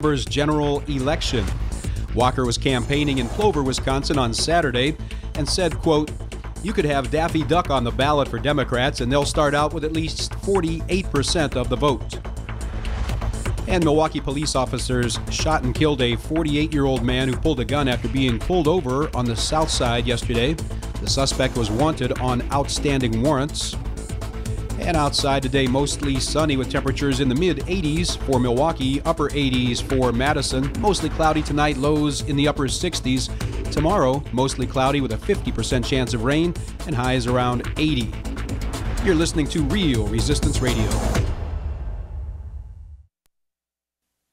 November's general election. Walker was campaigning in Plover, Wisconsin on Saturday and said, quote, "You could have Daffy Duck on the ballot for Democrats and they'll start out with at least 48% of the vote." And Milwaukee police officers shot and killed a 48-year-old man who pulled a gun after being pulled over on the south side yesterday. The suspect was wanted on outstanding warrants. And outside today, mostly sunny with temperatures in the mid-80s for Milwaukee, upper 80s for Madison. Mostly cloudy tonight, lows in the upper 60s. Tomorrow, mostly cloudy with a 50% chance of rain and highs around 80. You're listening to Real Resistance Radio.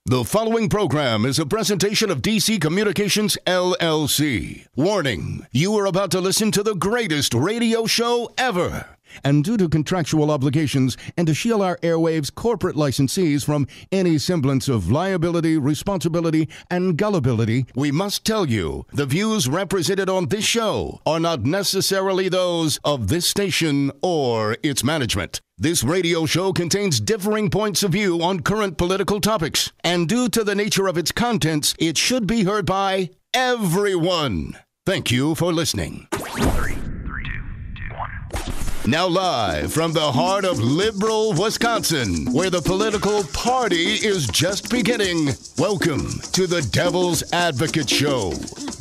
The following program is a presentation of DC Communications, LLC. Warning, you are about to listen to the greatest radio show ever. And due to contractual obligations and to shield our airwaves corporate licensees from any semblance of liability, responsibility, and gullibility, we must tell you the views represented on this show are not necessarily those of this station or its management. This radio show contains differing points of view on current political topics, and due to the nature of its contents, it should be heard by everyone. Thank you for listening. 3, 2, 1. Now live from the heart of liberal Wisconsin, where the political party is just beginning, welcome to the Devil's Advocate Show.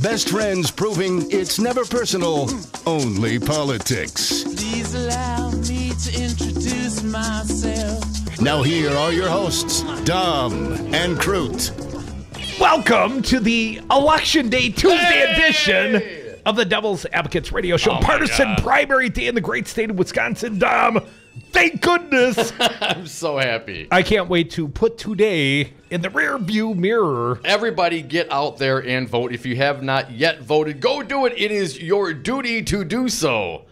Best friends proving it's never personal, only politics. Please allow me to introduce myself. Now here are your hosts, Dom and Kroot. Welcome to the Election Day Tuesday edition of the Devil's Advocates Radio Show. Partisan primary day in the great state of Wisconsin, Dom. Thank goodness. I'm so happy. I can't wait to put today in the rear view mirror. Everybody get out there and vote. If you have not yet voted, go do it. It is your duty to do so.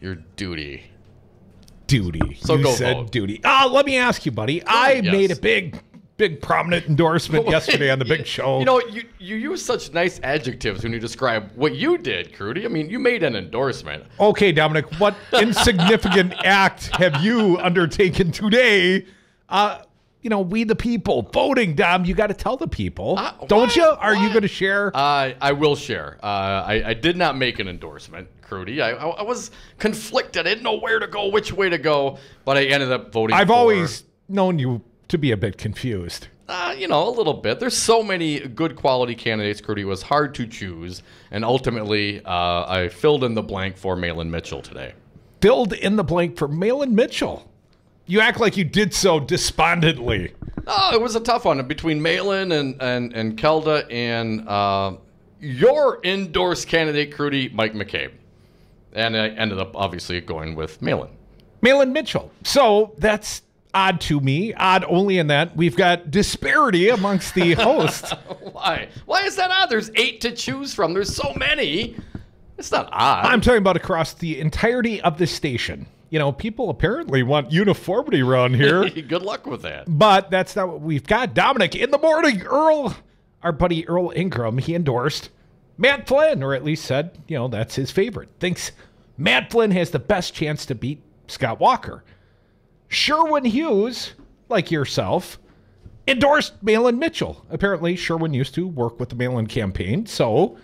Your duty. Duty. So you go said vote. duty. Let me ask you, buddy. I made a big prominent endorsement yesterday on the big show. You know, you use such nice adjectives when you describe what you did, Crudy. I mean, you made an endorsement. Okay, Dominic, what insignificant act have you undertaken today? We the people, voting, Dom, you got to tell the people. Don't you? Are you going to share? I will share. I did not make an endorsement, Crudy. I was conflicted. I didn't know where to go, which way to go, but I ended up voting I've always known you to be a bit confused. A little bit. There's so many good quality candidates, Crudy. It was hard to choose. And ultimately, I filled in the blank for Malin Mitchell today. Filled in the blank for Malin Mitchell? You act like you did so despondently. Oh, it was a tough one between Malin and Kelda and your endorsed candidate, Crudy, Mike McCabe. And I ended up obviously going with Malin. Malin Mitchell. So that's odd to me. Odd only in that we've got disparity amongst the hosts. Why? Why is that odd? There's 8 to choose from. There's so many. It's not odd. I'm talking about across the entirety of the station. People apparently want uniformity around here. Good luck with that. But that's not what we've got. Dominic, in the morning, our buddy Earl Ingram, he endorsed Matt Flynn, or at least said, that's his favorite. Thinks Matt Flynn has the best chance to beat Scott Walker. Sherwin Hughes, like yourself, endorsed Malin Mitchell. Apparently, Sherwin used to work with the Malin campaign, so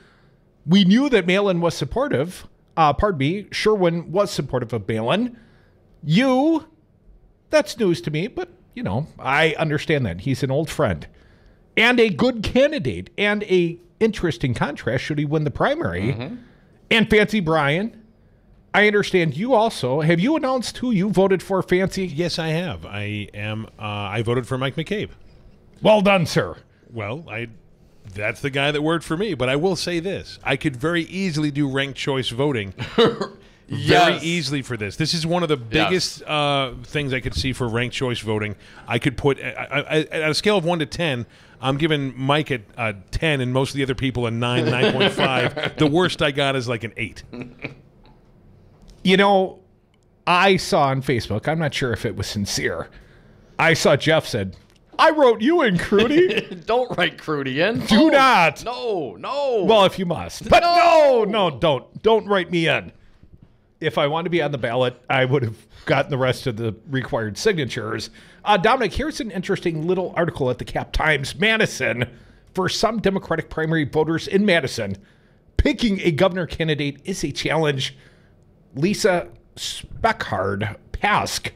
we knew that Malin was supportive. Sherwin was supportive of Malin. That's news to me, but, I understand that. He's an old friend and a good candidate and a interesting contrast should he win the primary. Mm-hmm. And Fancy Brian, I understand you also. Have you announced who you voted for, Fancy? Yes, I have. I voted for Mike McCabe. Well done, sir. Well, that's the guy that worked for me. But I will say this. I could very easily do ranked choice voting. Very easily for this. This is one of the biggest things I could see for ranked choice voting. I could put, at a scale of 1 to 10, I'm giving Mike a 10 and most of the other people a 9, 9.5. The worst I got is like an 8. I saw on Facebook, I'm not sure if it was sincere, I saw Jeff said, I wrote you in, Crudy. Don't write Crudy in. Do not. No. Well, if you must. But no, don't. Don't write me in. if I wanted to be on the ballot, I would have gotten the rest of the required signatures. Dominic, here's an interesting little article at the Cap Times. Madison, for some Democratic primary voters in Madison, picking a governor candidate is a challenge. Lisa Speckhard Pask.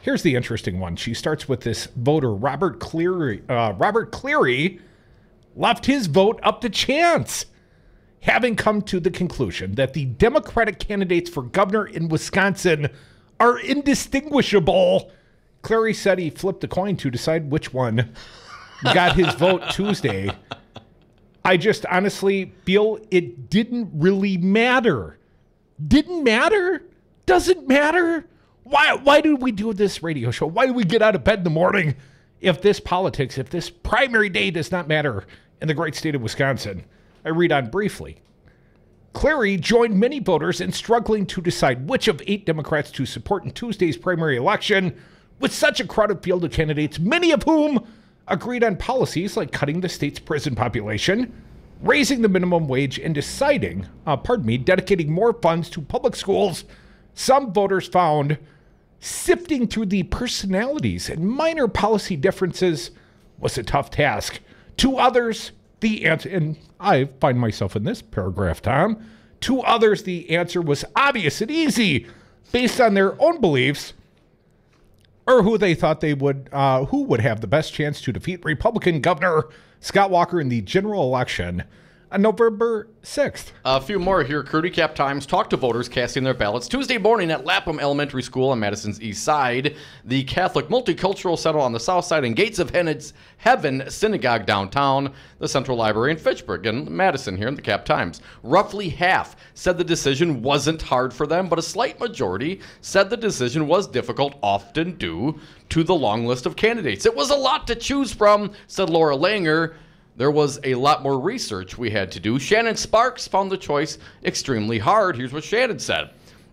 Here's the interesting one. She starts with this voter, Robert Cleary. Robert Cleary left his vote up to chance, having come to the conclusion that the Democratic candidates for governor in Wisconsin are indistinguishable. Cleary said he flipped a coin to decide which one got his vote Tuesday. I just honestly feel it didn't really matter. Didn't matter? Doesn't matter? Why do we do this radio show? Why do we get out of bed in the morning if this politics, if this primary day does not matter in the great state of Wisconsin? I read on briefly. Cleary joined many voters in struggling to decide which of 8 Democrats to support in Tuesday's primary election, with such a crowded field of candidates, many of whom agreed on policies like cutting the state's prison population, raising the minimum wage, and dedicating more funds to public schools. Some voters found sifting through the personalities and minor policy differences was a tough task. To others, the answer, and I find myself in this paragraph, Tom, to others, the answer was obvious and easy based on their own beliefs or who they thought who would have the best chance to defeat Republican Governor Scott Walker in the general election on November 6th. A few more here. Crudy. Cap Times talked to voters casting their ballots Tuesday morning at Lapham Elementary School on Madison's east side, the Catholic Multicultural Center on the south side, and Gates of Heaven Synagogue downtown, the Central Library in Fitchburg, and Madison here in the Cap Times. Roughly half said the decision wasn't hard for them, but a slight majority said the decision was difficult, often due to the long list of candidates. It was a lot to choose from, said Laura Langer. There was a lot more research we had to do. Shannon Sparks found the choice extremely hard. Here's what Shannon said.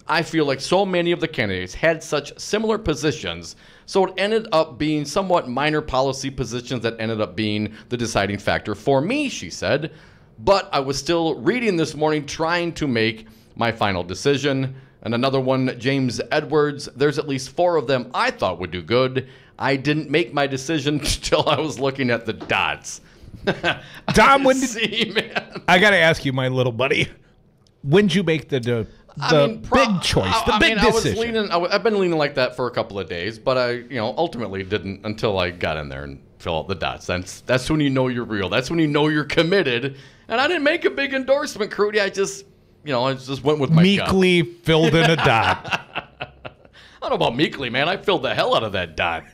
I feel like so many of the candidates had such similar positions, so it ended up being somewhat minor policy positions that ended up being the deciding factor for me, she said. But I was still reading this morning trying to make my final decision. And another one, James Edwards, there's at least 4 of them I thought would do good. I didn't make my decision until I was looking at the dots. Tom, I got to ask you, my little buddy, when did you make the big choice, the big decision? I've been leaning like that for a couple of days, but I, ultimately didn't until I got in there and fill out the dots. That's when you know you're real. That's when you know you're committed. And I didn't make a big endorsement, Crudy. I just went with my meekly filled in a dot. I don't know about meekly, man. I filled the hell out of that dot.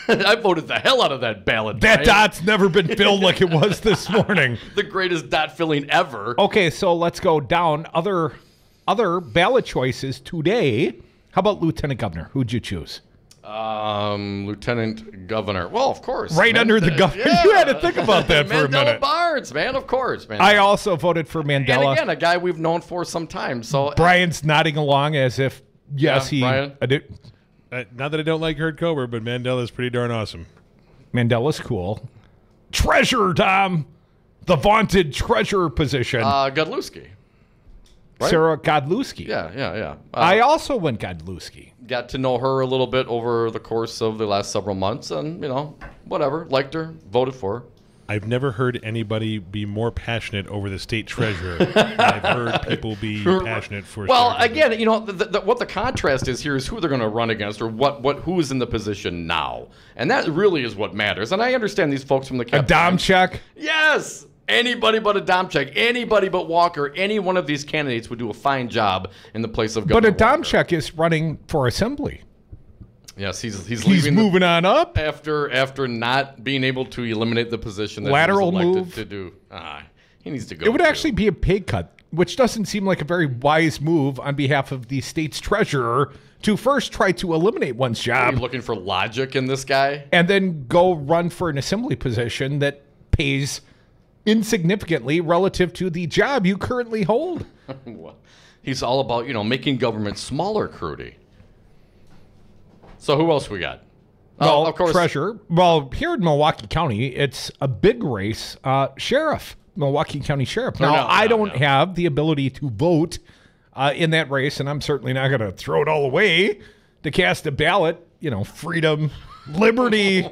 I voted the hell out of that ballot. That dot's never been filled like it was this morning. The greatest dot filling ever. Okay, so let's go down. Other ballot choices today. How about Lieutenant Governor? Who'd you choose? Lieutenant Governor. Well, of course. Right under the governor. Yeah. You had to think about that for a minute. Mandela Barnes, man. Of course, man. I also voted for Mandela. And again, a guy we've known for some time. So Brian's nodding along as if, yes, Brian? I did. Not that I don't like Kurt Cobra, but Mandela's pretty darn awesome. Mandela's cool. Treasurer, Tom. The vaunted treasurer position. Godlewski. Right? Sarah Godlewski. Yeah. I also went Godlewski. Got to know her a little bit over the course of the last several months, and, whatever. Liked her. Voted for her. I've never heard anybody be more passionate over the state treasurer than I've heard people be passionate for. Well, again, what the contrast is here is who they're going to run against, or who is in the position now, and that really is what matters. And I understand these folks from the Adamczyk. Yes, anybody but Adamczyk, anybody but Walker, any one of these candidates would do a fine job in the place of Governor But Adamczyk is running for assembly. Yes, he's moving on up after not being able to eliminate the position that lateral he was elected move to do. He needs to go. It would actually be a pay cut, which doesn't seem like a very wise move on behalf of the state's treasurer to first try to eliminate one's job. Are you looking for logic in this guy? And then go run for an assembly position that pays insignificantly relative to the job you currently hold. He's all about, making government smaller, Crudy. So who else we got? Well, of course, treasurer. Well, here in Milwaukee County, it's a big race. Sheriff, Milwaukee County Sheriff. Now, I don't have the ability to vote in that race, and I'm certainly not going to throw it all away to cast a ballot. Freedom, liberty.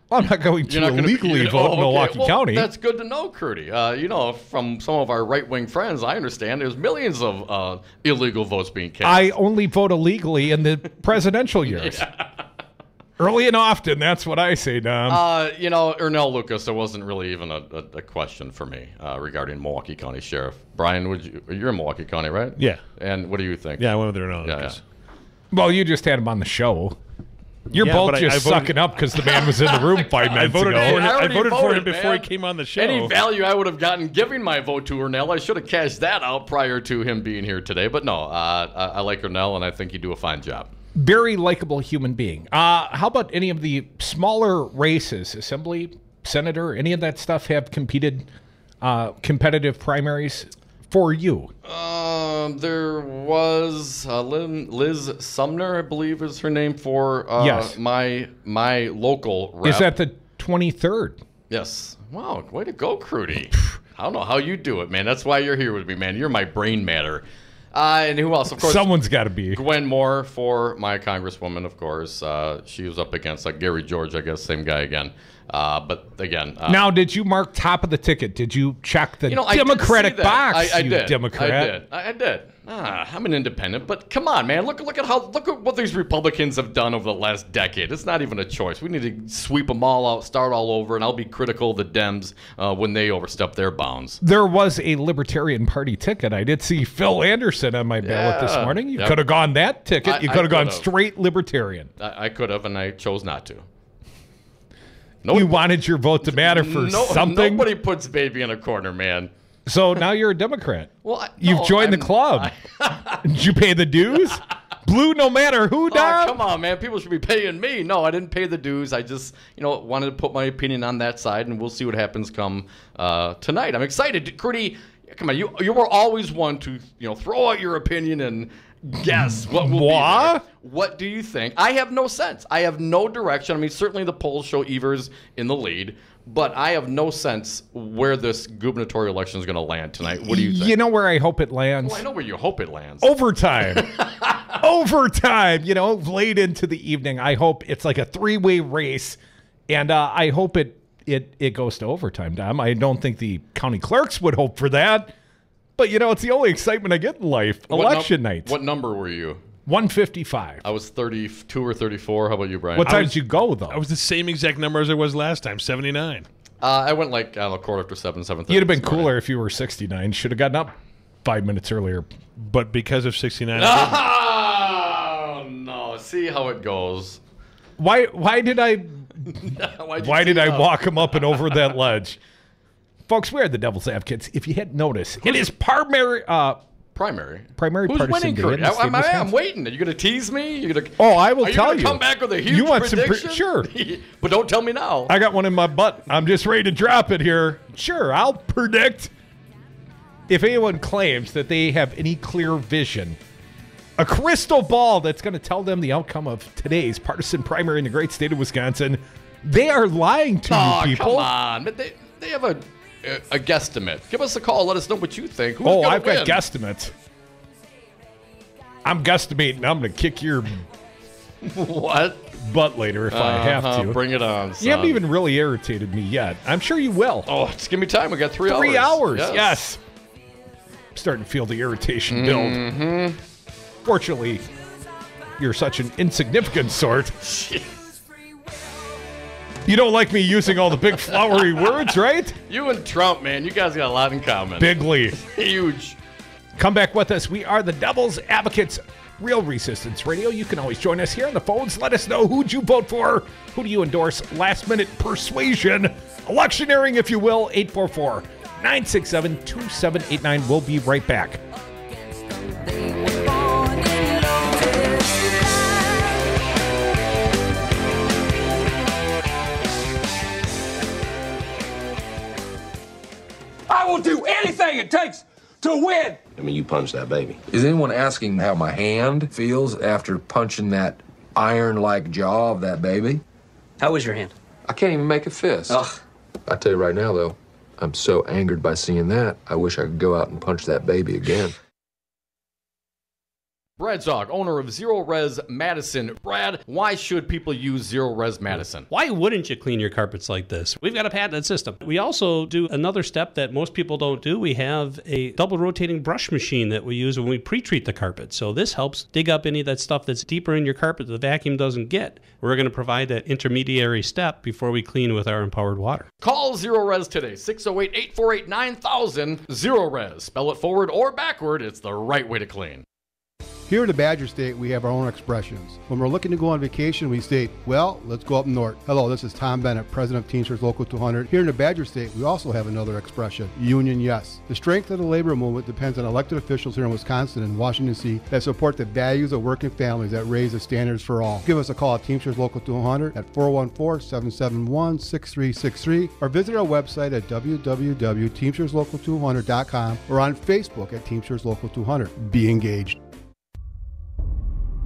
I'm not going to illegally vote in Milwaukee County. That's good to know, Curdy. From some of our right-wing friends, I understand there's millions of illegal votes being cast. I only vote illegally in the presidential years. Early and often, that's what I say, Dom. Ernell Lucas, there wasn't really even a question for me regarding Milwaukee County Sheriff. Brian, you're in Milwaukee County, right? Yeah. And what do you think? Yeah, I went with Ernell Lucas. Well, you just had him on the show. You're both just sucking up because the man was in the room 5 minutes ago. I voted for him before he came on the show. Any value I would have gotten giving my vote to Ernell, I should have cashed that out prior to him being here today. But no, I like Ernell, and I think you do a fine job. Very likable human being. How about any of the smaller races, assembly, senator, any of that stuff have competed competitive primaries for you? There was Liz Sumner, I believe is her name, for yes. my local rep. Is that the 23rd? Yes. Wow, way to go, Crudy. I don't know how you do it, man. That's why you're here with me, man. You're my brain matter. And who else? Of course, someone's got to be. Gwen Moore for my congresswoman, of course. She was up against Gary George, I guess, same guy again. But again, now, did you mark top of the ticket? Did you check the Democratic box? I did. Democrat. I did. I'm an independent, but come on, man. Look at what these Republicans have done over the last decade. It's not even a choice. We need to sweep them all out, start all over, and I'll be critical of the Dems when they overstep their bounds. There was a Libertarian Party ticket. I did see Phil Anderson on my ballot this morning. You could have gone that ticket. You could have gone straight Libertarian. I could have, and I chose not to. You wanted your vote to matter for something? Nobody puts baby in a corner, man. So now you're a Democrat. Well, you've joined the club. Did you pay the dues? Blue no matter who, Dom? Oh, come on, man. People should be paying me. No, I didn't pay the dues. I just, wanted to put my opinion on that side, and we'll see what happens come tonight. I'm excited. Crudy, come on. You were always one to, throw out your opinion and guess what will be there. What do you think? I have no sense. I have no direction. I mean, certainly the polls show Evers in the lead, but I have no sense where this gubernatorial election is going to land tonight. What do you think? You know where I hope it lands? Well, I know where you hope it lands. Overtime. Overtime, late into the evening. I hope it's like a three-way race, and I hope it goes to overtime, Dom. I don't think the county clerks would hope for that. But, it's the only excitement I get in life. Election night. What number were you? 155. I was 32 or 34. How about you, Brian? What time did you go, though? I was the same exact number as I was last time, 79. I went quarter after 7:30. You'd have been cooler if you were 69. Should have gotten up 5 minutes earlier. But because of 69, oh, no. See how it goes. Why did I walk him up and over that ledge? Folks, we are the Devil's Advocates. If you hadn't noticed, it is primary Who's partisan winning, day. Curt? I'm waiting. Are you going to tease me? I will tell you. Come back with a huge prediction? Sure. But don't tell me now. I got one in my butt. I'm just ready to drop it here. Sure, I'll predict. If anyone claims that they have any clear vision, a crystal ball that's going to tell them the outcome of today's partisan primary in the great state of Wisconsin, they are lying to you people. Come on. But they have a guesstimate. Give us a call. Let us know what you think. Who's I've got guesstimates. I'm guesstimating. I'm going to kick your butt later if I have to. Bring it on, son. You haven't even really irritated me yet. I'm sure you will. Oh, just give me time. We got 3 hours. 3 hours, yes. I'm starting to feel the irritation build. Mm-hmm. Fortunately, you're such an insignificant sort. You don't like me using all the big flowery words, right? You and Trump, man. You guys got a lot in common. Bigly. Huge. Come back with us. We are the Devil's Advocates, Real Resistance Radio. You can always join us here on the phones. Let us know who'd you vote for. Who do you endorse? Last-minute persuasion. Electioneering, if you will. 844-967-2789. We'll be right back. I will do anything it takes to win. I mean, you punched that baby. Is anyone asking how my hand feels after punching that iron-like jaw of that baby? How was your hand? I can't even make a fist. Ugh. I tell you right now, though, I'm so angered by seeing that, I wish I could go out and punch that baby again. Brad Zog, owner of Zero Res Madison. Brad, why should people use Zero Res Madison? Why wouldn't you clean your carpets like this? We've got a patented system. We also do another step that most people don't do. We have a double rotating brush machine that we use when we pre-treat the carpet. So this helps dig up any of that stuff that's deeper in your carpet that the vacuum doesn't get. We're going to provide that intermediary step before we clean with our empowered water. Call Zero Res today, 608-848-9000. Zero Res. Spell it forward or backward. It's the right way to clean. Here in the Badger State, we have our own expressions. When we're looking to go on vacation, we state, well, let's go up north. Hello, this is Tom Bennett, president of Teamsters Local 200. Here in the Badger State, we also have another expression, union yes. The strength of the labor movement depends on elected officials here in Wisconsin and Washington, D.C. that support the values of working families that raise the standards for all. Give us a call at Teamsters Local 200 at 414-771-6363 or visit our website at www.teamsterslocal200.com or on Facebook at Teamsters Local 200. Be engaged.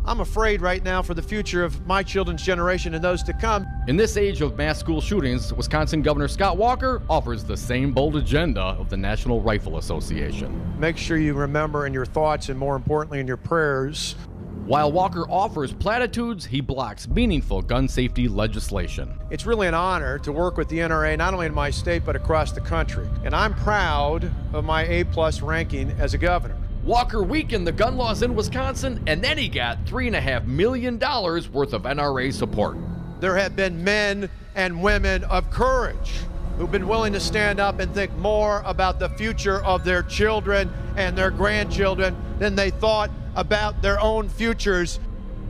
I'm afraid right now for the future of my children's generation and those to come. In this age of mass school shootings, Wisconsin Governor Scott Walker offers the same bold agenda of the National Rifle Association. Make sure you remember in your thoughts and more importantly in your prayers. While Walker offers platitudes, he blocks meaningful gun safety legislation. It's really an honor to work with the NRA, not only in my state, but across the country. And I'm proud of my A+ ranking as a governor. Walker weakened the gun laws in Wisconsin, and then he got $3.5 million worth of NRA support. There have been men and women of courage who've been willing to stand up and think more about the future of their children and their grandchildren than they thought about their own futures.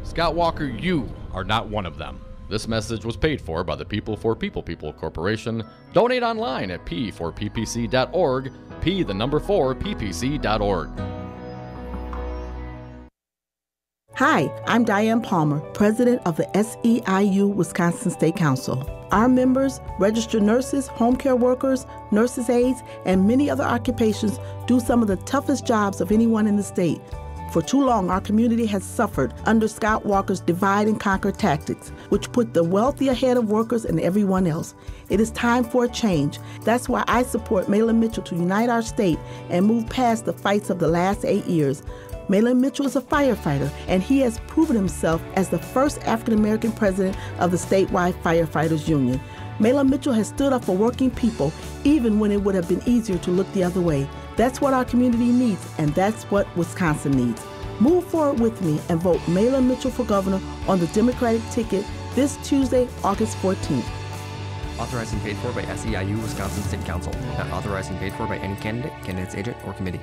Scott Walker, you are not one of them. This message was paid for by the People for People Corporation. Donate online at p4ppc.org, p4ppc.org. Hi, I'm Diane Palmer, president of the SEIU Wisconsin State Council. Our members, registered nurses, home care workers, nurses' aides, and many other occupations do some of the toughest jobs of anyone in the state. For too long, our community has suffered under Scott Walker's divide and conquer tactics, which put the wealthy ahead of workers and everyone else. It is time for a change. That's why I support Mahlon Mitchell to unite our state and move past the fights of the last 8 years. Mahlon Mitchell is a firefighter, and he has proven himself as the first African-American president of the statewide Firefighters Union. Mahlon Mitchell has stood up for working people, even when it would have been easier to look the other way. That's what our community needs, and that's what Wisconsin needs. Move forward with me and vote Mahlon Mitchell for governor on the Democratic ticket this Tuesday, August 14th. Authorized and paid for by SEIU Wisconsin State Council. Not authorized and paid for by any candidate, candidate's agent, or committee.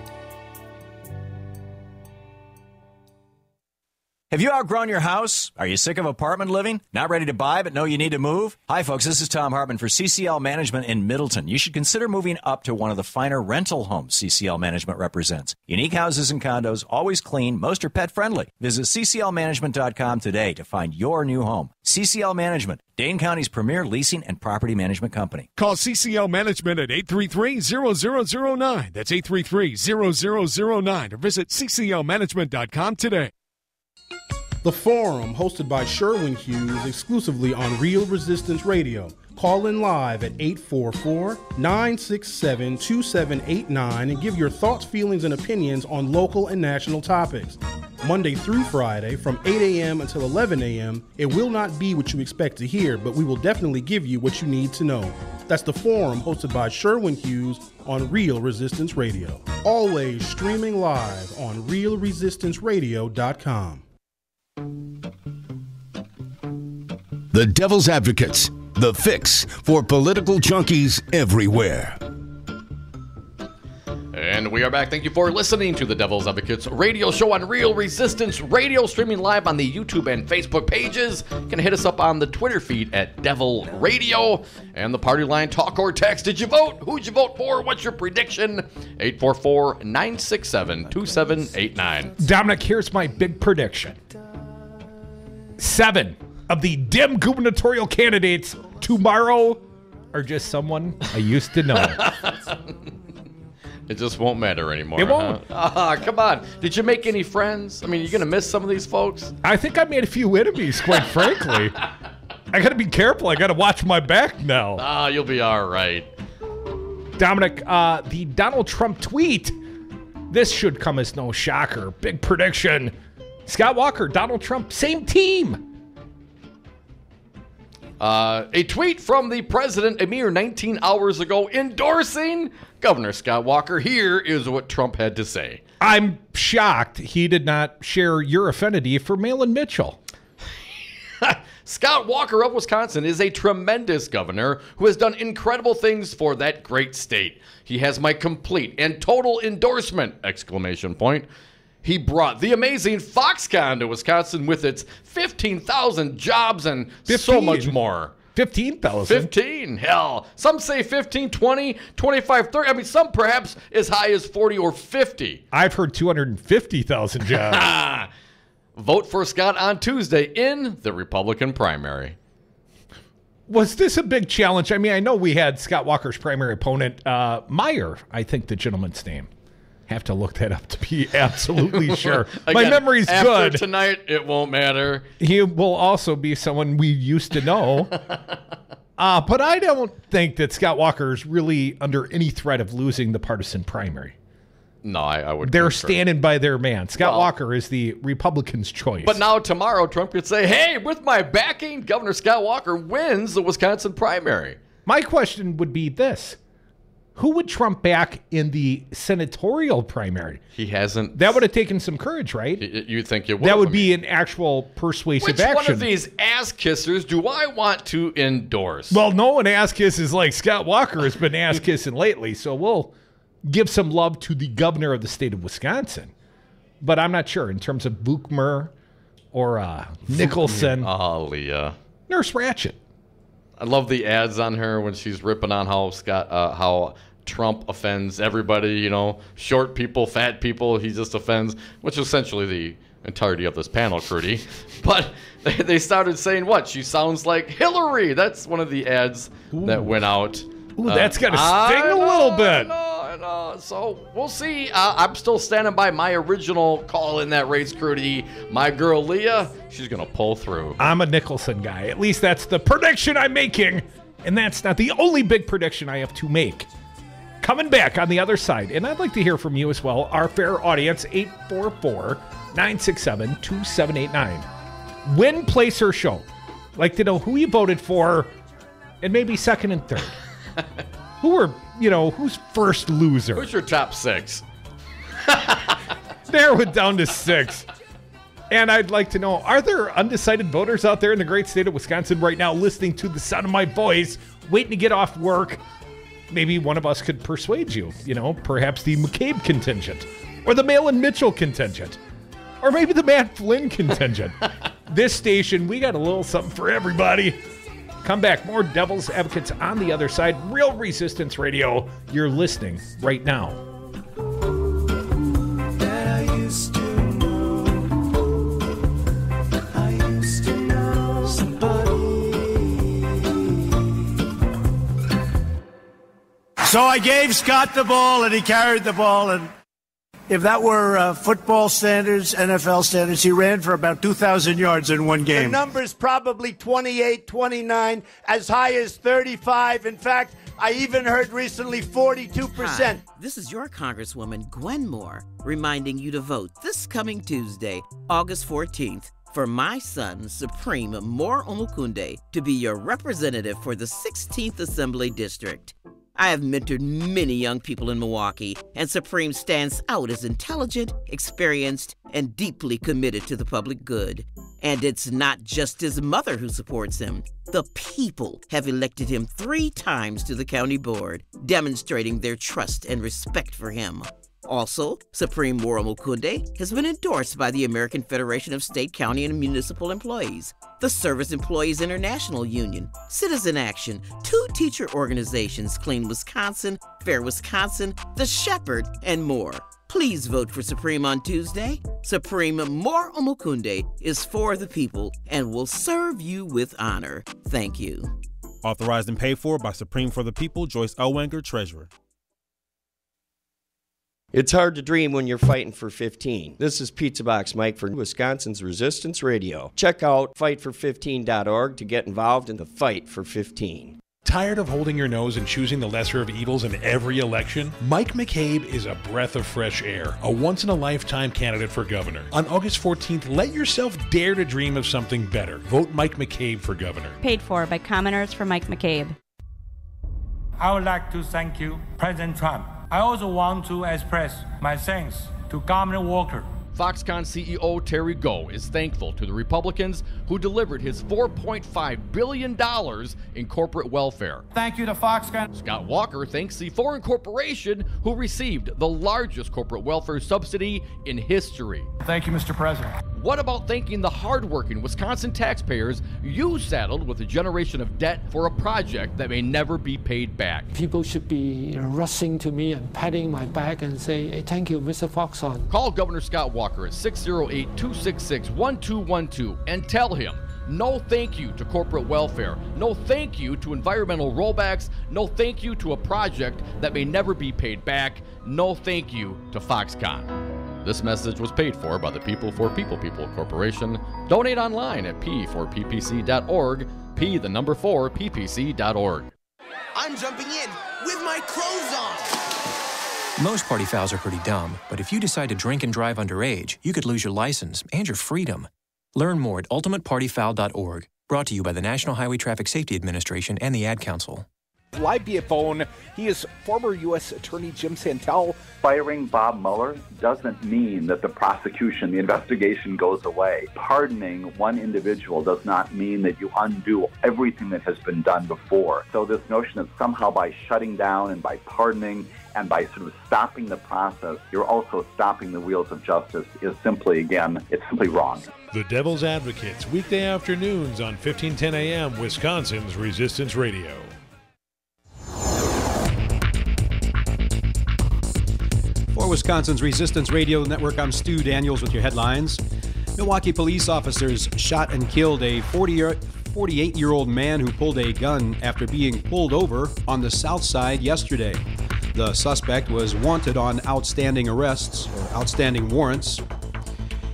Have you outgrown your house? Are you sick of apartment living? Not ready to buy but know you need to move? Hi folks, this is Tom Hartman for CCL Management in Middleton. You should consider moving up to one of the finer rental homes CCL Management represents. Unique houses and condos, always clean, most are pet friendly. Visit cclmanagement.com today to find your new home. CCL Management, Dane County's premier leasing and property management company. Call CCL Management at 833-0009. That's 833-0009 or visit cclmanagement.com today. The Forum, hosted by Sherwin Hughes, exclusively on Real Resistance Radio. Call in live at 844-967-2789 and give your thoughts, feelings, and opinions on local and national topics. Monday through Friday from 8 a.m. until 11 a.m. It will not be what you expect to hear, but we will definitely give you what you need to know. That's The Forum, hosted by Sherwin Hughes on Real Resistance Radio. Always streaming live on realresistanceradio.com. The Devil's Advocates, the fix for political junkies everywhere. And we are back. Thank you for listening to the Devil's Advocates radio show on Real Resistance Radio, streaming live on the YouTube and Facebook pages. You can hit us up on the Twitter feed at Devil Radio. And the party line, talk or text. Did you vote? Who'd you vote for? What's your prediction? 844-967-2789. Dominic, here's my big prediction. 7 of the dim gubernatorial candidates tomorrow are just someone I used to know. It just won't matter anymore. It won't. Huh? Come on. Did you make any friends? I mean, you're going to miss some of these folks? I think I made a few enemies, quite frankly. I got to be careful. I got to watch my back now. You'll be all right. Dominic, the Donald Trump tweet. This should come as no shocker. Big prediction. Scott Walker, Donald Trump, same team. A tweet from the president a mere 19 hours ago endorsing Governor Scott Walker. Here is what Trump had to say. I'm shocked he did not share your affinity for Malin Mitchell. Scott Walker of Wisconsin is a tremendous governor who has done incredible things for that great state. He has my complete and total endorsement! Exclamation point. He brought the amazing Foxconn to Wisconsin with its 15,000 jobs and 15. So much more. 15,000? 15, hell. Some say 15, 20, 25, 30. I mean, some perhaps as high as 40 or 50. I've heard 250,000 jobs. Vote for Scott on Tuesday in the Republican primary. Was this a big challenge? I mean, I know we had Scott Walker's primary opponent, Meyer, I think the gentleman's name. Have to look that up to be absolutely sure. Again, my memory's after good. Tonight, it won't matter. He will also be someone we used to know. But I don't think that Scott Walker is really under any threat of losing the partisan primary. No, I would. They're standing by their man. Scott Walker is the Republicans' choice. But now tomorrow, Trump could say, hey, with my backing, Governor Scott Walker wins the Wisconsin primary. My question would be this. Who would Trump back in the senatorial primary? He hasn't. That would have taken some courage, right? You think it would? That would be an actual persuasive action. Which one of these ass kissers do I want to endorse? Well, no one ass kisses like Scott Walker has been ass kissing lately, so we'll give some love to the governor of the state of Wisconsin. But I'm not sure in terms of Buchmer or Nicholson. Oh, Leah. Nurse Ratched. I love the ads on her when she's ripping on how Trump offends everybody, you know, short people, fat people, he just offends, which is essentially the entirety of this panel, Crudy. But they started saying what? She sounds like Hillary. That's one of the ads that went out. Ooh, that's got to sting a little bit. I know. So we'll see. I'm still standing by my original call in that race, Crudy. My girl, Leah, she's going to pull through. I'm a Nicholson guy. At least that's the prediction I'm making. And that's not the only big prediction I have to make. Coming back on the other side, and I'd like to hear from you as well, our fair audience, 844-967-2789. Win, place, or show. Like to know who you voted for, and maybe second and third. Who were, who's first loser? Who's your top six? Narrow it down to six. And I'd like to know, are there undecided voters out there in the great state of Wisconsin right now listening to the sound of my voice, waiting to get off work? Maybe one of us could persuade you, perhaps the McCabe contingent, or the Malin Mitchell contingent, or maybe the Matt Flynn contingent. This station, we got a little something for everybody. Come back, more Devil's Advocates on the other side. Real Resistance Radio. You're listening right now. So I gave Scott the ball, and he carried the ball. And if that were football standards, NFL standards, he ran for about 2,000 yards in one game. The number's probably 28, 29, as high as 35. In fact, I even heard recently 42%. Hi, this is your Congresswoman, Gwen Moore, reminding you to vote this coming Tuesday, August 14th, for my son, Supreme Moore Omokunde, to be your representative for the 16th Assembly District. I have mentored many young people in Milwaukee, and Supreme stands out as intelligent, experienced, and deeply committed to the public good. And it's not just his mother who supports him. The people have elected him 3 times to the county board, demonstrating their trust and respect for him. Also, Supreme Moore Omokunde has been endorsed by the American Federation of State, County, and Municipal Employees, the Service Employees International Union, Citizen Action, 2 teacher organizations, Clean Wisconsin, Fair Wisconsin, The Shepherd, and more. Please vote for Supreme on Tuesday. Supreme Moore Omokunde is for the people and will serve you with honor. Thank you. Authorized and paid for by Supreme for the People, Joyce Elwanger, Treasurer. It's hard to dream when you're fighting for 15. This is Pizza Box Mike for Wisconsin's Resistance Radio. Check out fightfor15.org to get involved in the fight for 15. Tired of holding your nose and choosing the lesser of evils in every election? Mike McCabe is a breath of fresh air, a once-in-a-lifetime candidate for governor. On August 14th, let yourself dare to dream of something better. Vote Mike McCabe for governor. Paid for by commoners for Mike McCabe. I would like to thank you, President Trump. I also want to express my thanks to Governor Walker. Foxconn CEO Terry Goh is thankful to the Republicans who delivered his $4.5 billion in corporate welfare. Thank you to Foxconn. Scott Walker thanks the foreign corporation who received the largest corporate welfare subsidy in history. Thank you, Mr. President. What about thanking the hardworking Wisconsin taxpayers you saddled with a generation of debt for a project that may never be paid back? People should be rushing to me and patting my back and say, hey, thank you, Mr. Foxconn. Call Governor Scott Walker at 608-266-1212 and tell him no thank you to corporate welfare, no thank you to environmental rollbacks, no thank you to a project that may never be paid back, no thank you to Foxconn. This message was paid for by the People for People Corporation. Donate online at p4ppc.org, p4ppc.org. I'm jumping in with my clothes on. Most party fouls are pretty dumb, but if you decide to drink and drive underage, you could lose your license and your freedom. Learn more at ultimatepartyfoul.org. Brought to you by the National Highway Traffic Safety Administration and the Ad Council. Live via phone, he is former U.S. Attorney Jim Santel. Firing Bob Mueller doesn't mean that the prosecution, the investigation goes away. Pardoning one individual does not mean that you undo everything that has been done before. So this notion that somehow by shutting down and by pardoning and by sort of stopping the process, you're also stopping the wheels of justice is simply, again, it's simply wrong. The Devil's Advocates, weekday afternoons on 1510 a.m., Wisconsin's Resistance Radio. For Wisconsin's Resistance Radio Network, I'm Stu Daniels with your headlines. Milwaukee police officers shot and killed a 48-year-old man who pulled a gun after being pulled over on the south side yesterday. The suspect was wanted on outstanding arrests or outstanding warrants.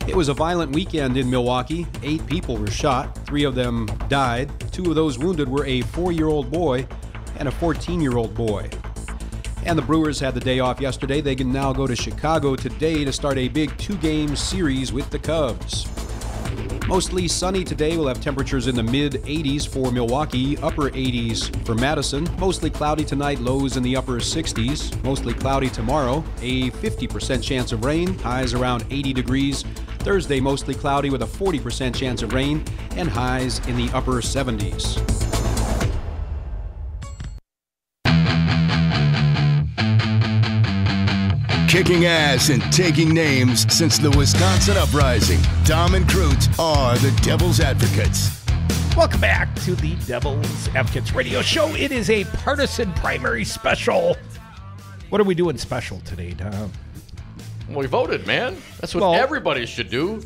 It was a violent weekend in Milwaukee. 8 people were shot. 3 of them died. 2 of those wounded were a 4-year-old boy and a 14-year-old boy. And the Brewers had the day off yesterday. They can now go to Chicago today to start a big 2-game series with the Cubs. Mostly sunny today. We'll have temperatures in the mid-80s for Milwaukee, upper 80s for Madison. Mostly cloudy tonight, lows in the upper 60s. Mostly cloudy tomorrow, a 50% chance of rain, highs around 80 degrees. Thursday, mostly cloudy with a 40% chance of rain and highs in the upper 70s. Kicking ass and taking names since the Wisconsin Uprising. Dom and Crute are the Devil's Advocates. Welcome back to the Devil's Advocates radio show. It is a partisan primary special. What are we doing special today, Dom? Well, we voted, man. That's what everybody should do.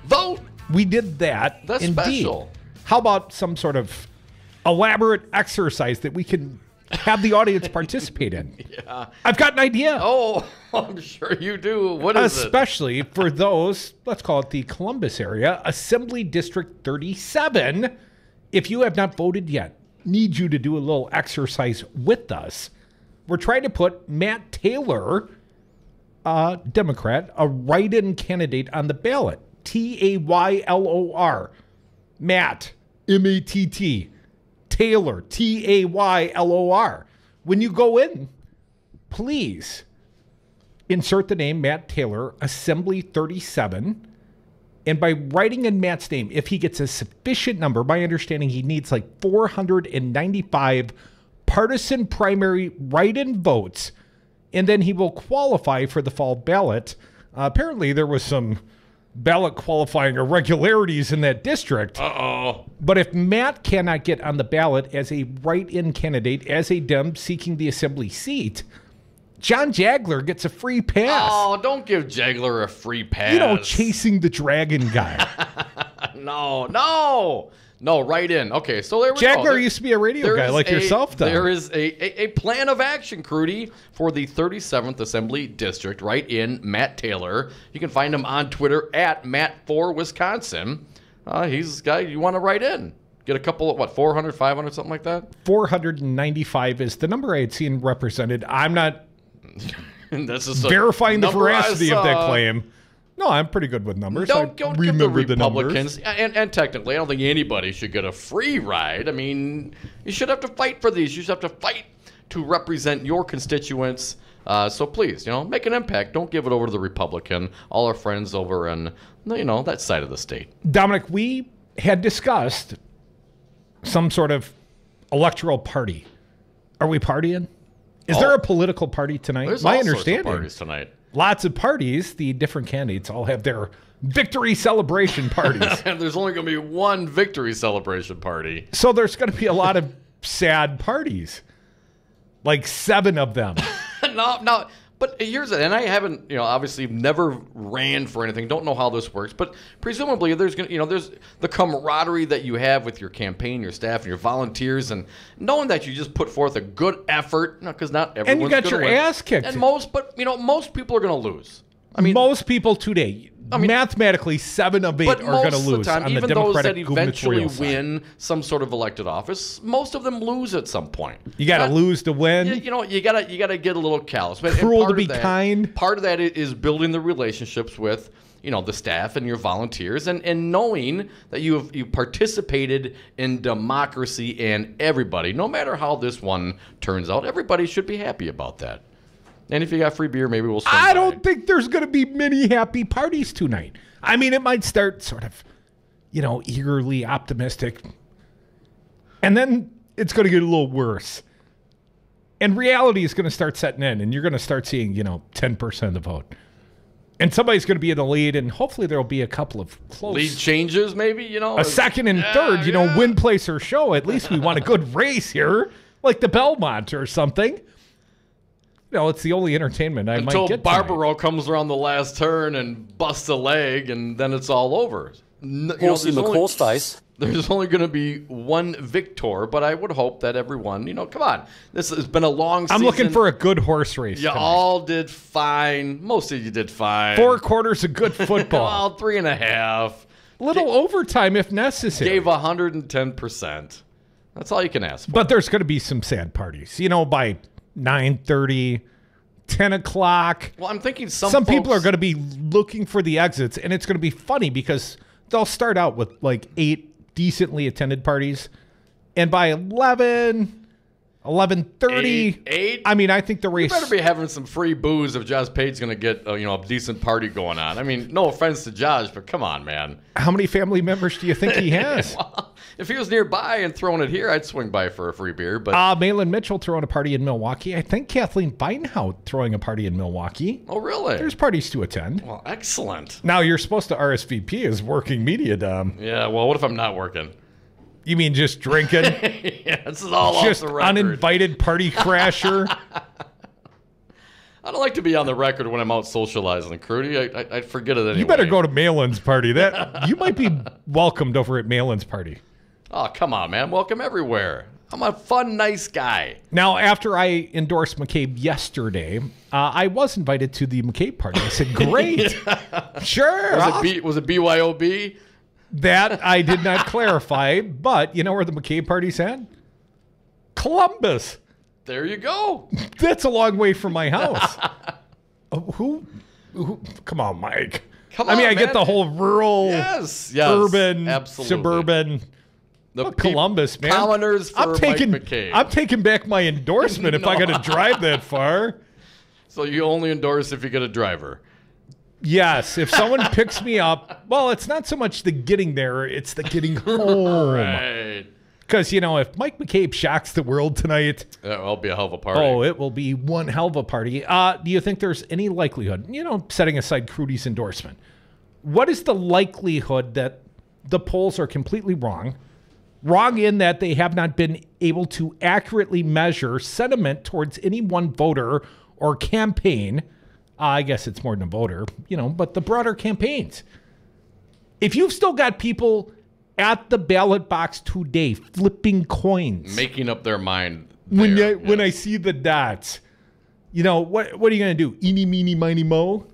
Vote. We did that. That's indeed. special. How about some sort of elaborate exercise that we can have the audience participate in? Yeah. I've got an idea. Oh, I'm sure you do. What is it? Especially for those, let's call it the Columbus area, Assembly District 37. If you have not voted yet, need you to do a little exercise with us. We're trying to put Matt Taylor, a Democrat, a write-in candidate on the ballot. Taylor. Matt, M-A-T-T. Taylor, Taylor. When you go in, please insert the name Matt Taylor, Assembly 37. And by writing in Matt's name, if he gets a sufficient number, my understanding he needs like 495 partisan primary write-in votes, and then he will qualify for the fall ballot. Apparently there was some ballot qualifying irregularities in that district. Uh-oh. But if Matt cannot get on the ballot as a write-in candidate, as a Dem seeking the assembly seat, John Jagler gets a free pass. Oh, don't give Jagler a free pass. You know, chasing the dragon guy. No, right in. Okay, so there we go. Jagler used to be a radio guy like yourself, though. There is a plan of action, Crudy, for the 37th Assembly District, right in Matt Taylor. You can find him on Twitter at Matt4Wisconsin. He's a guy you want to write in. Get a couple of, 400, 500, something like that? 495 is the number I had seen represented. I'm not That's just verifying the veracity of that claim. No, I'm pretty good with numbers. Don't give the Republicans, and technically, I don't think anybody should get a free ride. I mean, you should have to fight for these. You should have to fight to represent your constituents. So please, make an impact. Don't give it over to the Republican, all our friends over in, that side of the state. Dominic, we had discussed some sort of electoral party. Are we partying? Is there a political party tonight? There's My all understanding. sorts of parties tonight. Lots of parties. The different candidates all have their victory celebration parties. And there's only going to be one victory celebration party. So there's going to be a lot of sad parties. Like 7 of them. No. But here's it, and I haven't, obviously never ran for anything. Don't know how this works, but presumably there's there's the camaraderie that you have with your campaign, your staff, and your volunteers, and knowing that you just put forth a good effort, because not everyone's and you got your win. ass kicked. And most people are going to lose. I mean, most people today. Mathematically, 7 of 8 are going to lose time, on the even Democratic those that eventually side. win some sort of elected office, most of them lose at some point. You got to lose to win. You got to get a little callous. Cruel to be kind. Part of that is building the relationships with the staff and your volunteers, and knowing that you participated in democracy, and everybody, no matter how this one turns out, everybody should be happy about that. And if you got free beer, maybe we'll swing by. don't think there's going to be many happy parties tonight. I mean, it might start sort of, eagerly optimistic. And then it's going to get a little worse. And reality is going to start setting in, and you're going to start seeing, 10% of the vote. And somebody's going to be in the lead, and hopefully there'll be a couple of close. Lead changes, maybe, A second and third, win, place, or show. At least we want a good race here, like the Belmont or something. It's the only entertainment I might get. Until Barbaro comes around the last turn and busts a leg, and then it's all over. There's only going to be one victor, but I would hope that everyone, come on. This has been a long season. I'm looking for a good horse race. You all did fine. Most of you did fine. 4 quarters of good football. Well, 3.5. Little overtime if necessary. Gave 110%. That's all you can ask for. But there's going to be some sad parties. By 9:30, 10 o'clock. Well, I'm thinking some people are going to be looking for the exits, and it's going to be funny because they'll start out with like 8 decently attended parties, and by 11:30, 8. I mean, I think the race. You better be having some free booze if Josh Page's going to get a decent party going on. I mean, no offense to Josh, but come on, man. How many family members do you think he has? Well, if he was nearby and throwing it here, I'd swing by for a free beer. But Malin Mitchell throwing a party in Milwaukee. I think Kathleen Feinhout throwing a party in Milwaukee. Oh, really? There's parties to attend. Well, excellent. Now you're supposed to RSVP as working media, Dom. Yeah. Well, what if I'm not working? You mean just drinking? Yeah, this is all just off the record. Uninvited party crasher. I don't like to be on the record when I'm out socializing, Crudy. I forget it anyway. You better go to Malin's party. That you might be welcomed over at Malin's party. Oh, come on, man. Welcome everywhere. I'm a fun, nice guy. Now, after I endorsed McCabe yesterday, I was invited to the McCabe party. I said, great. Sure. Was it BYOB? That I did not clarify, but you know where the McCabe party's at? Columbus. There you go. That's a long way from my house. Who? Come on, Mike. Come on, I get the whole rural, yes, urban, absolutely. Suburban. Columbus, man. Commoners for Mike McCabe. I'm taking back my endorsement if I got to drive that far. So you only endorse if you get a driver. Yes, if someone picks me up, well, it's not so much the getting there, it's the getting home. Right. Because, if Mike McCabe shocks the world tonight. It'll be a hell of a party. Oh, it will be one hell of a party. Do you think there's any likelihood, setting aside Crudy's endorsement, what is the likelihood that the polls are completely wrong? Wrong in that they have not been able to accurately measure sentiment towards any one voter or campaign. I guess it's more than a voter, but the broader campaigns. If you've still got people at the ballot box today flipping coins, making up their mind when I see the dots, what are you going to do? Eeny, meeny, miny, mo?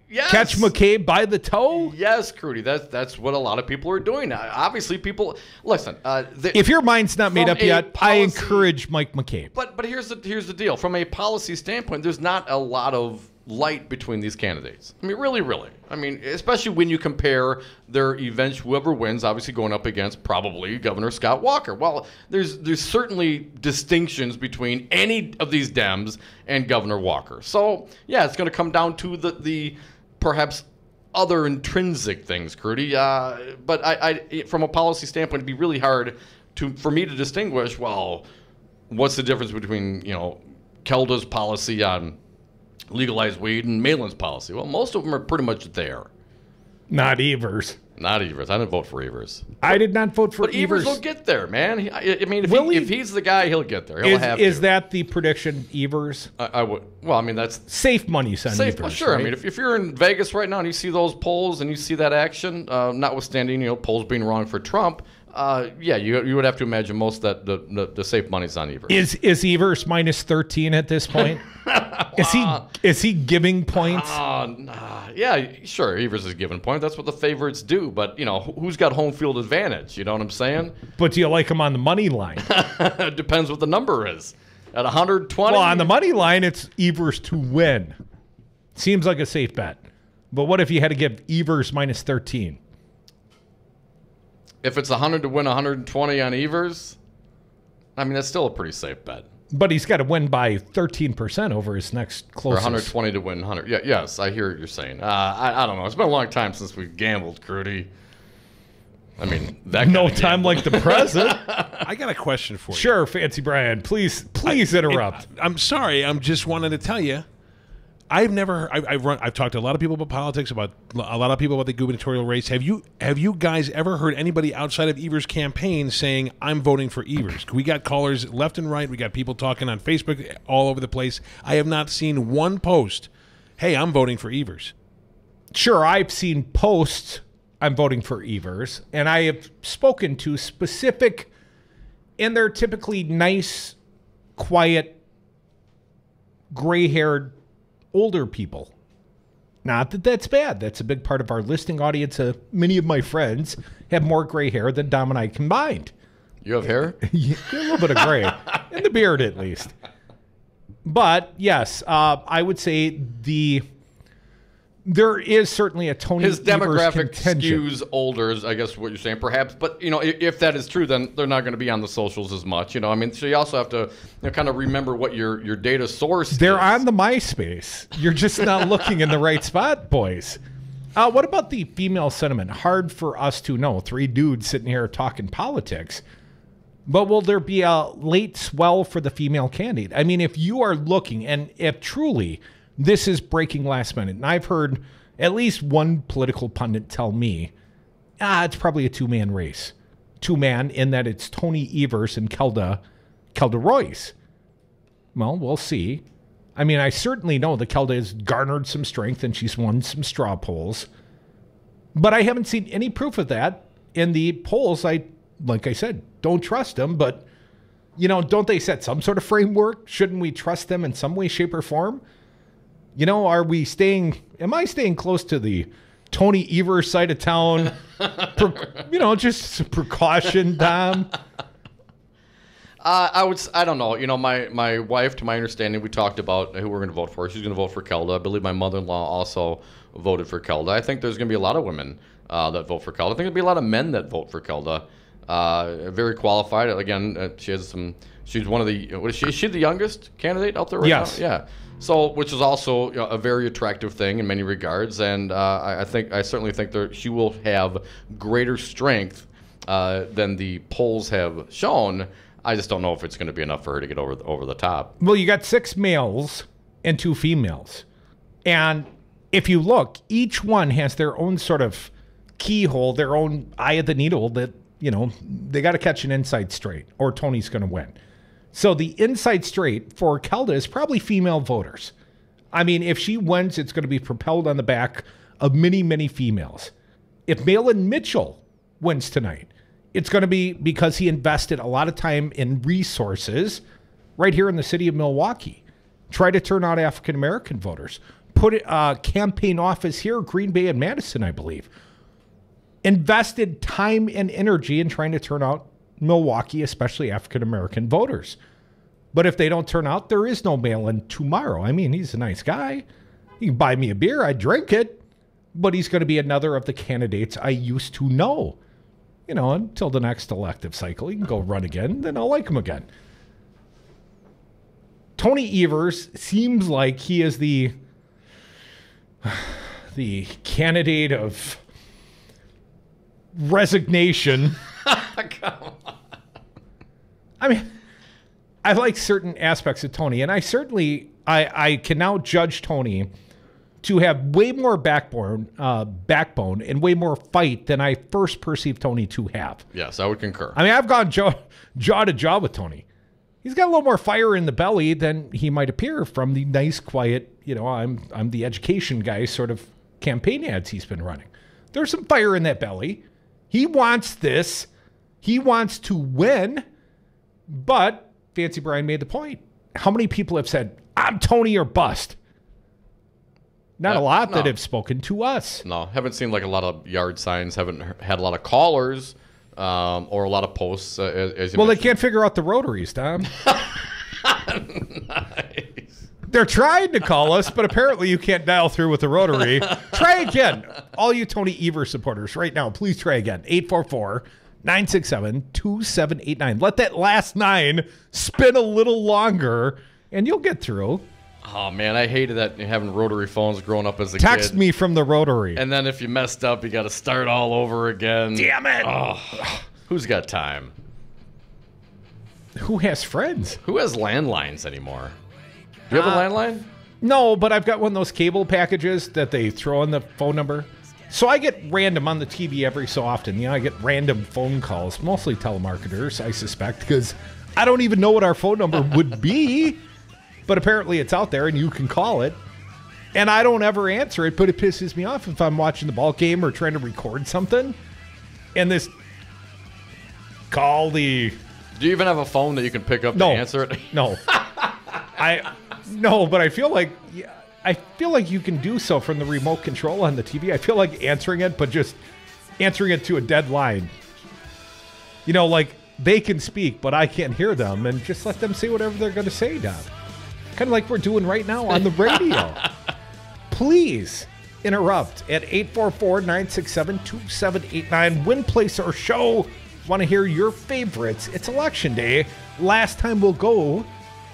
Yes. Catch McCabe by the toe? Yes, Crudy. That's what a lot of people are doing. Obviously, people listen. If your mind's not made up yet, I encourage Mike McCabe. But here's the deal. From a policy standpoint, there's not a lot of light between these candidates. I mean, really. I mean, especially when you compare their whoever wins, obviously going up against probably Governor Scott Walker. Well, there's certainly distinctions between any of these Dems and Governor Walker. So yeah, it's going to come down to the perhaps other intrinsic things, Crudy. But I from a policy standpoint, it'd be really hard for me to distinguish. Well, what's the difference between Kelda's policy on legalized weed and Malin's policy? Well, most of them are pretty much there. Not Evers. I didn't vote for Evers. I did not vote for But Evers will get there, man. I mean, if he's the guy, he'll get there. Is that the prediction, Evers? I would. Well, I mean, that's safe money, son. Evers. Well, sure. Right? I mean, if you're in Vegas right now and you see those polls and you see that action, notwithstanding polls being wrong for Trump, you would have to imagine most that the safe money's on Evers. Is Evers minus 13 at this point? Is he giving points? Yeah, sure. Evers is giving points. That's what the favorites do. But who's got home field advantage? You know what I'm saying? But do you like him on the money line? It depends what the number is. At 120. Well, on the money line, it's Evers to win. Seems like a safe bet. But what if you had to give Evers minus 13? If it's 100 to win 120 on Evers, I mean, that's still a pretty safe bet. But he's got to win by 13% over his next closest. Or 120 to win 100. Yeah, yes, I hear what you're saying. I don't know. It's been a long time since we've gambled, Crudy. I mean, that no time like the present. I got a question for you. Sure, Fancy Brian. Please interrupt. I'm sorry. I'm just wanting to tell you. I've talked to a lot of people about politics, about a lot of people about the gubernatorial race. Have you guys ever heard anybody outside of Evers' campaign saying, I'm voting for Evers? We got callers left and right. We got people talking on Facebook all over the place. I have not seen one post, hey, I'm voting for Evers. Sure, I've seen posts, I'm voting for Evers, and I have spoken to specific, and they're typically nice, quiet, gray-haired older people. Not that that's bad. That's a big part of our listening audience. Many of my friends have more gray hair than Dom and I combined. You have hair? Yeah, a little bit of gray. In the beard, at least. But, yes, I would say there is certainly a Tony His demographic contention. skews older, is I guess what you're saying, perhaps. But, if that is true, then they're not going to be on the socials as much. I mean, so you also have to kind of remember what your data source is. They're on the MySpace. You're just not looking in the right spot, boys. What about the female sentiment? Hard for us to know. 3 dudes sitting here talking politics. But will there be a late swell for the female candidate? I mean, if you are looking, and if truly this is breaking last minute, and I've heard at least one political pundit tell me, it's probably a 2-man race. 2-man in that it's Tony Evers and Kelda Royce. Well, we'll see. I mean, I certainly know that Kelda has garnered some strength and she's won some straw polls. But I haven't seen any proof of that in the polls. Like I said, don't trust them, but, don't they set some sort of framework? Shouldn't we trust them in some way, shape, or form? Am I staying close to the Tony Evers side of town? Just precaution, Dom. I don't know. My wife, to my understanding, we talked about who we're going to vote for. She's going to vote for Kelda. I believe my mother-in-law also voted for Kelda. I think there's going to be a lot of women that vote for Kelda. I think there'll be a lot of men that vote for Kelda. Very qualified. Again, she's one of the, is she the youngest candidate out there right now? Yes. Yeah. So, which is also a very attractive thing in many regards, and I certainly think she will have greater strength than the polls have shown. I just don't know if it's going to be enough for her to get over the top. Well, you got 6 males and 2 females, and if you look, each one has their own sort of keyhole, their own eye of the needle that they got to catch an inside straight, or Tony's going to win. So the inside straight for Kelda is probably female voters. I mean, if she wins, it's going to be propelled on the back of many, many females. If Malin Mitchell wins tonight, it's going to be because he invested a lot of time in resources right here in the city of Milwaukee. Try to turn out African-American voters. put a campaign office here, Green Bay and Madison, I believe. Invested time and energy in trying to turn out Milwaukee, especially African-American voters. But if they don't turn out, there is no mail-in tomorrow. I mean, he's a nice guy. He can buy me a beer. I'd drink it. But he's going to be another of the candidates I used to know. You know, until the next elective cycle. He can go run again, then I'll like him again. Tony Evers seems like he is the candidate of resignation. Come on. I mean, I like certain aspects of Tony, and I can now judge Tony to have way more backbone and way more fight than I first perceived Tony to have. Yes, I would concur. I mean, I've gone jaw to jaw with Tony. He's got a little more fire in the belly than he might appear from the nice, quiet, I'm the education guy sort of campaign ads he's been running. There's some fire in that belly. He wants this. He wants to win. But Fancy Brian made the point. How many people have said, I'm Tony or bust? Not a lot that have spoken to us. No, haven't seen like a lot of yard signs, haven't had a lot of callers or a lot of posts. As you mentioned. They can't figure out the rotaries, Tom. Nice. They're trying to call us, but apparently you can't dial through with the rotary. Try again. All you Tony Evers supporters right now, please try again. 844-967-2789. Let that last 9 spin a little longer, and you'll get through. Oh, man, I hated that having rotary phones growing up as a kid. Text me from the rotary. And then if you messed up, you got to start all over again. Damn it. Oh, who's got time? Who has friends? Who has landlines anymore? Do you have a landline? No, but I've got one of those cable packages that they throw in the phone number. So I get random on the TV every so often. I get random phone calls, mostly telemarketers, I suspect, because I don't even know what our phone number would be. But apparently it's out there and you can call it. And I don't ever answer it, but it pisses me off if I'm watching the ball game or trying to record something. And this call the... Do you even have a phone that you can pick up to answer it? No. But I feel like you can do so from the remote control on the TV. I feel like answering it, but just answering it to a dead line. Like they can speak, but I can't hear them, and just let them say whatever they're going to say, Don. Kind of like we're doing right now on the radio. Please interrupt at 844-967-2789. Win, place, or show. Want to hear your favorites. It's election day. Last time we'll go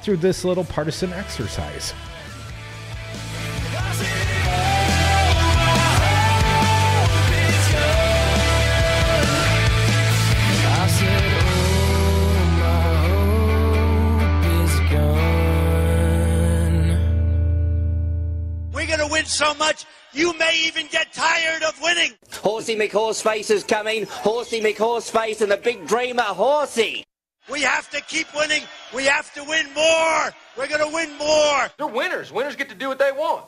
through this little partisan exercise. Win so much, you may even get tired of winning. Horsey McHorseface is coming. Horsey McHorseface and the big dreamer, Horsey. We have to keep winning. We have to win more. We're going to win more. They're winners. Winners get to do what they want.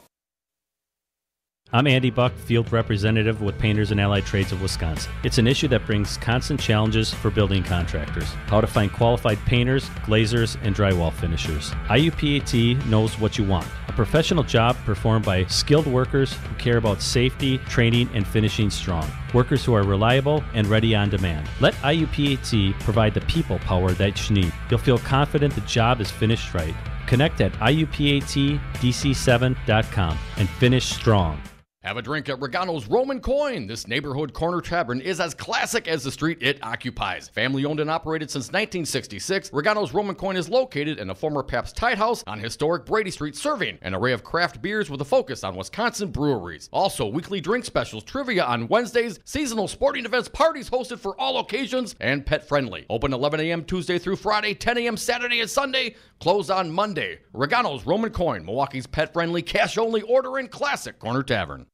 I'm Andy Buck, Field Representative with Painters and Allied Trades of Wisconsin. It's an issue that brings constant challenges for building contractors. How to find qualified painters, glazers, and drywall finishers. IUPAT knows what you want. A professional job performed by skilled workers who care about safety, training, and finishing strong. Workers who are reliable and ready on demand. Let IUPAT provide the people power that you need. You'll feel confident the job is finished right. Connect at IUPATDC7.com and finish strong. Have a drink at Regano's Roman Coin. This neighborhood corner tavern is as classic as the street it occupies. Family owned and operated since 1966, Regano's Roman Coin is located in a former Pabst Tide House on historic Brady Street, serving an array of craft beers with a focus on Wisconsin breweries. Also, weekly drink specials, trivia on Wednesdays, seasonal sporting events, parties hosted for all occasions, and pet friendly. Open 11 a.m. Tuesday through Friday, 10 a.m. Saturday and Sunday, closed on Monday. Regano's Roman Coin, Milwaukee's pet friendly, cash only order and classic corner tavern.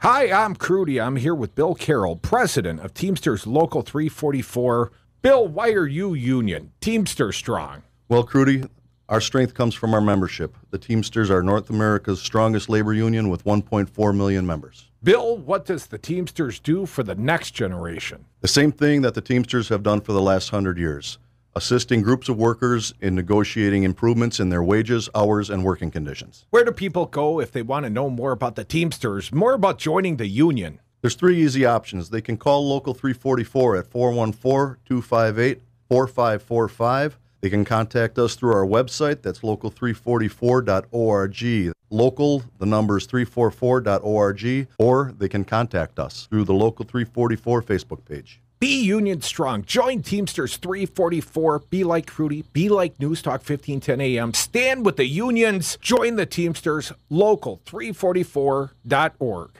Hi, I'm Crudy. I'm here with Bill Carroll, president of Teamsters Local 344. Bill, why are you union? Teamster strong. Well, Crudy, our strength comes from our membership. The Teamsters are North America's strongest labor union with 1.4 million members. Bill, what does the Teamsters do for the next generation? The same thing that the Teamsters have done for the last 100 years. assisting groups of workers in negotiating improvements in their wages, hours, and working conditions. Where do people go if they want to know more about the Teamsters, more about joining the union? There's 3 easy options. They can call Local 344 at 414-258-4545. They can contact us through our website. That's local344.org. Local, the number is 344.org, or they can contact us through the Local 344 Facebook page. Be union strong. Join Teamsters 344. Be like Fruity. Be like News Talk 1510 AM. Stand with the unions. Join the Teamsters. Local344.org.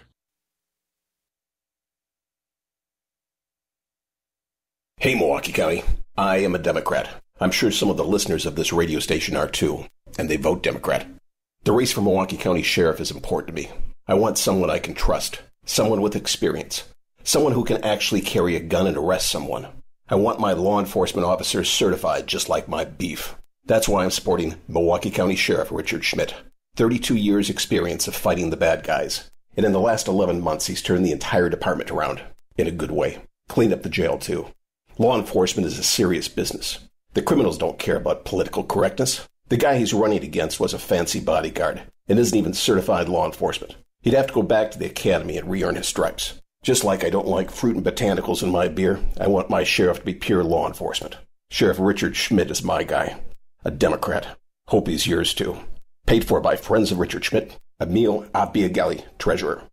Hey, Milwaukee County. I am a Democrat. I'm sure some of the listeners of this radio station are too, and they vote Democrat. The race for Milwaukee County Sheriff is important to me. I want someone I can trust, someone with experience, someone who can actually carry a gun and arrest someone. I want my law enforcement officers certified just like my beef. That's why I'm supporting Milwaukee County Sheriff Richard Schmidt. 32 years experience of fighting the bad guys. And in the last 11 months, he's turned the entire department around in a good way. Cleaned up the jail, too. Law enforcement is a serious business. The criminals don't care about political correctness. The guy he's running against was a fancy bodyguard and isn't even certified law enforcement. He'd have to go back to the academy and re-earn his stripes. Just like I don't like fruit and botanicals in my beer, I want my sheriff to be pure law enforcement. Sheriff Richard Schmidt is my guy. A Democrat. Hope he's yours too. Paid for by Friends of Richard Schmidt. Emil Abiagali, Treasurer.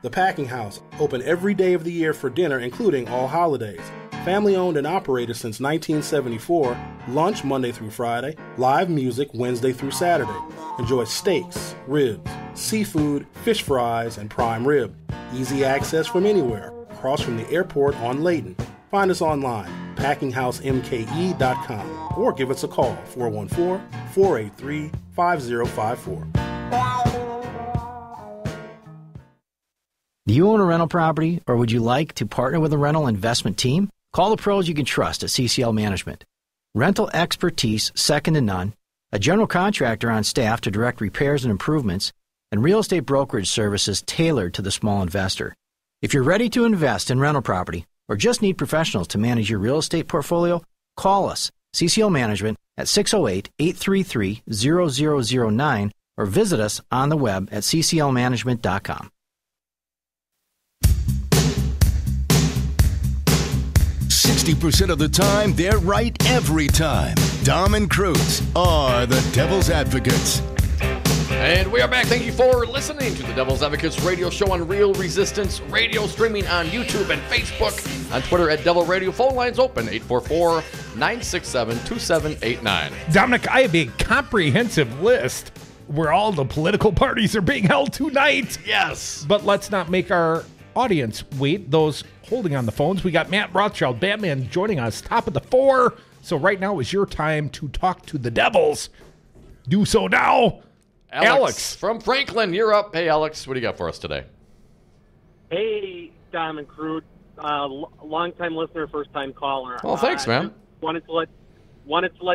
The Packing House, open every day of the year for dinner, including all holidays. Family owned and operated since 1974, lunch Monday through Friday, live music Wednesday through Saturday. Enjoy steaks, ribs, seafood, fish fries, and prime rib. Easy access from anywhere, across from the airport on Layton. Find us online, packinghousemke.com, or give us a call, 414-483-5054. Do you own a rental property, or would you like to partner with a rental investment team? Call the pros you can trust at CCL Management. Rental expertise second to none, a general contractor on staff to direct repairs and improvements, and real estate brokerage services tailored to the small investor. If you're ready to invest in rental property or just need professionals to manage your real estate portfolio, call us, CCL Management, at 608-833-0009 or visit us on the web at cclmanagement.com. 60% of the time, they're right every time. Dom and Cruz are the Devil's Advocates. And we are back. Thank you for listening to the Devil's Advocates radio show on Real Resistance Radio, streaming on YouTube and Facebook, on Twitter at Devil Radio. Phone lines open, 844-967-2789. Dominic, I have a comprehensive list where all the political parties are being held tonight. Yes. But let's not make our audience wait. Those holding on the phones, we got Matt Rothschild, Batman, joining us, top of the 4. So right now is your time to talk to the Devils. Do so now. Alex from Franklin, you're up. Hey, Alex, what do you got for us today? Hey, Dom and Crude, long-time listener, first-time caller. Oh, thanks, man. Wanted to let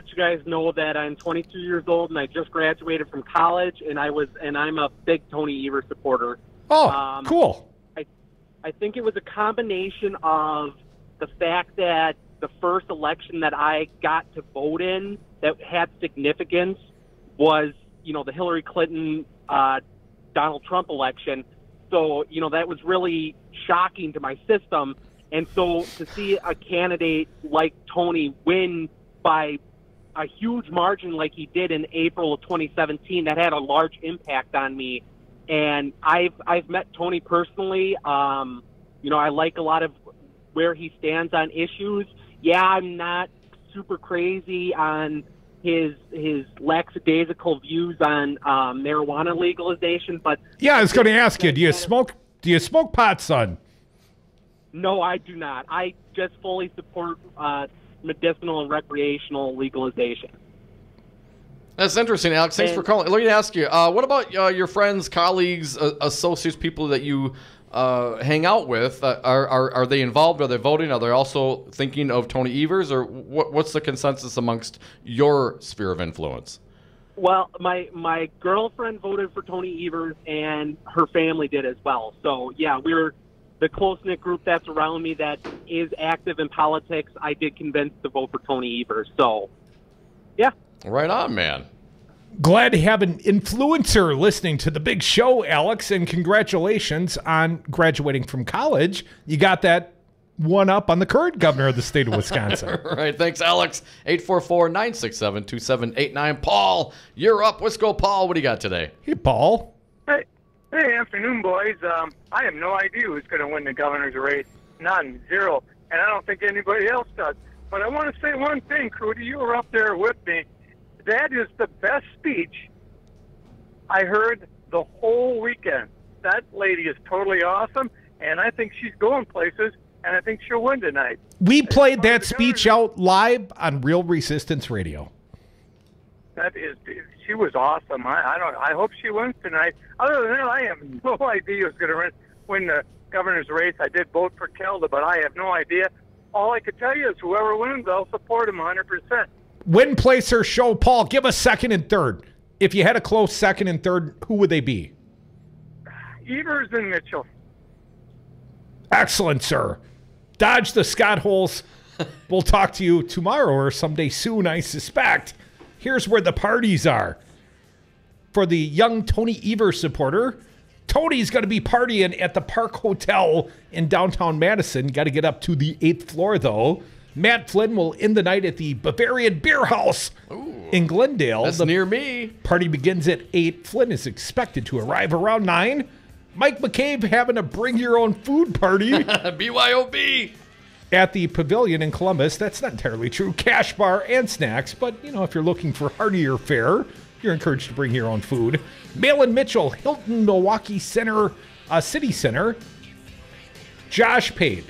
you guys know that I'm 22 years old and I just graduated from college, and I'm a big Tony Evers supporter. Oh, cool. I think it was a combination of the fact that the first election that I got to vote in that had significance was, the Hillary Clinton, Donald Trump election. So, that was really shocking to my system. And so to see a candidate like Tony win by a huge margin like he did in April of 2017, that had a large impact on me. And I've met Tony personally. I like a lot of where he stands on issues. Yeah, I'm not super crazy on his lackadaisical views on marijuana legalization, but yeah, I was going to ask you, do you smoke pot, son? No, I do not. I just fully support medicinal and recreational legalization. That's interesting, Alex. Thanks for calling. Let me ask you, what about your friends, colleagues, associates, people that you hang out with? Are they involved? Are they voting? Are they also thinking of Tony Evers? Or what's the consensus amongst your sphere of influence? Well, my girlfriend voted for Tony Evers, and her family did as well. So, yeah, we're the close-knit group that's around me that is active in politics, I did convince to vote for Tony Evers. So, yeah. Right on, man. Glad to have an influencer listening to the big show, Alex, and congratulations on graduating from college. You got that one up on the current governor of the state of Wisconsin. Right. Thanks, Alex. 844-967-2789. Paul, you're up. Let's go, Paul. What do you got today? Hey, Paul. Hey, afternoon, boys. I have no idea who's going to win the governor's race. None. Zero. And I don't think anybody else does. But I want to say one thing, Crudy. You were up there with me. That is the best speech I heard the whole weekend. That lady is totally awesome, and I think she's going places, and I think she'll win tonight. We played that speech out live on Real Resistance Radio. She was awesome. I hope she wins tonight. Other than that, I have no idea who's going to win the governor's race. I did vote for Kelda, but I have no idea. All I can tell you is whoever wins, I'll support him 100%. Win, place, or show, Paul. Give us second and third. If you had a close second and third, who would they be? Evers and Mitchell. Excellent, sir. Dodge the Scott holes. We'll talk to you tomorrow or someday soon, I suspect. Here's where the parties are. For the young Tony Evers supporter, Tony's going to be partying at the Park Hotel in downtown Madison. Got to get up to the 8th floor, though. Matt Flynn will end the night at the Bavarian Beer House in Glendale. That's near me. Party begins at 8. Flynn is expected to arrive around 9. Mike McCabe having a bring-your-own-food party. BYOB. At the Pavilion in Columbus. That's not entirely true. Cash bar and snacks. But, if you're looking for heartier fare, you're encouraged to bring your own food. Malin Mitchell, Hilton Milwaukee Center, City Center. Josh Pade,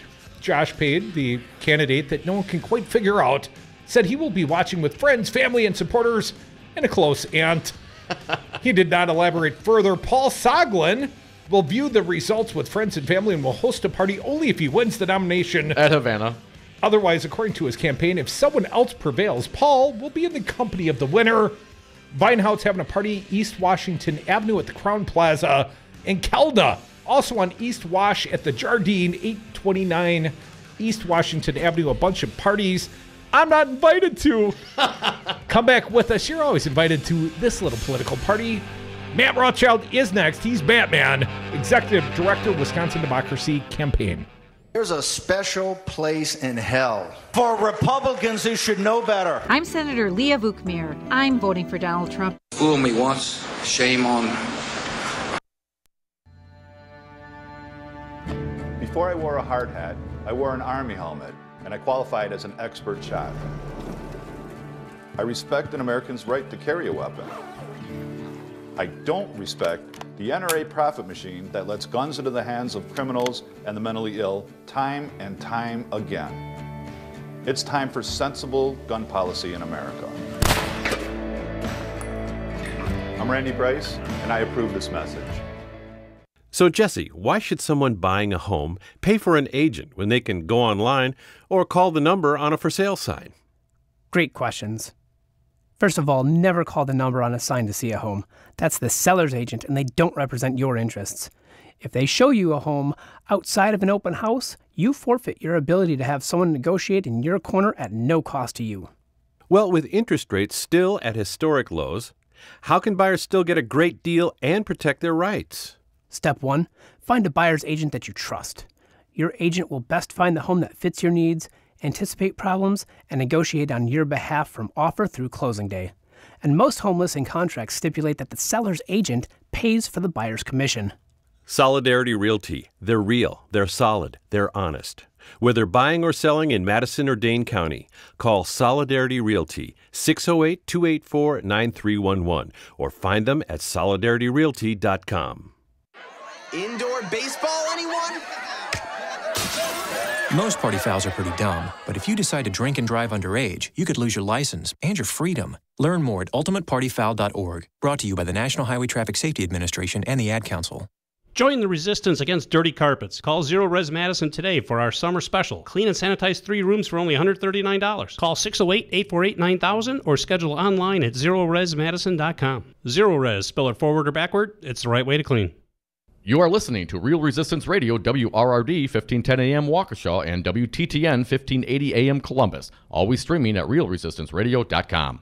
the candidate that no one can quite figure out, said he will be watching with friends, family, and supporters, and a close aunt. He did not elaborate further. Paul Soglin will view the results with friends and family and will host a party only if he wins the nomination at Havana. Otherwise, according to his campaign, if someone else prevails, Paul will be in the company of the winner. Vinehouse having a party East Washington Avenue at the Crown Plaza. And Kelda, also on East Wash at the Jardine, 829 East Washington Avenue. A bunch of parties I'm not invited to. Come back with us. You're always invited to this little political party. Matt Rothschild is next. He's Batman, Executive Director, Wisconsin Democracy Campaign. There's a special place in hell for Republicans who should know better. I'm Senator Leah Vukmir. I'm voting for Donald Trump. Fool me once, shame on me. Before I wore a hard hat, I wore an Army helmet, and I qualified as an expert shot. I respect an American's right to carry a weapon. I don't respect the NRA profit machine that lets guns into the hands of criminals and the mentally ill time and time again. It's time for sensible gun policy in America. I'm Randy Bryce, and I approve this message. So, Jesse, why should someone buying a home pay for an agent when they can go online or call the number on a for sale sign? Great questions. First of all, never call the number on a sign to see a home. That's the seller's agent, and they don't represent your interests. If they show you a home outside of an open house, you forfeit your ability to have someone negotiate in your corner at no cost to you. Well, with interest rates still at historic lows, how can buyers still get a great deal and protect their rights? Step 1, find a buyer's agent that you trust. Your agent will best find the home that fits your needs, anticipate problems, and negotiate on your behalf from offer through closing day. And most home listing contracts stipulate that the seller's agent pays for the buyer's commission. Solidarity Realty. They're real, they're solid, they're honest. Whether buying or selling in Madison or Dane County, call Solidarity Realty, 608-284-9311, or find them at solidarityrealty.com. Indoor baseball, anyone? Most party fouls are pretty dumb, but if you decide to drink and drive underage, you could lose your license and your freedom. Learn more at ultimatepartyfoul.org. Brought to you by the National Highway Traffic Safety Administration and the Ad Council. Join the resistance against dirty carpets. Call Zero Res Madison today for our summer special. Clean and sanitize 3 rooms for only $139. Call 608-848-9000 or schedule online at zeroresmadison.com. Zero Res, spell it forward or backward, it's the right way to clean. You are listening to Real Resistance Radio, WRRD 1510 AM Waukesha and WTTN 1580 AM Columbus. Always streaming at realresistanceradio.com.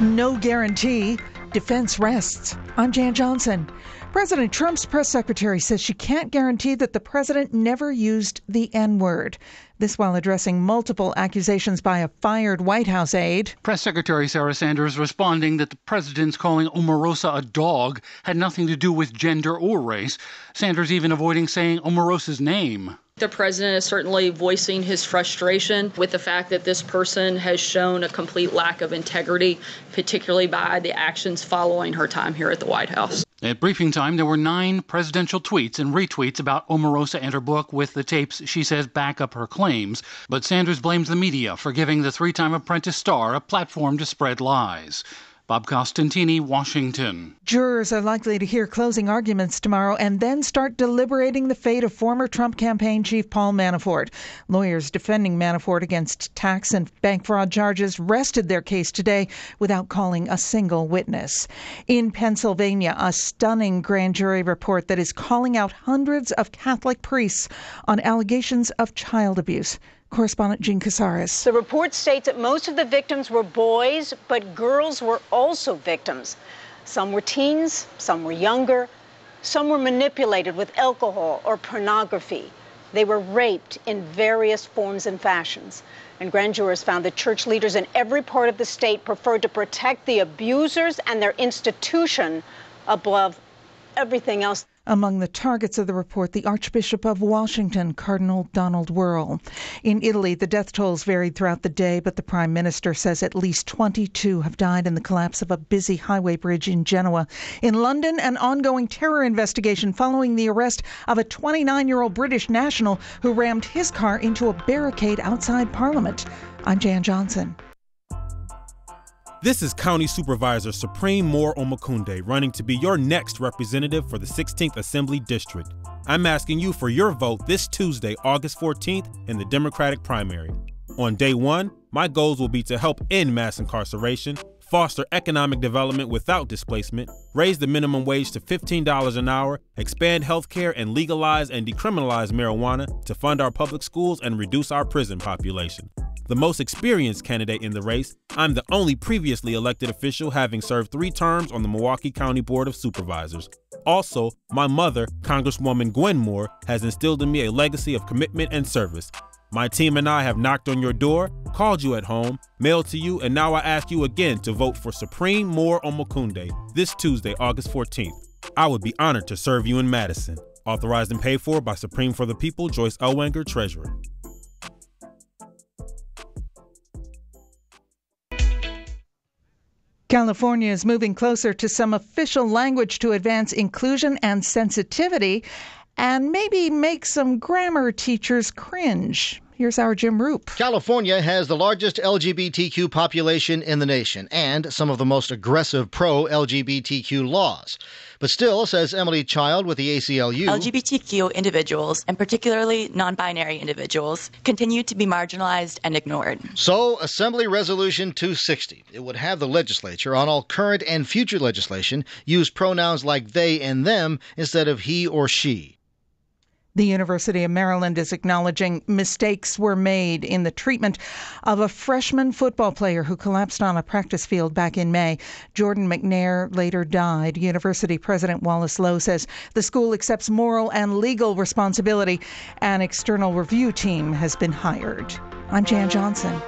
No guarantee. Defense rests. I'm Jan Johnson. President Trump's press secretary says she can't guarantee that the president never used the N-word. This while addressing multiple accusations by a fired White House aide. Press Secretary Sarah Sanders responding that the president's calling Omarosa a dog had nothing to do with gender or race. Sanders even avoiding saying Omarosa's name. The president is certainly voicing his frustration with the fact that this person has shown a complete lack of integrity, particularly by the actions following her time here at the White House. At briefing time, there were 9 presidential tweets and retweets about Omarosa and her book with the tapes she says back up her claims. But Sanders blames the media for giving the 3-time Apprentice star a platform to spread lies. Bob Costantini, Washington. Jurors are likely to hear closing arguments tomorrow and then start deliberating the fate of former Trump campaign chief Paul Manafort. Lawyers defending Manafort against tax and bank fraud charges rested their case today without calling a single witness. In Pennsylvania, a stunning grand jury report that is calling out hundreds of Catholic priests on allegations of child abuse. Correspondent Jean Casares. The report states that most of the victims were boys, but girls were also victims. Some were teens, some were younger, some were manipulated with alcohol or pornography. They were raped in various forms and fashions. And grand jurors found that church leaders in every part of the state preferred to protect the abusers and their institution above everything else. Among the targets of the report, the Archbishop of Washington, Cardinal Donald Wuerl. In Italy, the death tolls varied throughout the day, but the Prime Minister says at least 22 have died in the collapse of a busy highway bridge in Genoa. In London, an ongoing terror investigation following the arrest of a 29-year-old British national who rammed his car into a barricade outside Parliament. I'm Jan Johnson. This is County Supervisor Supreme Moore Omokunde running to be your next representative for the 16th Assembly District. I'm asking you for your vote this Tuesday, August 14th in the Democratic primary. On day one, my goals will be to help end mass incarceration, foster economic development without displacement, raise the minimum wage to $15 an hour, expand health care, and legalize and decriminalize marijuana to fund our public schools and reduce our prison population. The most experienced candidate in the race, I'm the only previously elected official having served 3 terms on the Milwaukee County Board of Supervisors. Also, my mother, Congresswoman Gwen Moore, has instilled in me a legacy of commitment and service. My team and I have knocked on your door, called you at home, mailed to you, and now I ask you again to vote for Supreme Moore Omokunde this Tuesday, August 14th. I would be honored to serve you in Madison. Authorized and paid for by Supreme for the People, Joyce Elwanger, Treasurer. California is moving closer to some official language to advance inclusion and sensitivity and maybe make some grammar teachers cringe. Here's our Jim Roop. California has the largest LGBTQ population in the nation and some of the most aggressive pro-LGBTQ laws. But still, says Emily Child with the ACLU, LGBTQ individuals, and particularly non-binary individuals, continue to be marginalized and ignored. So, Assembly Resolution 260. It would have the legislature, on all current and future legislation, use pronouns like they and them instead of he or she. The University of Maryland is acknowledging mistakes were made in the treatment of a freshman football player who collapsed on a practice field back in May. Jordan McNair later died. University President Wallace Lowe says the school accepts moral and legal responsibility. An external review team has been hired. I'm Jan Johnson.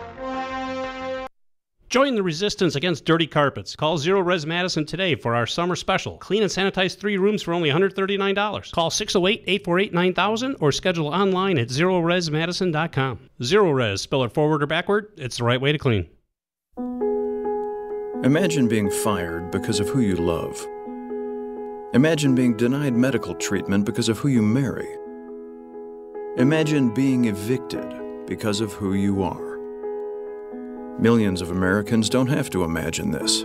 Join the resistance against dirty carpets. Call Zero Res Madison today for our summer special. Clean and sanitize 3 rooms for only $139. Call 608-848-9000 or schedule online at ZeroResMadison.com. Zero Res, spell it forward or backward, it's the right way to clean. Imagine being fired because of who you love. Imagine being denied medical treatment because of who you marry. Imagine being evicted because of who you are. Millions of Americans don't have to imagine this.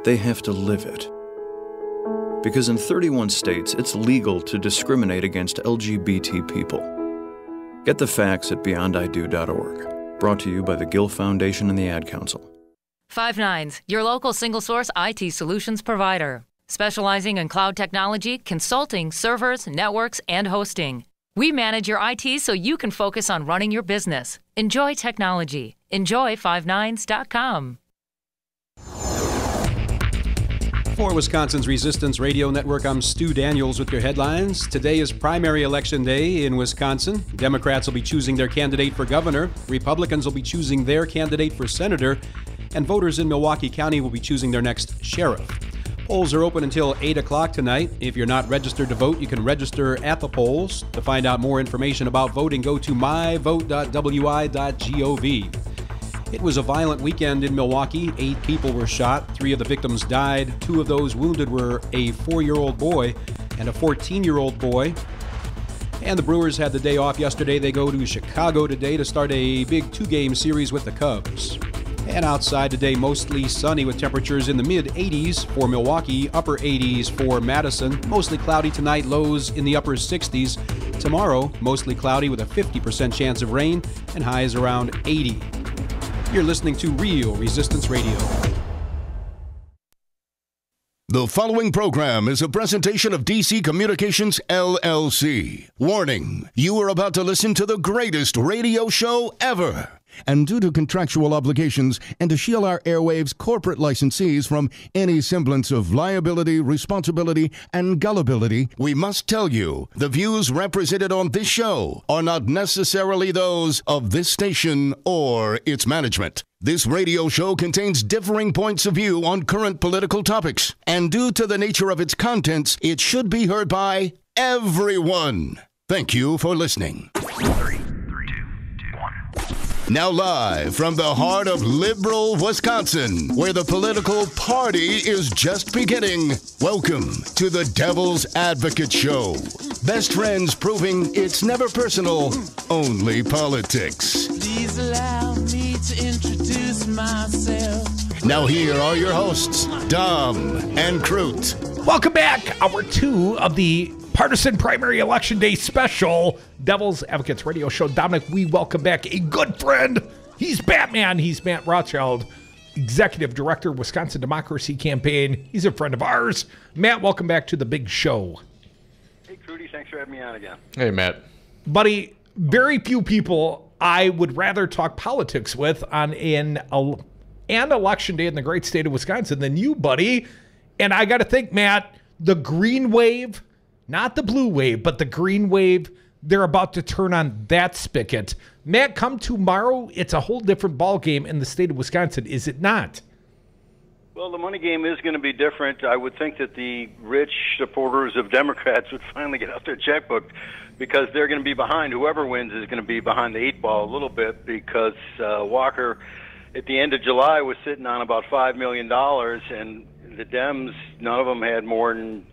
They have to live it. Because in 31 states, it's legal to discriminate against LGBT people. Get the facts at beyondido.org. Brought to you by the Gill Foundation and the Ad Council. 5 Nines, your local single-source IT solutions provider. specializing in cloud technology, consulting, servers, networks, and hosting. We manage your IT so you can focus on running your business. Enjoy technology. Enjoy59s.com. For Wisconsin's Resistance Radio Network, I'm Stu Daniels with your headlines. Today is primary election day in Wisconsin. Democrats will be choosing their candidate for governor. Republicans will be choosing their candidate for senator. And voters in Milwaukee County will be choosing their next sheriff. Polls are open until 8 o'clock tonight. If you're not registered to vote, you can register at the polls. To find out more information about voting, go to myvote.wi.gov. It was a violent weekend in Milwaukee. 8 people were shot. 3 of the victims died. 2 of those wounded were a 4-year-old boy and a 14-year-old boy. And the Brewers had the day off yesterday. They go to Chicago today to start a big 2-game series with the Cubs. And outside today, mostly sunny with temperatures in the mid-80s for Milwaukee, upper 80s for Madison. Mostly cloudy tonight, lows in the upper 60s. Tomorrow, mostly cloudy with a 50% chance of rain and highs around 80. You're listening to Real Resistance Radio. The following program is a presentation of DC Communications, LLC. Warning, you are about to listen to the greatest radio show ever. And due to contractual obligations and to shield our airwaves corporate licensees from any semblance of liability, responsibility, and gullibility, we must tell you the views represented on this show are not necessarily those of this station or its management. This radio show contains differing points of view on current political topics, and due to the nature of its contents, it should be heard by everyone. Thank you for listening. 3, 2, 2, 1. Now live from the heart of liberal Wisconsin, where the political party is just beginning, welcome to the Devil's Advocate Show. Best friends proving it's never personal, only politics. Please allow me to introduce myself. Now here are your hosts, Dom and Crute. Welcome back. Hour 2 of the Partisan Primary Election Day Special Devil's Advocates Radio Show. Dominic, we welcome back a good friend. He's Batman. He's Matt Rothschild, Executive Director, Wisconsin Democracy Campaign. He's a friend of ours. Matt, welcome back to the big show. Hey, Crudy. Thanks for having me on again. Hey, Matt. Buddy, very few people I would rather talk politics with on an election day in the great state of Wisconsin than you, buddy. And I got to think, Matt, the green wave, not the blue wave, but the green wave, they're about to turn on that spigot. Matt, come tomorrow, it's a whole different ballgame in the state of Wisconsin, is it not? Well, the money game is going to be different. I would think that the rich supporters of Democrats would finally get out their checkbook because they're going to be behind. Whoever wins is going to be behind the 8 ball a little bit because Walker, at the end of July, was sitting on about $5 million, and the Dems, none of them had more than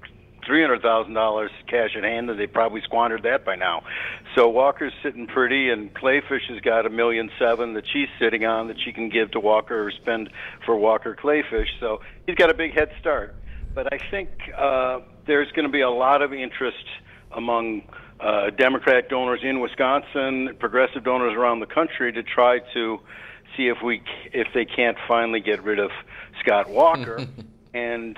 $300,000 cash in hand, and they probably squandered that by now. So Walker's sitting pretty, and Clayfish has got $1.7 million that she's sitting on that she can give to Walker or spend for Walker Clayfish. So he's got a big head start. But I think there's going to be a lot of interest among Democrat donors in Wisconsin, progressive donors around the country to try to see if they can't finally get rid of Scott Walker. And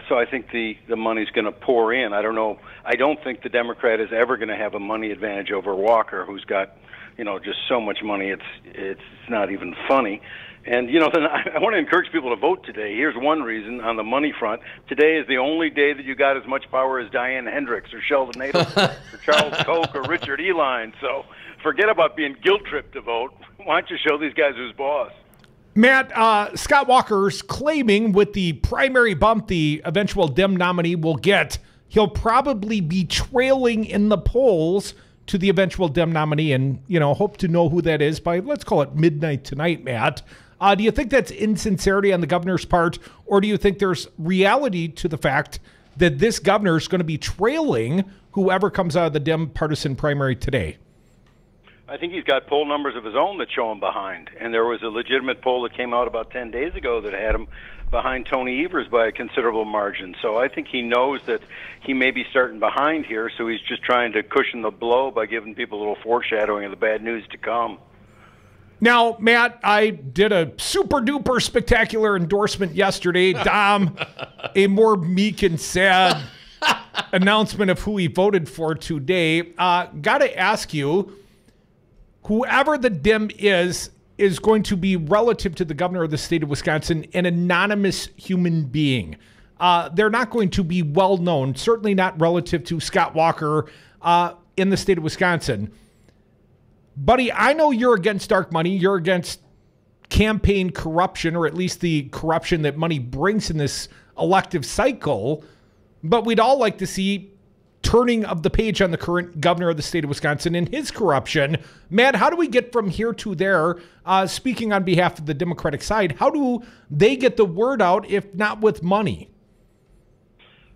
so I think the money's going to pour in. I don't know. I don't think the Democrat is ever going to have a money advantage over Walker, who's got, just so much money. It's not even funny. And, then I want to encourage people to vote today. Here's one reason on the money front. Today is the only day that you got as much power as Diane Hendricks or Sheldon Nadelson or Charles Koch or Richard Eline. So forget about being guilt-tripped to vote. Why don't you show these guys who's boss? Matt, Scott Walker's claiming with the primary bump the eventual Dem nominee will get, he'll probably be trailing in the polls to the eventual Dem nominee and, hope to know who that is by, let's call it midnight tonight, Matt. Do you think that's insincerity on the governor's part, or do you think there's reality to the fact that this governor is going to be trailing whoever comes out of the Dem partisan primary today? I think he's got poll numbers of his own that show him behind. And there was a legitimate poll that came out about 10 days ago that had him behind Tony Evers by a considerable margin. So I think he knows that he may be starting behind here, so he's just trying to cushion the blow by giving people a little foreshadowing of the bad news to come. Now, Matt, I did a super duper spectacular endorsement yesterday. Dom, a more meek and sad announcement of who he voted for today. Got to ask you, whoever the Dim is going to be, relative to the governor of the state of Wisconsin, an anonymous human being. They're not going to be well known, certainly not relative to Scott Walker in the state of Wisconsin. Buddy, I know you're against dark money. You're against campaign corruption, or at least the corruption that money brings in this elective cycle. But we'd all like to see turning of the page on the current governor of the state of Wisconsin and his corruption. Matt, how do we get from here to there? Speaking on behalf of the Democratic side, how do they get the word out if not with money?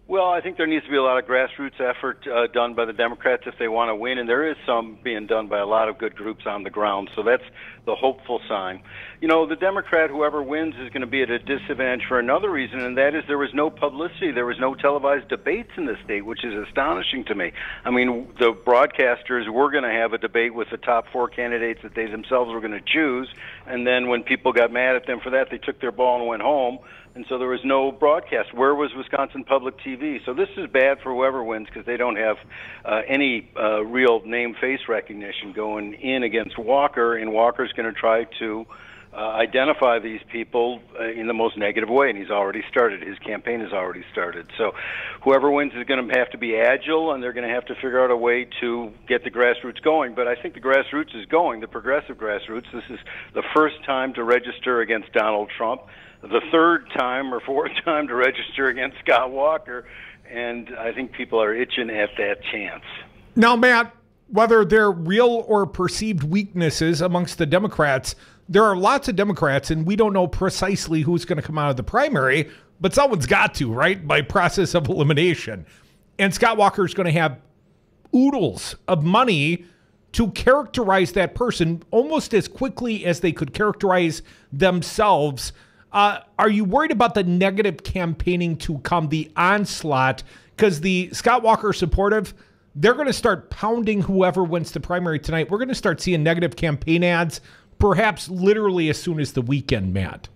Well, I think there needs to be a lot of grassroots effort done by the Democrats if they want to win, and there is some being done by a lot of good groups on the ground, so that's the hopeful sign. You know, the Democrat, whoever wins, is going to be at a disadvantage for another reason, and that is there was no publicity. There was no televised debates in the state, which is astonishing to me. I mean, the broadcasters were going to have a debate with the top 4 candidates that they themselves were going to choose, and then when people got mad at them for that, they took their ball and went home. And so there was no broadcast. Where was Wisconsin Public TV? So this is bad for whoever wins because they don't have any real name-face recognition going in against Walker, and Walker's going to try to identify these people in the most negative way, and he's already started. His campaign has already started. So whoever wins is going to have to be agile, and they're going to have to figure out a way to get the grassroots going. But I think the grassroots is going, the progressive grassroots. This is the first time to register against Donald Trump, the third time or fourth time to register against Scott Walker, and I think people are itching at that chance. Now, Matt, whether they're real or perceived weaknesses amongst the Democrats, there are lots of Democrats, and we don't know precisely who's going to come out of the primary, but someone's got to, right, by process of elimination. And Scott Walker is going to have oodles of money to characterize that person almost as quickly as they could characterize themselves. Are you worried about the negative campaigning to come, the onslaught? Because the Scott Walker supportive, they're going to start pounding whoever wins the primary tonight. We're going to start seeing negative campaign ads, perhaps literally as soon as the weekend, Matt.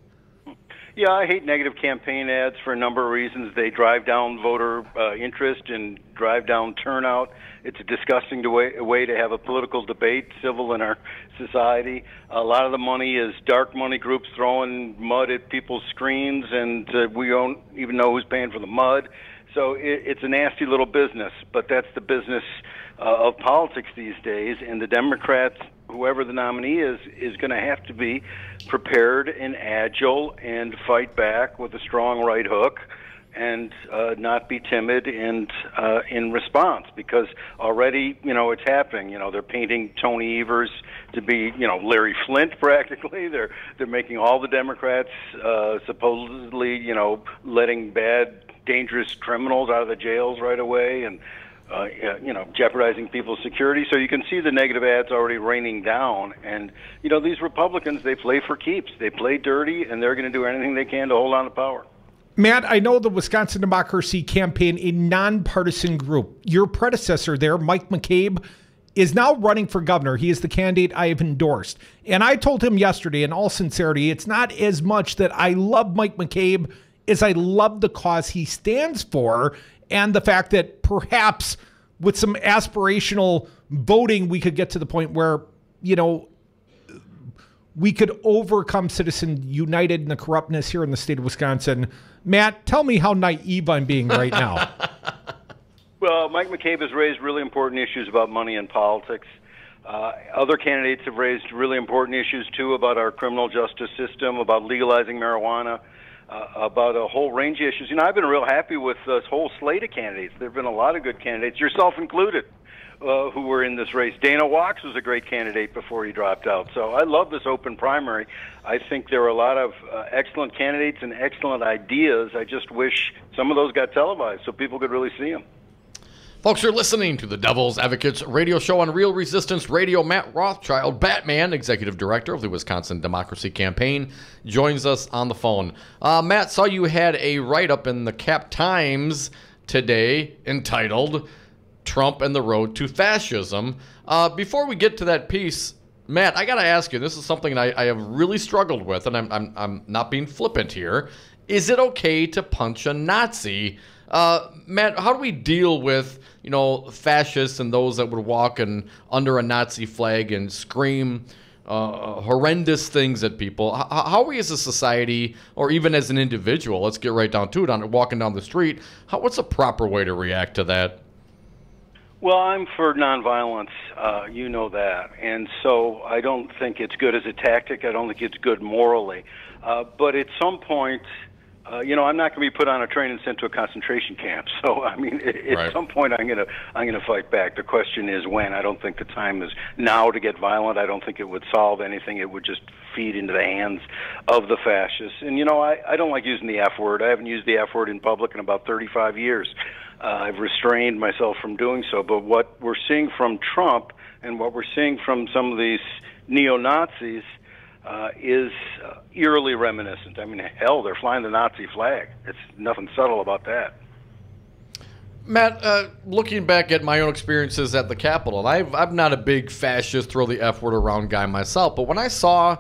Yeah, I hate negative campaign ads for a number of reasons. They drive down voter interest and drive down turnout. It's a disgusting way to have a political debate, civil in our society. A lot of the money is dark money groups throwing mud at people's screens, and we don't even know who's paying for the mud. So it's a nasty little business, but that's the business of politics these days, and the Democrats, whoever the nominee is going to have to be prepared and agile and fight back with a strong right hook and not be timid and in response, because already, it's happening. They're painting Tony Evers to be, Larry Flint practically. They're making all the Democrats supposedly, letting bad, dangerous criminals out of the jails right away and jeopardizing people's security. So you can see the negative ads already raining down. And, these Republicans, they play for keeps. They play dirty, and they're going to do anything they can to hold on to power. Matt, I know the Wisconsin Democracy Campaign, a nonpartisan group. Your predecessor there, Mike McCabe, is now running for governor. He is the candidate I have endorsed. And I told him yesterday, in all sincerity, it's not as much that I love Mike McCabe as I love the cause he stands for, and the fact that perhaps with some aspirational voting, we could get to the point where, we could overcome Citizen United and the corruptness here in the state of Wisconsin. Matt, tell me how naive I'm being right now. Well, Mike McCabe has raised really important issues about money in politics. Other candidates have raised really important issues, too, about our criminal justice system, about legalizing marijuana, about a whole range of issues. I've been real happy with this whole slate of candidates. There have been a lot of good candidates, yourself included, who were in this race. Dana Wachs was a great candidate before he dropped out. So I love this open primary. I think there are a lot of excellent candidates and excellent ideas. I just wish some of those got televised so people could really see them. Folks, you're listening to the Devil's Advocates radio show on Real Resistance Radio. Matt Rothschild, Batman, Executive Director of the Wisconsin Democracy Campaign, joins us on the phone. Matt, saw you had a write-up in the Cap Times today entitled Trump and the Road to Fascism. Before we get to that piece, Matt, I got to ask you, this is something I have really struggled with, and I'm not being flippant here. Is it okay to punch a Nazi? Matt, how do we deal with, fascists and those that would walk under a Nazi flag and scream horrendous things at people? How are we as a society, or even as an individual, let's get right down to it, walking down the street, what's a proper way to react to that? Well, I'm for nonviolence, you know that, and so I don't think it's good as a tactic. I don't think it's good morally. But at some point, I'm not going to be put on a train and sent to a concentration camp. So, I mean, at some point, I'm going to fight back. The question is when. I don't think the time is now to get violent. I don't think it would solve anything. It would just feed into the hands of the fascists. And I don't like using the F word. I haven't used the F word in public in about 35 years. I've restrained myself from doing so. But what we're seeing from Trump and what we're seeing from some of these neo-Nazis is eerily reminiscent. I mean, hell, they're flying the Nazi flag. It's nothing subtle about that. Matt, looking back at my own experiences at the Capitol, I'm not a big fascist, throw the F word around guy myself, but when I saw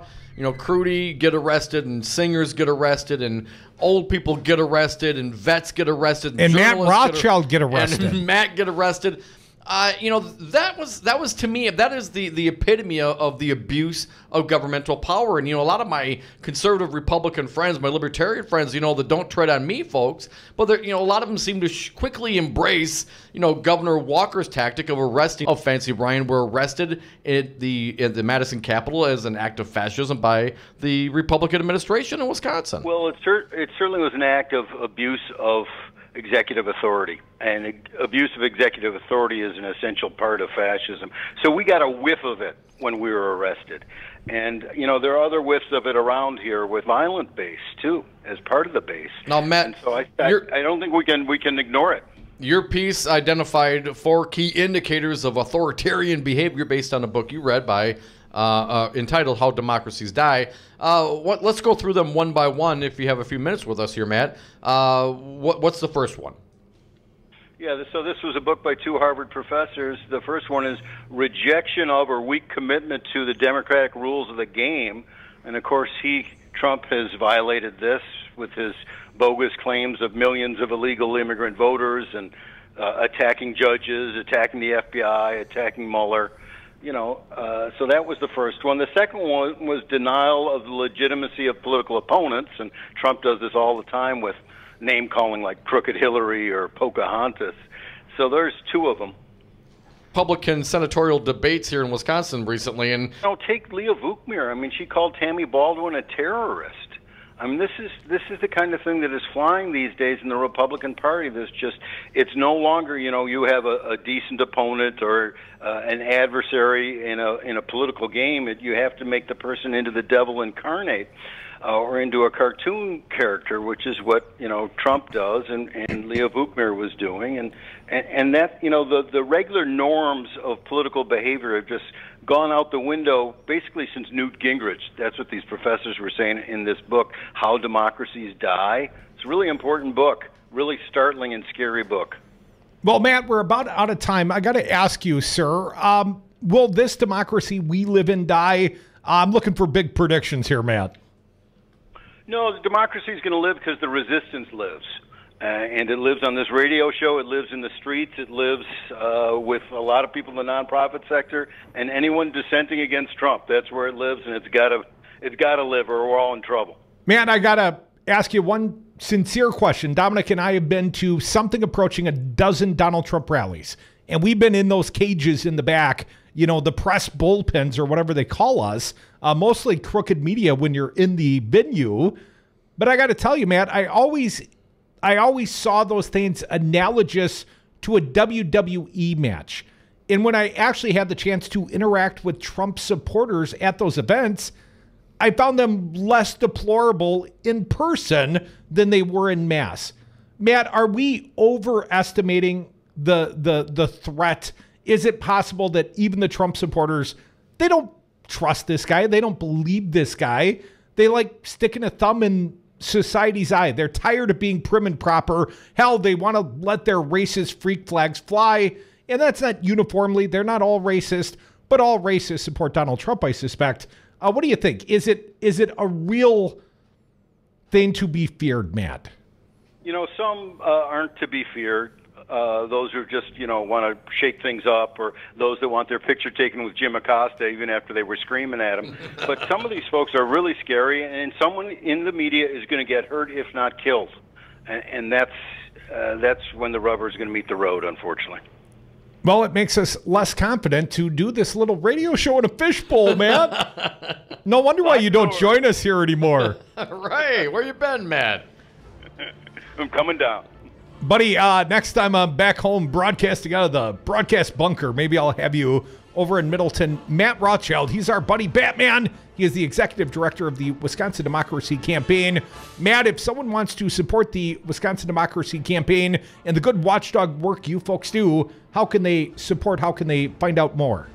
Crudy get arrested and singers get arrested and old people get arrested and vets get arrested and Matt Rothschild get arrested and Matt get arrested. That was to me, that is the epitome of the abuse of governmental power. And, a lot of my conservative Republican friends, my libertarian friends, that don't tread on me, folks, but a lot of them seem to quickly embrace, Governor Walker's tactic of arresting Fancy Brian were arrested at the Madison Capitol as an act of fascism by the Republican administration in Wisconsin. Well, it certainly was an act of abuse of executive authority, and abuse of executive authority is an essential part of fascism. So we got a whiff of it when we were arrested. And, there are other whiffs of it around here with violent base, too, as part of the base. Now, Matt, and so I don't think we can ignore it. Your piece identified 4 key indicators of authoritarian behavior based on a book you read by entitled How Democracies Die. Let's go through them one by one if you have a few minutes with us here, Matt. What's the first one? Yeah, so this was a book by 2 Harvard professors. The first one is rejection of or weak commitment to the democratic rules of the game. And, of course, Trump has violated this with his bogus claims of millions of illegal immigrant voters and attacking judges, attacking the FBI, attacking Mueller. So that was the first one. The second one was denial of the legitimacy of political opponents, and Trump does this all the time with name-calling like Crooked Hillary or Pocahontas. So there's 2 of them. Republican senatorial debates here in Wisconsin recently, and take Leah Vukmir. I mean, she called Tammy Baldwin a terrorist. I mean, this is the kind of thing that is flying these days in the Republican Party. It's no longer, you have a decent opponent or an adversary in a political game. You have to make the person into the devil incarnate or into a cartoon character, which is what Trump does and Leah Vukmir was doing, and that the regular norms of political behavior have just gone out the window basically since Newt Gingrich. That's what these professors were saying in this book, How Democracies Die. It's a really important book, really startling and scary book. Well, Matt, we're about out of time. I got to ask you, sir, will this democracy we live in die? I'm looking for big predictions here, Matt. No, the democracy is going to live because the resistance lives. And it lives on this radio show. It lives in the streets. It lives with a lot of people in the nonprofit sector and anyone dissenting against Trump. That's where it lives, and it's got to live, or we're all in trouble. Man, I got to ask you one sincere question. Dominic and I have been to something approaching a dozen Donald Trump rallies, and we've been in those cages in the back, the press bullpens or whatever they call us, mostly crooked media when you're in the venue. But I got to tell you, Matt, I always saw those things analogous to a WWE match. And when I actually had the chance to interact with Trump supporters at those events, I found them less deplorable in person than they were in mass. Matt, are we overestimating the threat? Is it possible that even the Trump supporters, they don't trust this guy? They don't believe this guy. They like sticking a thumb in society's eye. They're tired of being prim and proper. Hell, they want to let their racist freak flags fly. And that's not uniformly. They're not all racist. but all racists support Donald Trump, I suspect. What do you think? Is it a real thing to be feared, Matt? Some aren't to be feared. Those who just, want to shake things up, or those that want their picture taken with Jim Acosta even after they were screaming at him. But some of these folks are really scary, and someone in the media is going to get hurt, if not killed. And that's when the rubber is going to meet the road, unfortunately. Well, it makes us less confident to do this little radio show in a fishbowl, Matt. No wonder why you don't join us here anymore. Right. Where you been, Matt? I'm coming down. Buddy, next time I'm back home broadcasting out of the broadcast bunker, maybe I'll have you over in Middleton. Matt Rothschild, he's our buddy Batman. He is the executive director of the Wisconsin Democracy Campaign. Matt, if someone wants to support the Wisconsin Democracy Campaign and the good watchdog work you folks do, how can they support? How can they find out more?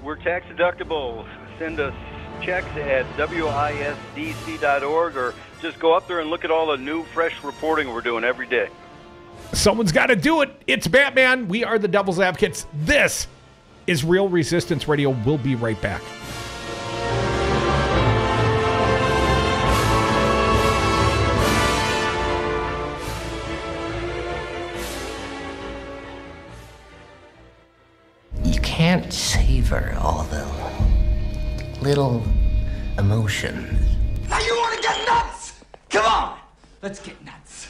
We're tax deductible. Send us checks at wisdc.org, or just go up there and look at all the new, fresh reporting we're doing every day. Someone's got to do it. It's Batman. We are the Devil's Advocates. This is Real Resistance Radio. We'll be right back. You can't savor all the little emotions. Now you want to get nuts? Come on, let's get nuts.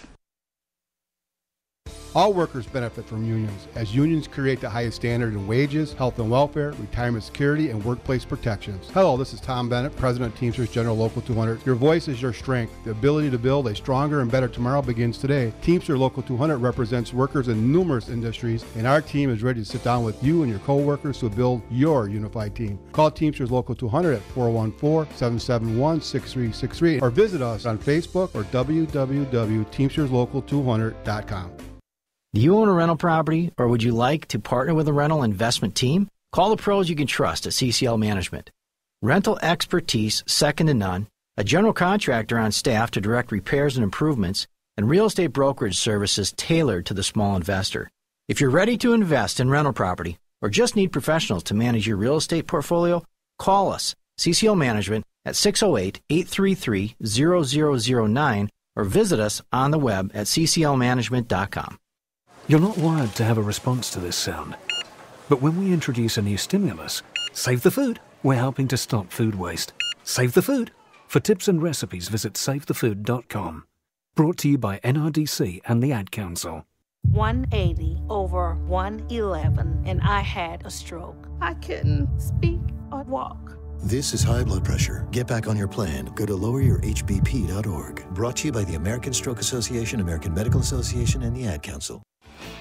All workers benefit from unions, as unions create the highest standard in wages, health and welfare, retirement security, and workplace protections. Hello, this is Tom Bennett, President of Teamsters General Local 200. Your voice is your strength. The ability to build a stronger and better tomorrow begins today. Teamsters Local 200 represents workers in numerous industries, and our team is ready to sit down with you and your co-workers to build your unified team. Call Teamsters Local 200 at 414-771-6363 or visit us on Facebook or www.teamsterslocal200.com. Do you own a rental property, or would you like to partner with a rental investment team? Call the pros you can trust at CCL Management. Rental expertise second to none, a general contractor on staff to direct repairs and improvements, and real estate brokerage services tailored to the small investor. If you're ready to invest in rental property or just need professionals to manage your real estate portfolio, call us, CCL Management, at 608-833-0009 or visit us on the web at cclmanagement.com. You're not wired to have a response to this sound. But when we introduce a new stimulus, Save the Food, we're helping to stop food waste. Save the Food. For tips and recipes, visit savethefood.com. Brought to you by NRDC and the Ad Council. 180 over 111, and I had a stroke. I couldn't speak or walk. This is high blood pressure. Get back on your plan. Go to loweryourhbp.org. Brought to you by the American Stroke Association, American Medical Association, and the Ad Council.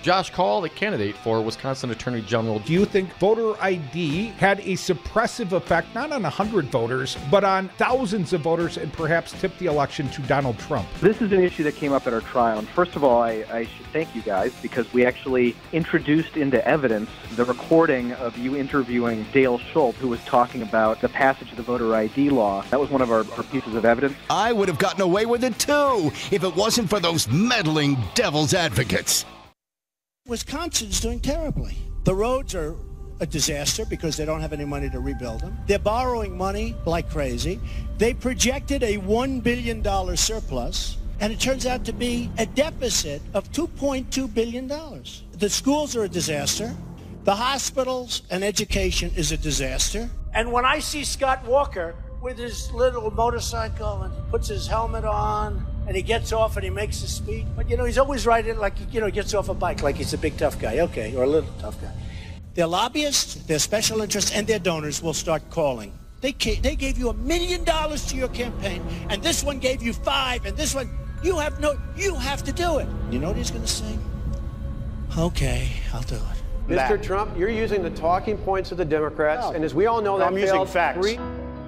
Josh Call, the candidate for Wisconsin Attorney General. Do you think voter ID had a suppressive effect, not on 100 voters, but on thousands of voters, and perhaps tipped the election to Donald Trump? This is an issue that came up at our trial. And first of all, I should thank you guys, because we actually introduced into evidence the recording of you interviewing Dale Schultz, who was talking about the passage of the voter ID law. That was one of our pieces of evidence. I would have gotten away with it too if it wasn't for those meddling devil's advocates. Wisconsin's doing terribly. The roads are a disaster because they don't have any money to rebuild them. They're borrowing money like crazy. They projected a $1 billion surplus, and it turns out to be a deficit of $2.2 billion. The schools are a disaster. The hospitals and education is a disaster. And when I see Scott Walker with his little motorcycle and puts his helmet on and he gets off and he makes a speech, but he's always riding like, he gets off a bike like he's a big tough guy, okay, or a little tough guy. Their lobbyists, their special interests, and their donors will start calling. They gave you $1 million to your campaign, and this one gave you $5 million, and this one, you have to do it. You know what he's going to say? Okay, I'll do it. Mr. Trump, you're using the talking points of the Democrats, and as we all know, that using facts.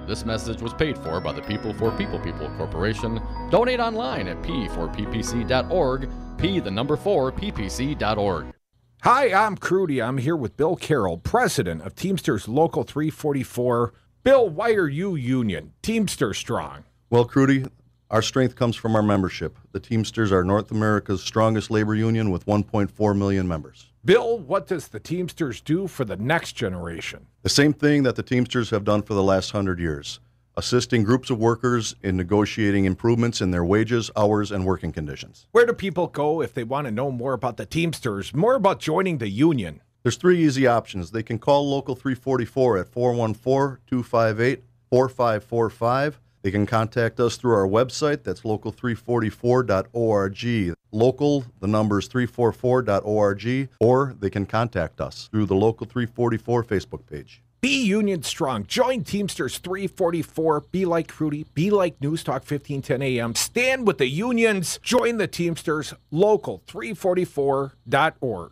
This message was paid for by the People for People Corporation. Donate online at p4ppc.org, p4ppc.org. Hi, I'm Crudy. I'm here with Bill Carroll, president of Teamsters Local 344. Bill, why are you union? Teamster strong. Well, Crudy, Our strength comes from our membership. The Teamsters are North America's strongest labor union with 1.4 million members. Bill, what does the Teamsters do for the next generation? The same thing that the Teamsters have done for the last 100 years, assisting groups of workers in negotiating improvements in their wages, hours, and working conditions. Where do people go if they want to know more about the Teamsters, more about joining the union? There's 3 easy options. They can call Local 344 at 414-258-4545. They can contact us through our website. That's local344.org. Local, the number is 344.org. Or they can contact us through the Local 344 Facebook page. Be union strong. Join Teamsters 344. Be like Rudy. Be like News Talk 1510 AM. Stand with the unions. Join the Teamsters. Local344.org.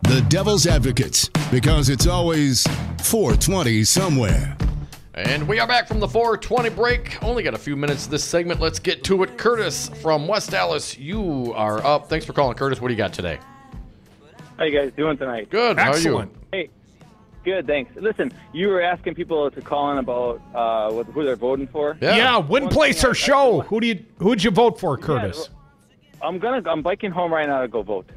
The Devil's Advocates, because it's always 420 somewhere. And we are back from the 420 break. Only got a few minutes this segment. Let's get to it. Curtis from West Dallas, you are up. Thanks for calling, Curtis. What do you got today? How you guys doing tonight? Good. Excellent. How are Hey, you? good, thanks. Listen, you were asking people to call in about who they're voting for. Yeah, win, place, or show. Who'd you vote for, Curtis? Yeah, I'm biking home right now to go vote.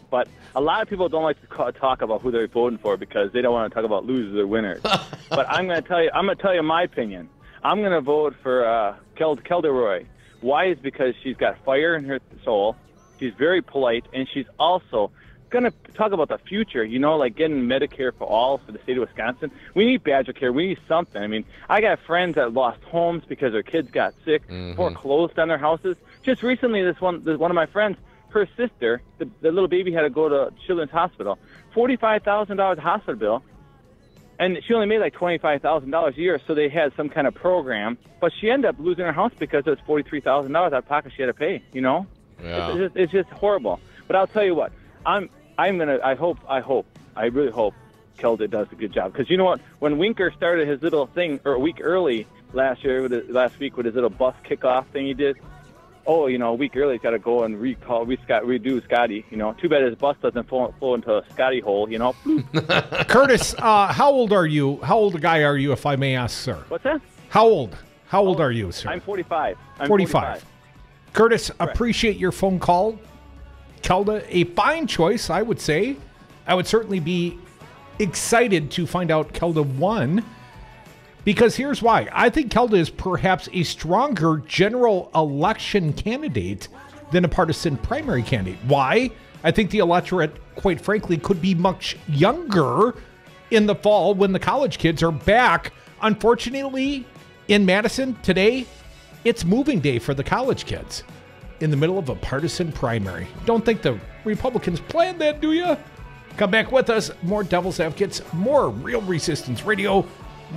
But a lot of people don't like to talk about who they're voting for because they don't want to talk about losers or winners. But I'm going to tell you my opinion. I'm going to vote for Kelderoy. Why? Is because she's got fire in her soul. She's very polite, and she's also going to talk about the future, like getting Medicare for all for the state of Wisconsin. We need Badger Care. We need something. I mean, I got friends that lost homes because their kids got sick, foreclosed on their houses. Just recently, this one of my friends, her sister, the little baby had to go to Children's Hospital, $45,000 hospital bill, and she only made like $25,000 a year, so they had some kind of program, but she ended up losing her house because it was $43,000 out of pocket she had to pay, Yeah. It's just horrible. But I'll tell you what, I really hope Kelda does a good job, because you know what, when Winker started his little thing, or a week early last week with his little bus kickoff thing he did, a week early he's got to go and redo Scotty. Too bad his bus doesn't flow into a Scotty hole. Curtis, how old are you? How old a guy are you, if I may ask, sir? What's that? How old are you, sir? I'm 45. 45. Curtis, appreciate your phone call. Kelda, a fine choice, I would say. I would certainly be excited to find out Kelda won. Because here's why. I think Kelda is perhaps a stronger general election candidate than a partisan primary candidate. Why? I think the electorate, quite frankly, could be much younger in the fall when the college kids are back. Unfortunately, in Madison today, it's moving day for the college kids in the middle of a partisan primary. Don't think the Republicans planned that, do you? Come back with us. More Devil's Advocates, more Real Resistance Radio.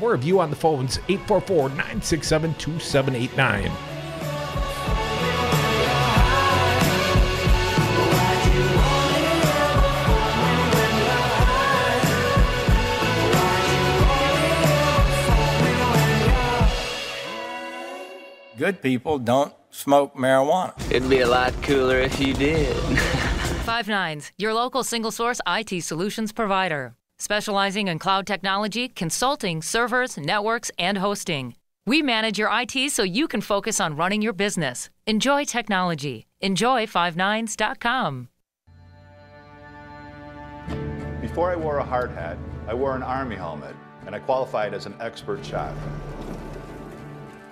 More of you on the phones, 844-967-2789. Good people don't smoke marijuana. It'd be a lot cooler if you did. 5-9's, your local single-source IT solutions provider. Specializing in cloud technology, consulting, servers, networks, and hosting. We manage your IT so you can focus on running your business. Enjoy technology. Enjoy59s.com. Before I wore a hard hat, I wore an Army helmet, and I qualified as an expert shot.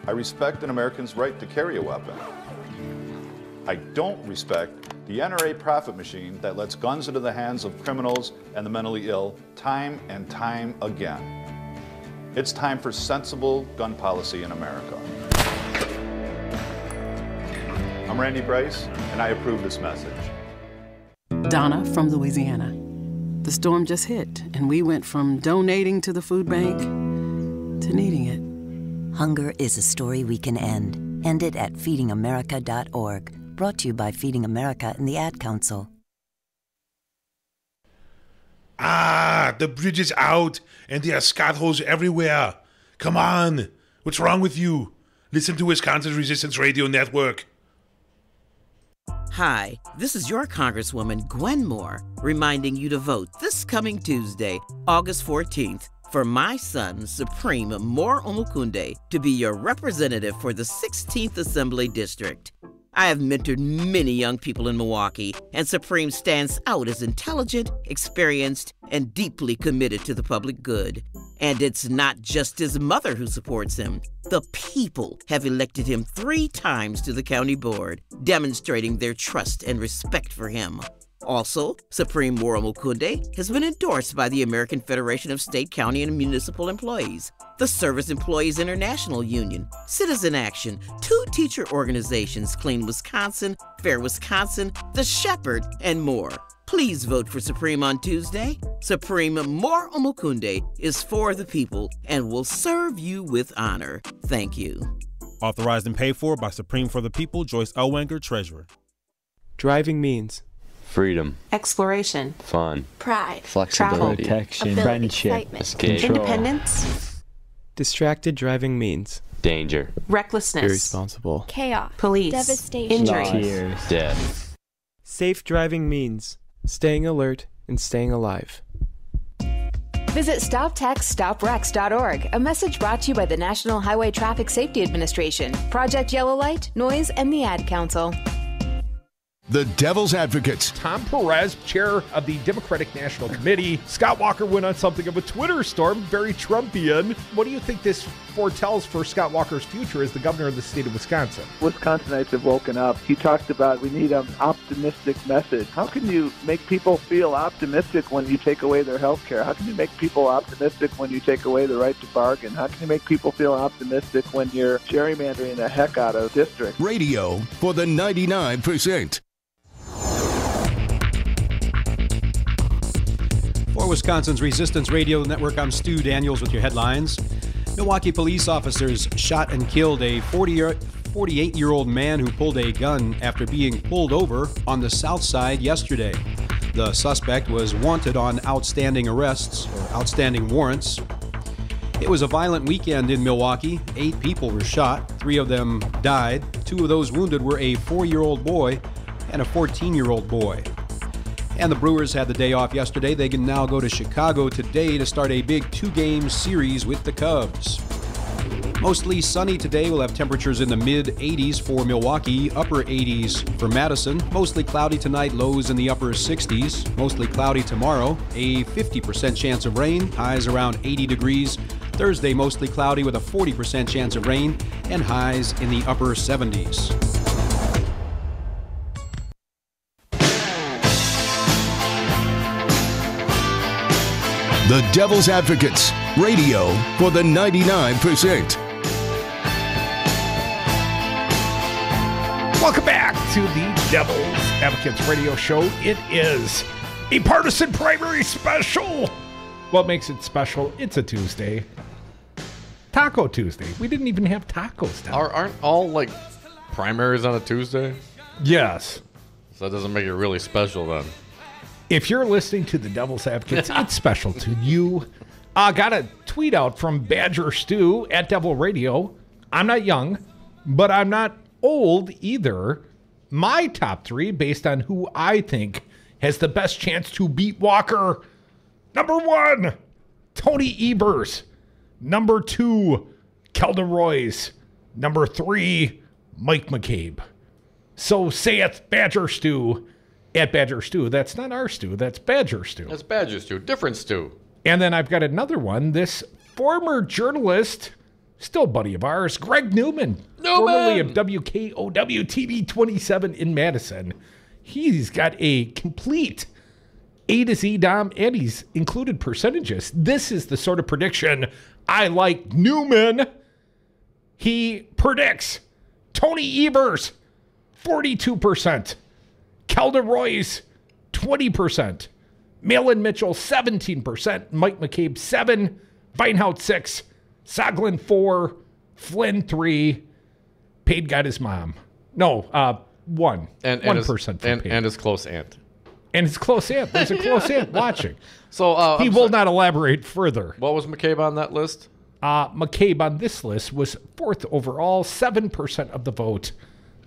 I respect an American's right to carry a weapon. I don't respect the NRA profit machine that lets guns into the hands of criminals and the mentally ill time and time again. It's time for sensible gun policy in America. I'm Randy Bryce, and I approve this message. Donna from Louisiana. The storm just hit, and we went from donating to the food bank to needing it. Hunger is a story we can end. End it at feedingamerica.org. Brought to you by Feeding America and the Ad Council. The bridge is out, and there are scat holes everywhere. Come on. What's wrong with you? Listen to Wisconsin's Resistance Radio Network. Hi, this is your Congresswoman, Gwen Moore, reminding you to vote this coming Tuesday, August 14th, for my son, Supreme More Omokunde, to be your representative for the 16th Assembly District. I have mentored many young people in Milwaukee, and Supreme stands out as intelligent, experienced, and deeply committed to the public good. And it's not just his mother who supports him. The people have elected him 3 times to the county board, demonstrating their trust and respect for him. Also, Supreme More Omokunde has been endorsed by the American Federation of State, County, and Municipal Employees, the Service Employees International Union, Citizen Action, 2 teacher organizations, Clean Wisconsin, Fair Wisconsin, The Shepherd, and more. Please vote for Supreme on Tuesday. Supreme More Omokunde is for the people and will serve you with honor. Thank you. Authorized and paid for by Supreme for the People, Joyce Elwanger, Treasurer. Driving means freedom, exploration, fun, pride, flexibility, protection, friendship, escape, independence. Distracted driving means danger, recklessness, irresponsible, chaos, police, devastation, injury, tears, death. Safe driving means staying alert and staying alive. Visit StopTextsStopWrecks.org, a message brought to you by the National Highway Traffic Safety Administration, Project Yellow Light, Noise, and the Ad Council. The Devil's Advocates. Tom Perez, chair of the Democratic National Committee. Scott Walker went on something of a Twitter storm, very Trumpian. What do you think this foretells for Scott Walker's future as the governor of the state of Wisconsin? Wisconsinites have woken up. He talked about we need an optimistic message. How can you make people feel optimistic when you take away their health care? How can you make people optimistic when you take away the right to bargain? How can you make people feel optimistic when you're gerrymandering the heck out of districts? Radio for the 99%. For Wisconsin's Resistance Radio Network, I'm Stu Daniels with your headlines. Milwaukee police officers shot and killed a 48-year-old man who pulled a gun after being pulled over on the south side yesterday. The suspect was wanted on outstanding arrests or outstanding warrants. It was a violent weekend in Milwaukee. 8 people were shot. 3 of them died. 2 of those wounded were a 4-year-old boy and a 14-year-old boy. And the Brewers had the day off yesterday. They can now go to Chicago today to start a big 2-game series with the Cubs. Mostly sunny today. We'll have temperatures in the mid-80s for Milwaukee, upper 80s for Madison. Mostly cloudy tonight, lows in the upper 60s. Mostly cloudy tomorrow, a 50% chance of rain, highs around 80 degrees. Thursday, mostly cloudy with a 40% chance of rain and highs in the upper 70s. The Devil's Advocates, radio for the 99%. Welcome back to the Devil's Advocates radio show. It is a partisan primary special. What makes it special? It's a Tuesday. Taco Tuesday. We didn't even have tacos now. Aren't all, like, primaries on a Tuesday? Yes. So that doesn't make it really special then. If you're listening to the Devil's Advocates, it's special to you. Got a tweet out from Badger Stu at Devil Radio. I'm not young, but I'm not old either. My top 3, based on who I think has the best chance to beat Walker. Number 1, Tony Evers. Number 2, Kelda Royce. Number 3, Mike McCabe. So saith Badger Stu. At Badger Stew. That's not our stew. That's Badger Stew. That's Badger Stew. Different stew. And then I've got another one. This former journalist, still buddy of ours, Greg Newman. Formerly of WKOW TV 27 in Madison. He's got a complete A to Z Dom, and he's included percentages. This is the sort of prediction I like. Newman. He predicts Tony Evers, 42%. Kelda Royce, 20%. Malin Mitchell, 17%. Mike McCabe, 7%. Feinhout, 6%. Soglin, 4%. Flynn, 3%. Paid got his mom. No, 1%. 1% for Paid. And his close aunt. And his close aunt. There's a close aunt watching. So he will not elaborate further. What was McCabe on that list? McCabe on this list was 4th overall, 7% of the vote.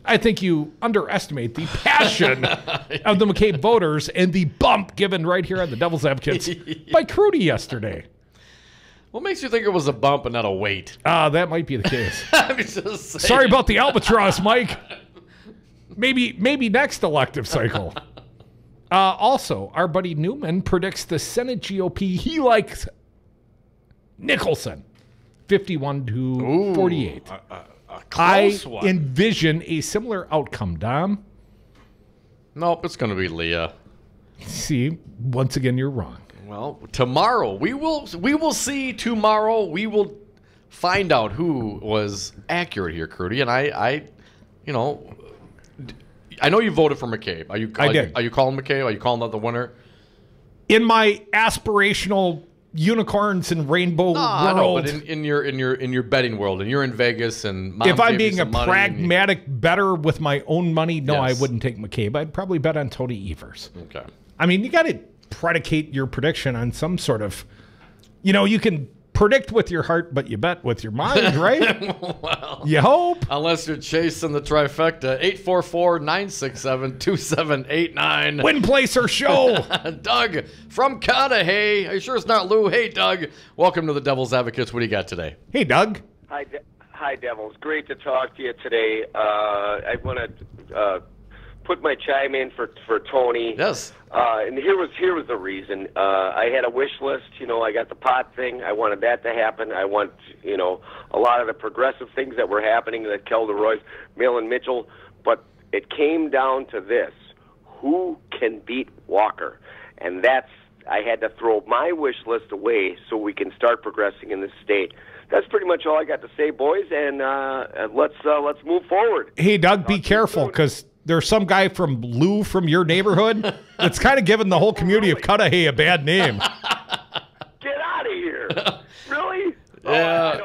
I think you underestimate the passion of the McCabe voters and the bump given right here on the Devil's Advocates by Crudy yesterday. What makes you think it was a bump and not a weight? That might be the case. I'm just saying. Sorry about the albatross, Mike. Maybe next elective cycle. Also, our buddy Newman predicts the Senate GOP. He likes Nicholson, 51 to 48. A close one. Envision a similar outcome, Dom. Nope, it's going to be Leah. See, once again, you're wrong. Well, tomorrow we will see. Tomorrow we will find out who was accurate here, Crudy. And I know you voted for McCabe. I did. Are you calling McCabe? Are you calling that the winner? In my aspirational unicorns and rainbow world, I know, but in your betting world, and you're in Vegas, and Mom if I'm gave you being a some money pragmatic bettor with my own money, no, Yes. I wouldn't take McCabe. I'd probably bet on Tony Evers. Okay. I mean, you got to predicate your prediction on some sort of, you can predict with your heart, but you bet with your mind, right? Well, you hope. Unless you're chasing the trifecta. 844-967-2789. Win, place, or show. Doug from Cudahy. Are you sure it's not Lou? Hey, Doug. Welcome to the Devil's Advocates. What do you got today? Hey, Doug. Hi, Devils. Great to talk to you today. I want to put my chime in for Tony. Yes. And here was the reason. I had a wish list. I got the pot thing. I wanted that to happen. I want a lot of the progressive things that were happening, that Kelda Royce, Malin Mitchell. But it came down to this: who can beat Walker? And I had to throw my wish list away so we can start progressing in this state. That's pretty much all I got to say, boys. And let's move forward. Hey, Doug, be careful, because there's some guy from Lou from your neighborhood that's kind of giving the whole community of Cudahy a bad name. Get out of here! Really? Yeah.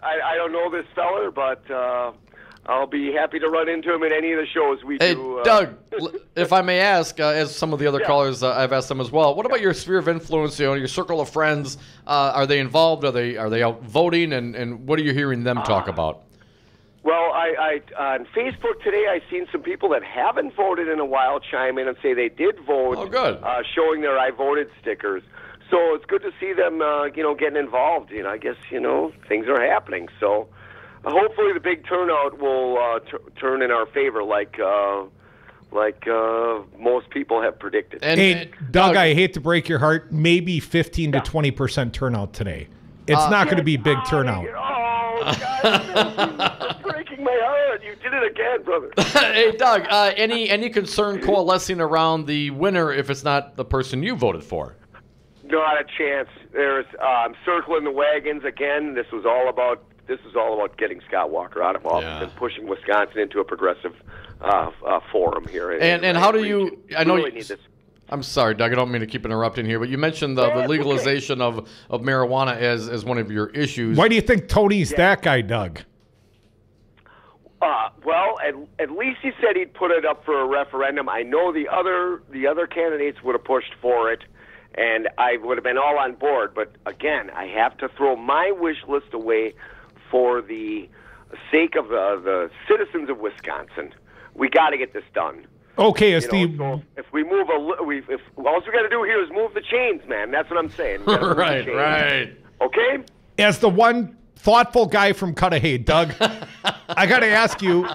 I don't know this feller, but I'll be happy to run into him at any of the shows we do. Hey, Doug, if I may ask, as some of the other callers, I've asked them as well. What about your sphere of influence? Your circle of friends. Are they involved? Are they out voting? And what are you hearing them talk about? Well, I on Facebook today, I seen some people that haven't voted in a while chime in and say they did vote. Oh, good. Showing their "I voted" stickers. So it's good to see them, getting involved. I guess things are happening. So hopefully the big turnout will turn in our favor, like most people have predicted. Hey, Doug, I hate to break your heart. Maybe 15 to 20% turnout today. It's not going to be big turnout. Oh, God, you're breaking my heart. You did it again, brother. Hey, Doug, any concern coalescing around the winner if it's not the person you voted for? Not a chance. I'm circling the wagons again. This was all about getting Scott Walker out of office and pushing Wisconsin into a progressive forum here. And how do you? I know really you. Need this. I'm sorry, Doug. I don't mean to keep interrupting here, but you mentioned the legalization of marijuana as one of your issues. Why do you think Tony's that guy, Doug? Well, at least he said he'd put it up for a referendum. I know the other candidates would have pushed for it, and I would have been all on board. But again, I have to throw my wish list away for the sake of the citizens of Wisconsin. We got to get this done. Okay, so if we move all we got to do here is move the chains, man. That's what I'm saying. Right. Okay. As the one thoughtful guy from Cudahy, Doug, I got to ask you,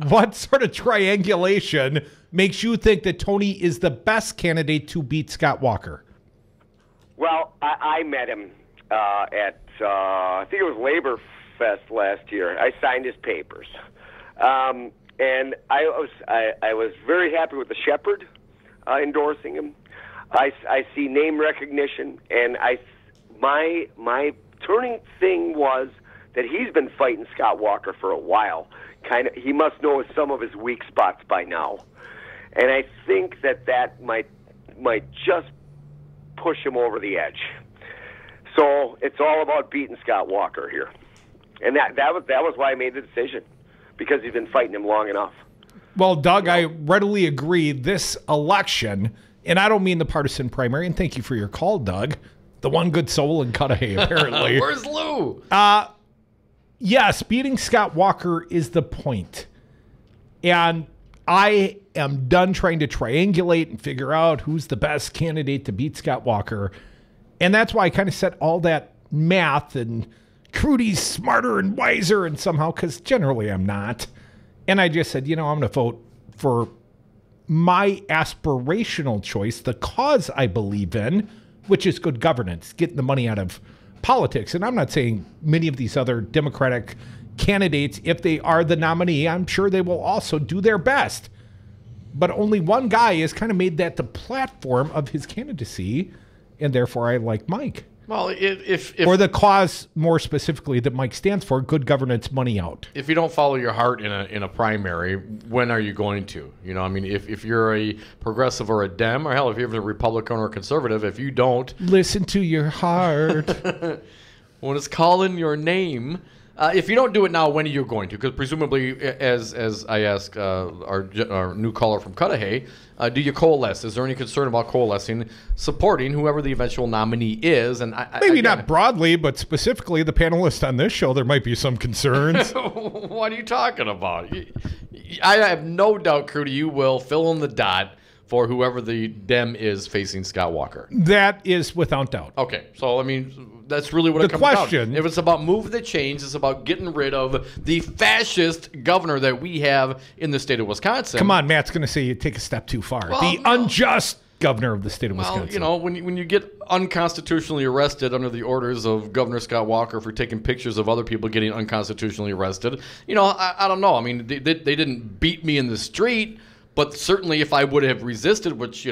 what sort of triangulation makes you think that Tony is the best candidate to beat Scott Walker? Well, I met him at I think it was Labor Fest last year. I signed his papers. And I was very happy with the Shepherd endorsing him. I see name recognition, and my turning thing was that he's been fighting Scott Walker for a while. He must know some of his weak spots by now, and I think that might just push him over the edge. So it's all about beating Scott Walker here, and that was why I made the decision. Because he's been fighting him long enough. Well, Doug, I readily agree. This election, and I don't mean the partisan primary, and thank you for your call, Doug. The one good soul in Cudahy, apparently. Where's Lou? Yes, beating Scott Walker is the point. And I am done trying to triangulate and figure out who's the best candidate to beat Scott Walker. And that's why I kind of set all that math and Crudy's smarter and wiser and somehow, because generally I'm not. And I just said, I'm going to vote for my aspirational choice, the cause I believe in, which is good governance, getting the money out of politics. And I'm not saying many of these other Democratic candidates, if they are the nominee, I'm sure they will also do their best. But only one guy has kind of made that the platform of his candidacy, and therefore I like Mike. Well, if or the cause more specifically that Mike stands for, good governance, money out. If you don't follow your heart in a primary, when are you going to? If you're a progressive or a Dem, or hell, if you're a Republican or a conservative, if you don't listen to your heart when it's calling your name. If you don't do it now, when are you going to? Because presumably, as I ask our new caller from Cudahy, do you coalesce? Is there any concern about coalescing, supporting whoever the eventual nominee is? And maybe not broadly, but specifically the panelists on this show, there might be some concerns. What are you talking about? I have no doubt, Crudy, you will fill in the dot for whoever the Dem is facing Scott Walker. That is without doubt. Okay, so that's really what it comes down to. If it's about move the change, it's about getting rid of the fascist governor that we have in the state of Wisconsin. Come on, Matt's going to say you take a step too far. The unjust governor of the state of Wisconsin. When you get unconstitutionally arrested under the orders of Governor Scott Walker for taking pictures of other people getting unconstitutionally arrested, I don't know. They didn't beat me in the street. But certainly, if I would have resisted, which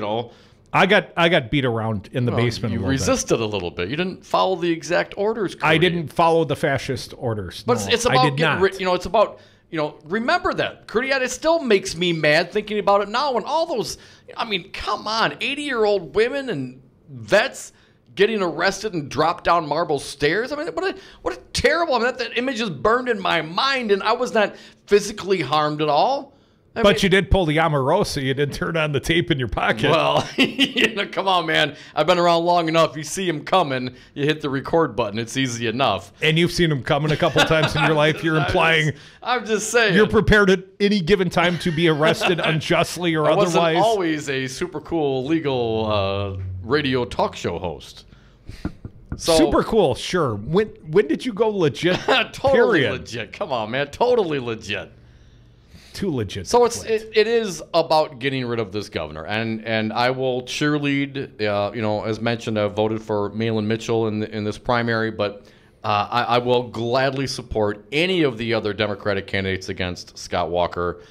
I got beat around in the basement. You resisted a little bit. You didn't follow the exact orders. Cody. I didn't follow the fascist orders. But no, it's about I did not. It's about remember that, Cody. It still makes me mad thinking about it now. And all those, come on, 80-year-old women and vets getting arrested and dropped down marble stairs. What a terrible. That image is burned in my mind, and I was not physically harmed at all. But you did pull the Omarosa. You did turn on the tape in your pocket. Well, come on, man. I've been around long enough. You see him coming, you hit the record button. It's easy enough. And you've seen him coming a couple times in your life. You're implying I'm just saying. You're prepared at any given time to be arrested unjustly or otherwise. I wasn't always a super cool legal radio talk show host. Super cool, sure. When did you go legit? Totally legit. Come on, man. Totally legit. Too legit. So it is about getting rid of this governor, and I will cheerlead. As mentioned, I voted for Malin Mitchell in this primary, but I will gladly support any of the other Democratic candidates against Scott Walker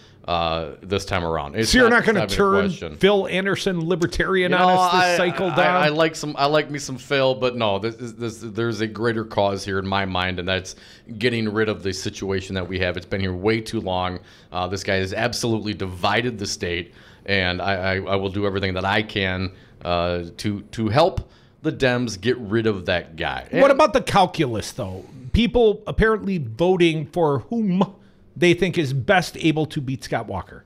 this time around. So you're not going to turn Phil Anderson libertarian on us this cycle down? I like me some Phil, but no, there's a greater cause here in my mind, and that's getting rid of the situation that we have. It's been here way too long. This guy has absolutely divided the state, and I will do everything that I can to help the Dems get rid of that guy. What about the calculus, though? People apparently voting for whom they think is best able to beat Scott Walker.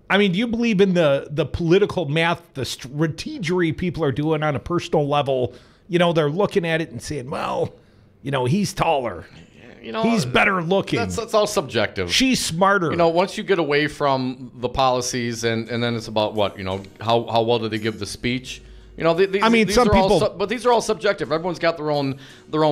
Do you believe in the political math, the strategery people are doing on a personal level? They're looking at it and saying, well, he's taller. He's better looking. That's all subjective. She's smarter. Once you get away from the policies and then it's about what, how well do they give the speech? Some people. But these are all subjective. Everyone's got their own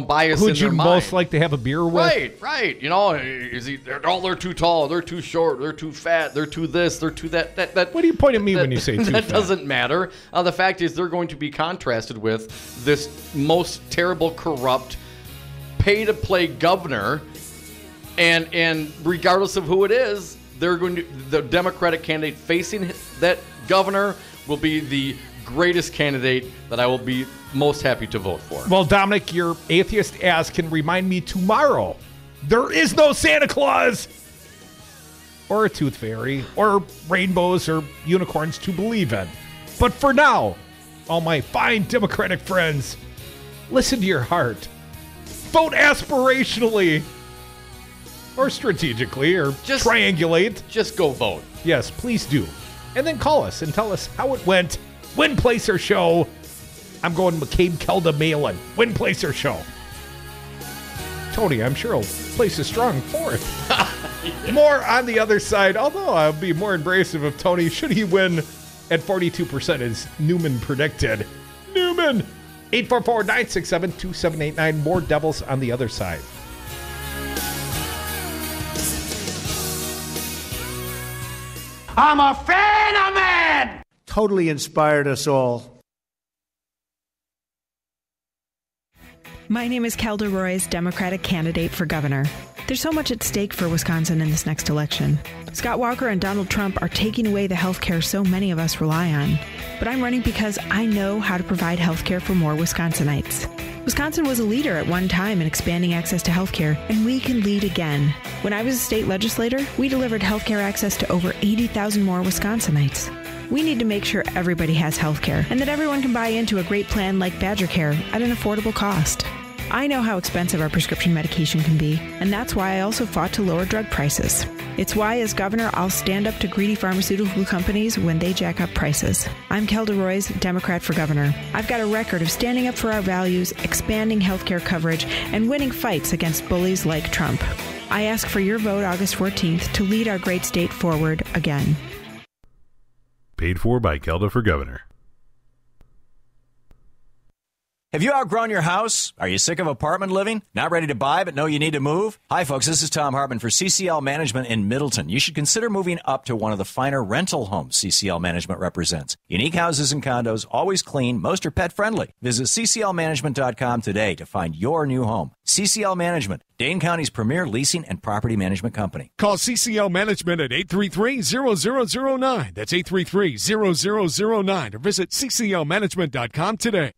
bias. Who'd you most like to have a beer with? Right. They're too tall. They're too short. They're too fat. They're too this. They're too that. What do you point at me when you say too fat? That doesn't matter. The fact is, they're going to be contrasted with this most terrible, corrupt, pay-to-play governor, and regardless of who it is, the Democratic candidate facing that governor will be the greatest candidate that I will be most happy to vote for. Well, Dominic, your atheist ass can remind me tomorrow there is no Santa Claus or a tooth fairy or rainbows or unicorns to believe in. But for now, all my fine Democratic friends, listen to your heart. Vote aspirationally or strategically or just triangulate. Just go vote. Yes, please do. And then call us and tell us how it went. Win, place, or show. I'm going McCabe, Kelda, Malin. Win, place, or show. Tony, I'm sure he'll place a strong fourth. Yeah. More on the other side, although I'll be more embracive of Tony should he win at 42% as Newman predicted. Newman, 844-967-2789. More Devils on the other side. I'm a phenomenon! Totally inspired us all. My name is Kelda Royce, Democratic candidate for governor. There's so much at stake for Wisconsin in this next election. Scott Walker and Donald Trump are taking away the health care so many of us rely on. But I'm running because I know how to provide health care for more Wisconsinites. Wisconsin was a leader at one time in expanding access to health care, and we can lead again. When I was a state legislator, we delivered health care access to over 80,000 more Wisconsinites. We need to make sure everybody has health care and that everyone can buy into a great plan like Badger Care at an affordable cost. I know how expensive our prescription medication can be, and that's why I also fought to lower drug prices. It's why, as governor, I'll stand up to greedy pharmaceutical companies when they jack up prices. I'm Kelda Royce, Democrat for governor. I've got a record of standing up for our values, expanding healthcare coverage, and winning fights against bullies like Trump. I ask for your vote August 14th to lead our great state forward again. Paid for by Kelda for governor. Have you outgrown your house? Are you sick of apartment living? Not ready to buy but know you need to move? Hi folks, this is Tom Hartman for CCL Management in Middleton. You should consider moving up to one of the finer rental homes CCL Management represents. Unique houses and condos, always clean, most are pet friendly. Visit cclmanagement.com today to find your new home. CCL Management, Dane County's premier leasing and property management company. Call CCL Management at 833-0009. That's 833-0009 or visit cclmanagement.com today.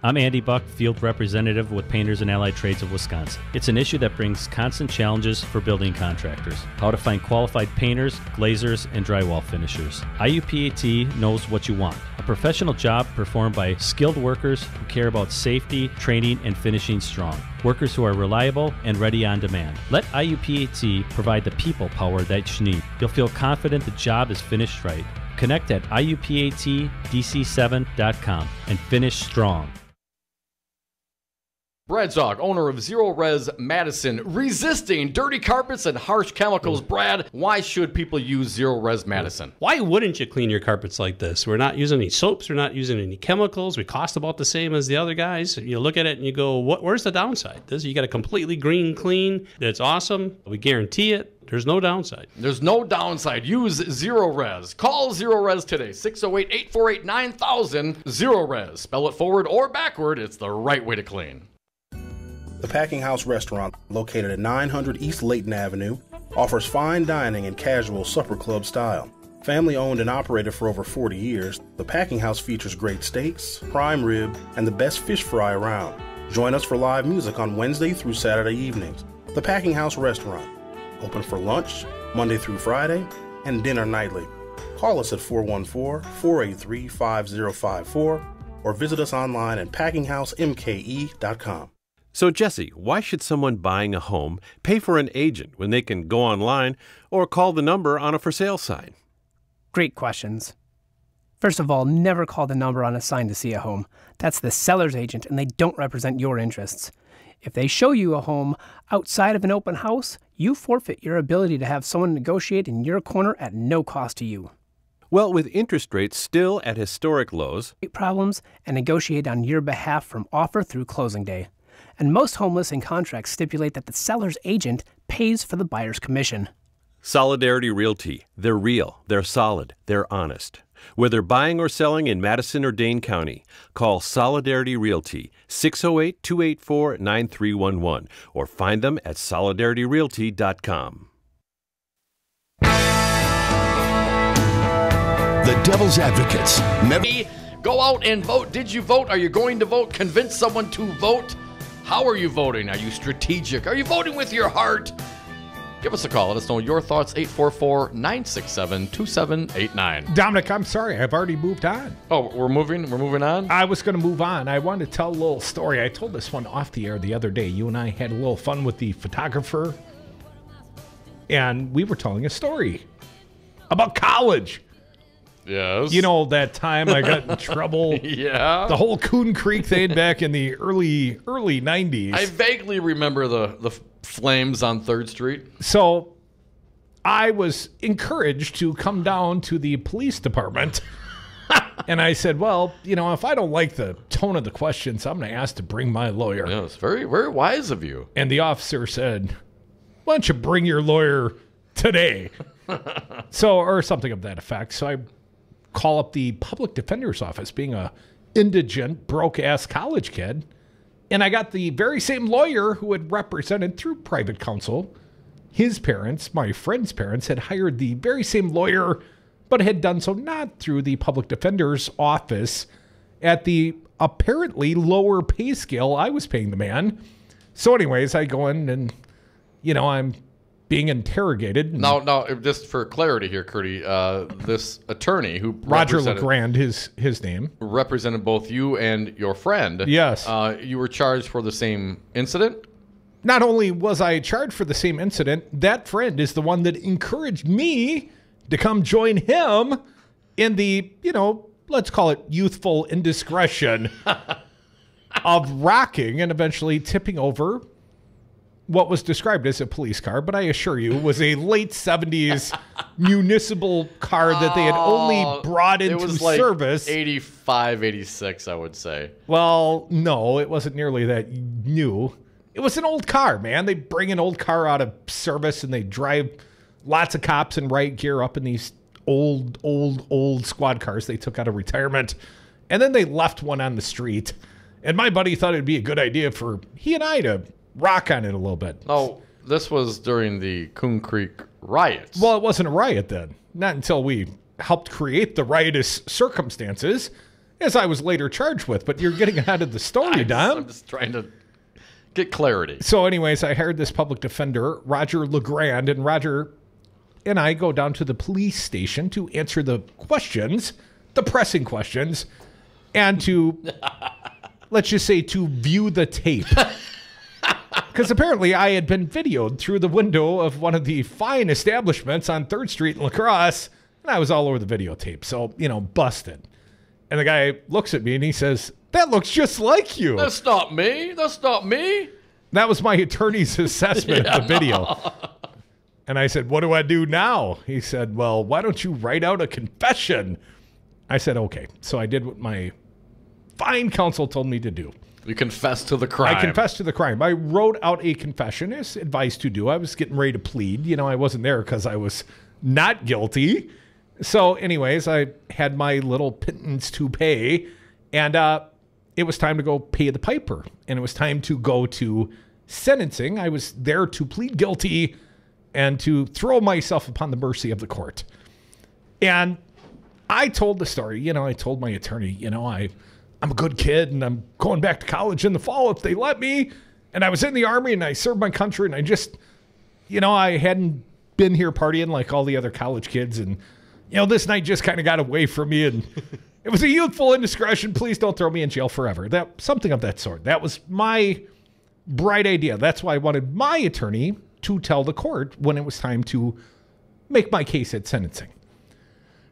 I'm Andy Buck, Field Representative with Painters and Allied Trades of Wisconsin. It's an issue that brings constant challenges for building contractors. How to find qualified painters, glazers, and drywall finishers. IUPAT knows what you want. A professional job performed by skilled workers who care about safety, training, and finishing strong. Workers who are reliable and ready on demand. Let IUPAT provide the people power that you need. You'll feel confident the job is finished right. Connect at IUPATDC7.com and finish strong. Brad Zog, owner of Zero Res Madison, resisting dirty carpets and harsh chemicals. Brad, why should people use Zero Res Madison? Why wouldn't you clean your carpets like this? We're not using any soaps. We're not using any chemicals. We cost about the same as the other guys. You look at it and you go, where's the downside? You got a completely green clean. That's awesome. We guarantee it. There's no downside. There's no downside. Use Zero Res. Call Zero Res today. 608-848-9000. Zero Res. Spell it forward or backward. It's the right way to clean. The Packing House Restaurant, located at 900 East Layton Avenue, offers fine dining and casual supper club style. Family owned and operated for over 40 years, the Packing House features great steaks, prime rib, and the best fish fry around. Join us for live music on Wednesday through Saturday evenings. The Packing House Restaurant, open for lunch, Monday through Friday, and dinner nightly. Call us at 414-483-5054 or visit us online at packinghousemke.com. So, Jesse, why should someone buying a home pay for an agent when they can go online or call the number on a for sale sign? Great questions. First of all, never call the number on a sign to see a home. That's the seller's agent, and they don't represent your interests. If they show you a home outside of an open house, you forfeit your ability to have someone negotiate in your corner at no cost to you. Well, with interest rates still at historic lows, problems and negotiate on your behalf from offer through closing day. And most home listing contracts stipulate that the seller's agent pays for the buyer's commission. Solidarity Realty. They're real, they're solid, they're honest. Whether buying or selling in Madison or Dane County, call Solidarity Realty, 608-284-9311, or find them at solidarityrealty.com. The Devil's Advocates. Go out and vote. Did you vote? Are you going to vote? Convince someone to vote. How are you voting? Are you strategic? Are you voting with your heart? Give us a call. Let us know your thoughts. 844-967-2789. Dominic, I'm sorry. I've already moved on. Oh, we're moving on? I was going to move on. I wanted to tell a little story. I told this one off the air the other day. You and I had a little fun with the photographer, and we were telling a story about college. Yes. You know, that time I got in trouble. Yeah. The whole Coon Creek thing back in the early 90s. I vaguely remember the flames on 3rd Street. So I was encouraged to come down to the police department. And I said, well, you know, if I don't like the tone of the questions, I'm going to ask to bring my lawyer. Yeah, it's very, very wise of you. And the officer said, why don't you bring your lawyer today? Or something of that effect. So I call up the public defender's office, being a indigent, broke-ass college kid. And I got the very same lawyer who had represented through private counsel. His parents, my friend's parents, had hired the very same lawyer, but had done so not through the public defender's office at the apparently lower pay scale I was paying the man. So anyways, I go in and, I'm being interrogated. Now, just for clarity here, Curdy, this attorney who Roger LeGrand, his name, represented both you and your friend. Yes. You were charged for the same incident? Not only was I charged for the same incident, that friend is the one that encouraged me to come join him in the, let's call it youthful indiscretion of rocking and eventually tipping over what was described as a police car, but I assure you it was a late 70s municipal car that they had only brought into service. 85, 86, I would say. Well, no, it wasn't nearly that new. It was an old car, man. They bring an old car out of service and they drive lots of cops in riot gear up in these old squad cars they took out of retirement. And then they left one on the street. And my buddy thought it'd be a good idea for he and I to rock on it a little bit. Oh, this was during the Coon Creek riots. Well, it wasn't a riot then. Not until we helped create the riotous circumstances, as I was later charged with. But you're getting ahead of the story, Dom. I'm just trying to get clarity. So anyways, I hired this public defender, Roger LeGrand, and Roger and I go down to the police station to answer the questions, the pressing questions, and to, let's just say, to view the tape. Because apparently I had been videoed through the window of one of the fine establishments on 3rd Street in La Crosse, and I was all over the videotape. So, busted. And the guy looks at me and he says, that looks just like you. That's not me. That's not me. That was my attorney's assessment of the video. And I said, what do I do now? He said, well, why don't you write out a confession? I said, okay. So I did what my fine counsel told me to do. You confessed to the crime. I confessed to the crime. I wrote out a confession as advised to do. I was getting ready to plead. I wasn't there because I was not guilty. So anyways, I had my little pittance to pay. And it was time to go pay the piper. And it was time to go to sentencing. I was there to plead guilty and to throw myself upon the mercy of the court. And I told the story. I told my attorney, I'm a good kid and I'm going back to college in the fall if they let me. And I was in the Army and I served my country and I just, I hadn't been here partying like all the other college kids. And, this night just kind of got away from me and it was a youthful indiscretion. Please don't throw me in jail forever. Something of that sort. That was my bright idea. That's why I wanted my attorney to tell the court when it was time to make my case at sentencing.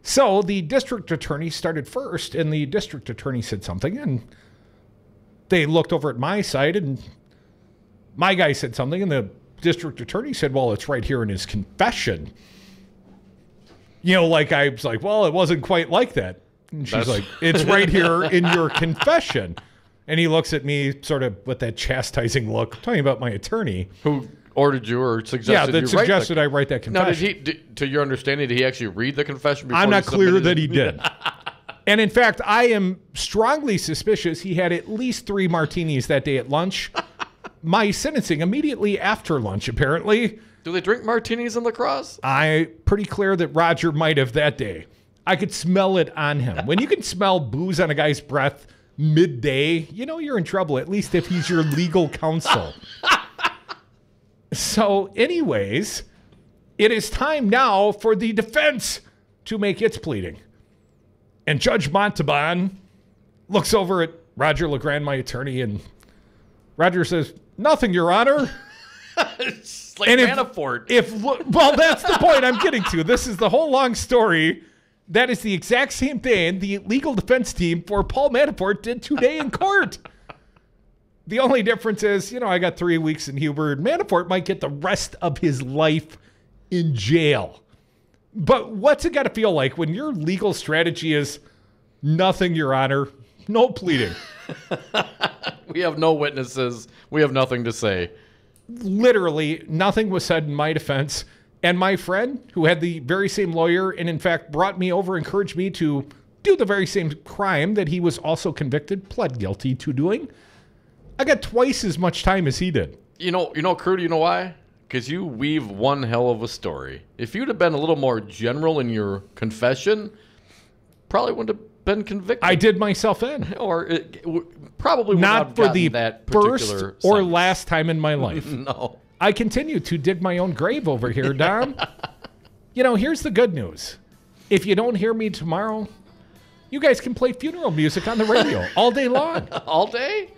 So the district attorney started first, and the district attorney said something, and they looked over at my side, and my guy said something, and the district attorney said, well, it's right here in his confession. I was like, well, it wasn't quite like that. And she's like, it's right here in your confession. And he looks at me sort of with that chastising look, talking about my attorney. Who ordered you or suggested that suggested I write that confession. Now, to your understanding, did he actually read the confession before I'm not clear that he did. And in fact, I am strongly suspicious he had at least 3 martinis that day at lunch. My sentencing immediately after lunch, apparently. Do they drink martinis in La Crosse? I'm pretty clear that Roger might have that day. I could smell it on him. When you can smell booze on a guy's breath midday, you're in trouble, at least if he's your legal counsel. So anyways, it is time now for the defense to make its pleading. And Judge Montalban looks over at Roger LeGrand, my attorney, and Roger says, nothing, Your Honor. It's like Manafort. Well, that's the point I'm getting to. This is the whole long story. That is the exact same thing the legal defense team for Paul Manafort did today in court. The only difference is, I got 3 weeks in Huber. Manafort might get the rest of his life in jail. But what's it got to feel like when your legal strategy is nothing, Your Honor, no pleading? We have no witnesses. We have nothing to say. Literally, nothing was said in my defense. And my friend, who had the very same lawyer and in fact brought me over, encouraged me to do the very same crime that he was also convicted, pled guilty to doing. I got twice as much time as he did. You know, Crudy, you know why? Because you weave one hell of a story. If you'd have been a little more general in your confession, probably wouldn't have been convicted. I did myself in. Or probably would not have for gotten the that first particular or sentence. last time in my life. No. I continue to dig my own grave over here, Don. Here's the good news. If you don't hear me tomorrow, you guys can play funeral music on the radio all day long. All day?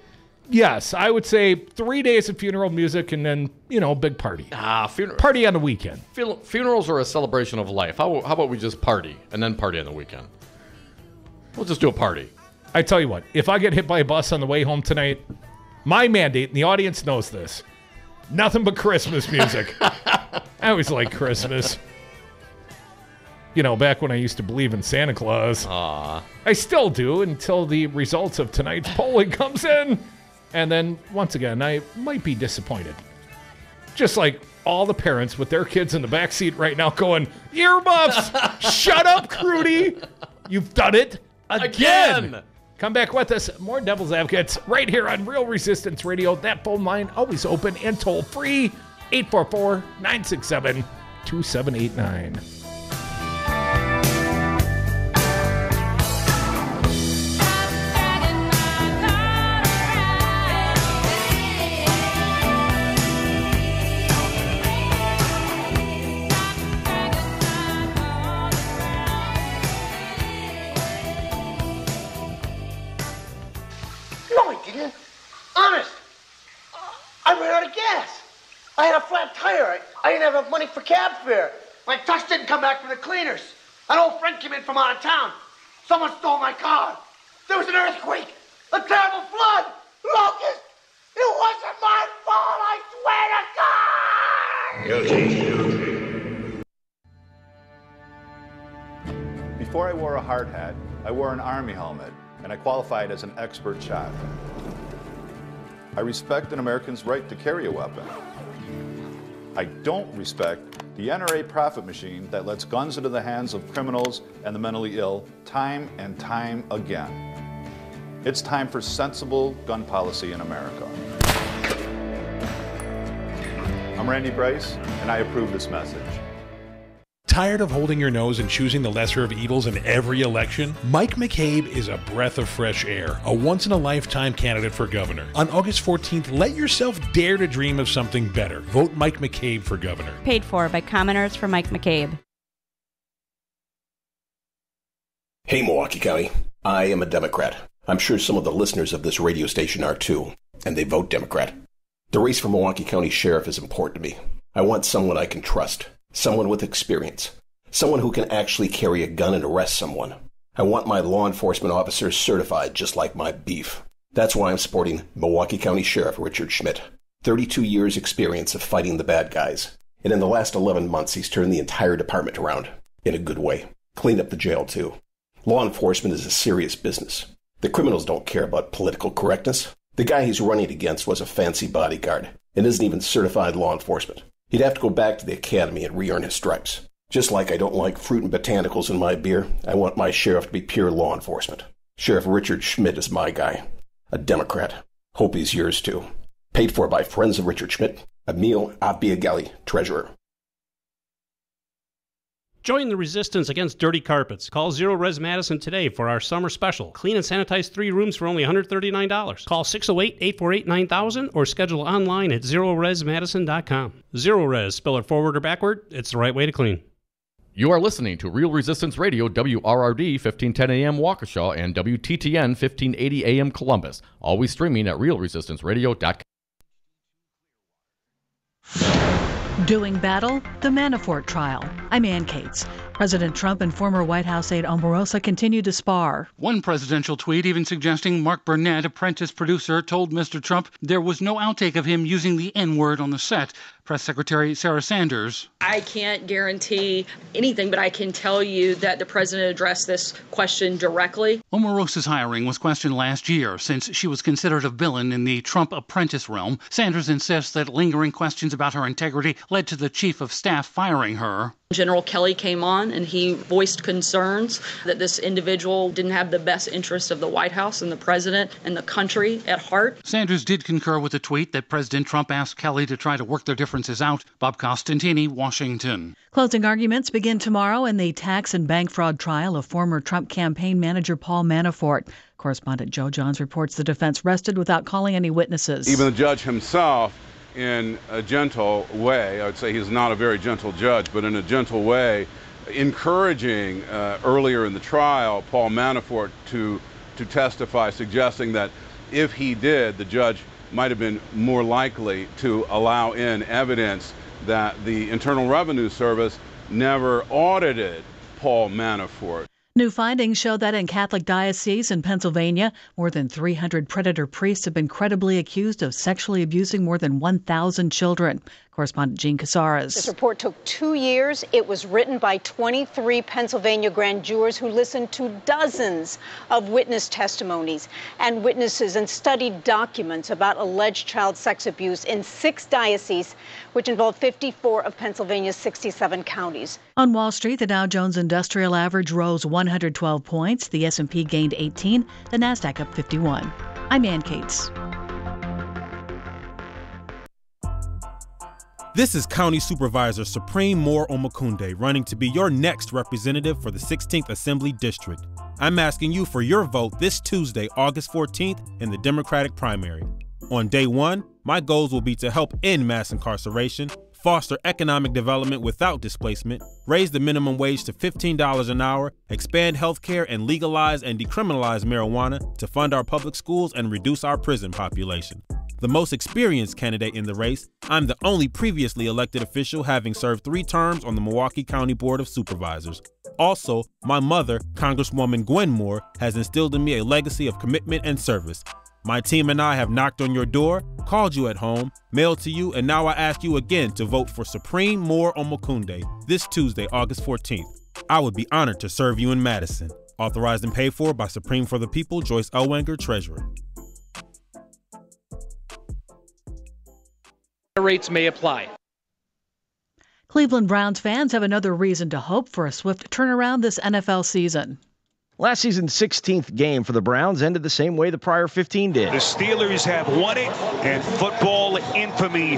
Yes, I would say 3 days of funeral music and then, big party. Party on the weekend. Funerals are a celebration of life. How about we just party and then party on the weekend? We'll just do a party. I tell you what, if I get hit by a bus on the way home tonight, my mandate, and the audience knows this, nothing but Christmas music. I always like Christmas. Back when I used to believe in Santa Claus. Aww. I still do until the results of tonight's polling comes in. And then, once again, I might be disappointed. Just like all the parents with their kids in the back seat right now going, earmuffs! Shut up, Crudy! You've done it again! Come back with us. More Devil's Advocates right here on Real Resistance Radio. That phone line always open and toll free. 844-967-2789. Honest. I ran out of gas. I had a flat tire. I didn't have enough money for cab fare. My truck didn't come back from the cleaners. An old friend came in from out of town. Someone stole my car. There was an earthquake. A terrible flood. Locust. It wasn't my fault, I swear to God. Guilty. Before I wore a hard hat, I wore an Army helmet, and I qualified as an expert shot. I respect an American's right to carry a weapon. I don't respect the NRA profit machine that lets guns into the hands of criminals and the mentally ill time and time again. It's time for sensible gun policy in America. I'm Randy Bryce, and I approve this message. Tired of holding your nose and choosing the lesser of evils in every election? Mike McCabe is a breath of fresh air, a once-in-a-lifetime candidate for governor. On August 14th, let yourself dare to dream of something better. Vote Mike McCabe for governor. Paid for by commenters for Mike McCabe. Hey, Milwaukee County. I am a Democrat. I'm sure some of the listeners of this radio station are too, and they vote Democrat. The race for Milwaukee County Sheriff is important to me. I want someone I can trust. Someone with experience. Someone who can actually carry a gun and arrest someone. I want my law enforcement officers certified just like my beef. That's why I'm supporting Milwaukee County Sheriff Richard Schmidt. 32 years experience of fighting the bad guys. And in the last 11 months, he's turned the entire department around. In a good way. Cleaned up the jail, too. Law enforcement is a serious business. The criminals don't care about political correctness. The guy he's running against was a fancy bodyguard and isn't even certified law enforcement. He'd have to go back to the academy and re-earn his stripes. Just like I don't like fruit and botanicals in my beer, I want my sheriff to be pure law enforcement. Sheriff Richard Schmidt is my guy. A Democrat. Hope he's yours too. Paid for by friends of Richard Schmidt. Emil Abiagali, Treasurer. Join the resistance against dirty carpets. Call Zero Res Madison today for our summer special. Clean and sanitize 3 rooms for only $139. Call 608-848-9000 or schedule online at ZeroResMadison.com. Zero Res, spell it forward or backward, it's the right way to clean. You are listening to Real Resistance Radio, WRRD 1510 AM Waukesha and WTTN 1580 AM Columbus. Always streaming at realresistanceradio.com. Doing battle? The Manafort trial. I'm Ann Cates. President Trump and former White House aide Omarosa continue to spar. One presidential tweet even suggesting Mark Burnett, Apprentice producer, told Mr. Trump there was no outtake of him using the N-word on the set. Press Secretary Sarah Sanders. I can't guarantee anything, but I can tell you that the president addressed this question directly. Omarosa's hiring was questioned last year since she was considered a villain in the Trump apprentice realm. Sanders insists that lingering questions about her integrity led to the chief of staff firing her. General Kelly came on and he voiced concerns that this individual didn't have the best interests of the White House and the president and the country at heart. Sanders did concur with the tweet that President Trump asked Kelly to try to work their differences out. Bob Costantini, Washington. Closing arguments begin tomorrow in the tax and bank fraud trial of former Trump campaign manager Paul Manafort. Correspondent Joe Johns reports the defense rested without calling any witnesses. Even the judge himself, in a gentle way, I would say he's not a very gentle judge, but in a gentle way, encouraging earlier in the trial Paul Manafort to testify, suggesting that if he did, the judge might have been more likely to allow in evidence that the Internal Revenue Service never audited Paul Manafort. New findings show that in Catholic dioceses in Pennsylvania, more than 300 predator priests have been credibly accused of sexually abusing more than 1,000 children. Correspondent Jean Casares. This report took 2 years. It was written by 23 Pennsylvania grand jurors who listened to dozens of witness testimonies and witnesses and studied documents about alleged child sex abuse in 6 dioceses, which involved 54 of Pennsylvania's 67 counties. On Wall Street, the Dow Jones Industrial Average rose 112 points. The S&P gained 18. The Nasdaq up 51. I'm Ann Cates. This is County Supervisor Supreme Moore Omokunde running to be your next representative for the 16th Assembly District. I'm asking you for your vote this Tuesday, August 14th in the Democratic primary. On day one, my goals will be to help end mass incarceration, foster economic development without displacement, raise the minimum wage to $15 an hour, expand health care, and legalize and decriminalize marijuana to fund our public schools and reduce our prison population. The most experienced candidate in the race, I'm the only previously elected official having served 3 terms on the Milwaukee County Board of Supervisors. Also, my mother, Congresswoman Gwen Moore, has instilled in me a legacy of commitment and service. My team and I have knocked on your door, called you at home, mailed to you, and now I ask you again to vote for Supreme Moore Omokunde this Tuesday, August 14th. I would be honored to serve you in Madison. Authorized and paid for by Supreme for the People, Joyce Elwanger, Treasurer. Rates may apply. Cleveland Browns fans have another reason to hope for a swift turnaround this NFL season. Last season's 16th game for the Browns ended the same way the prior 15 did. The Steelers have won it, and football infamy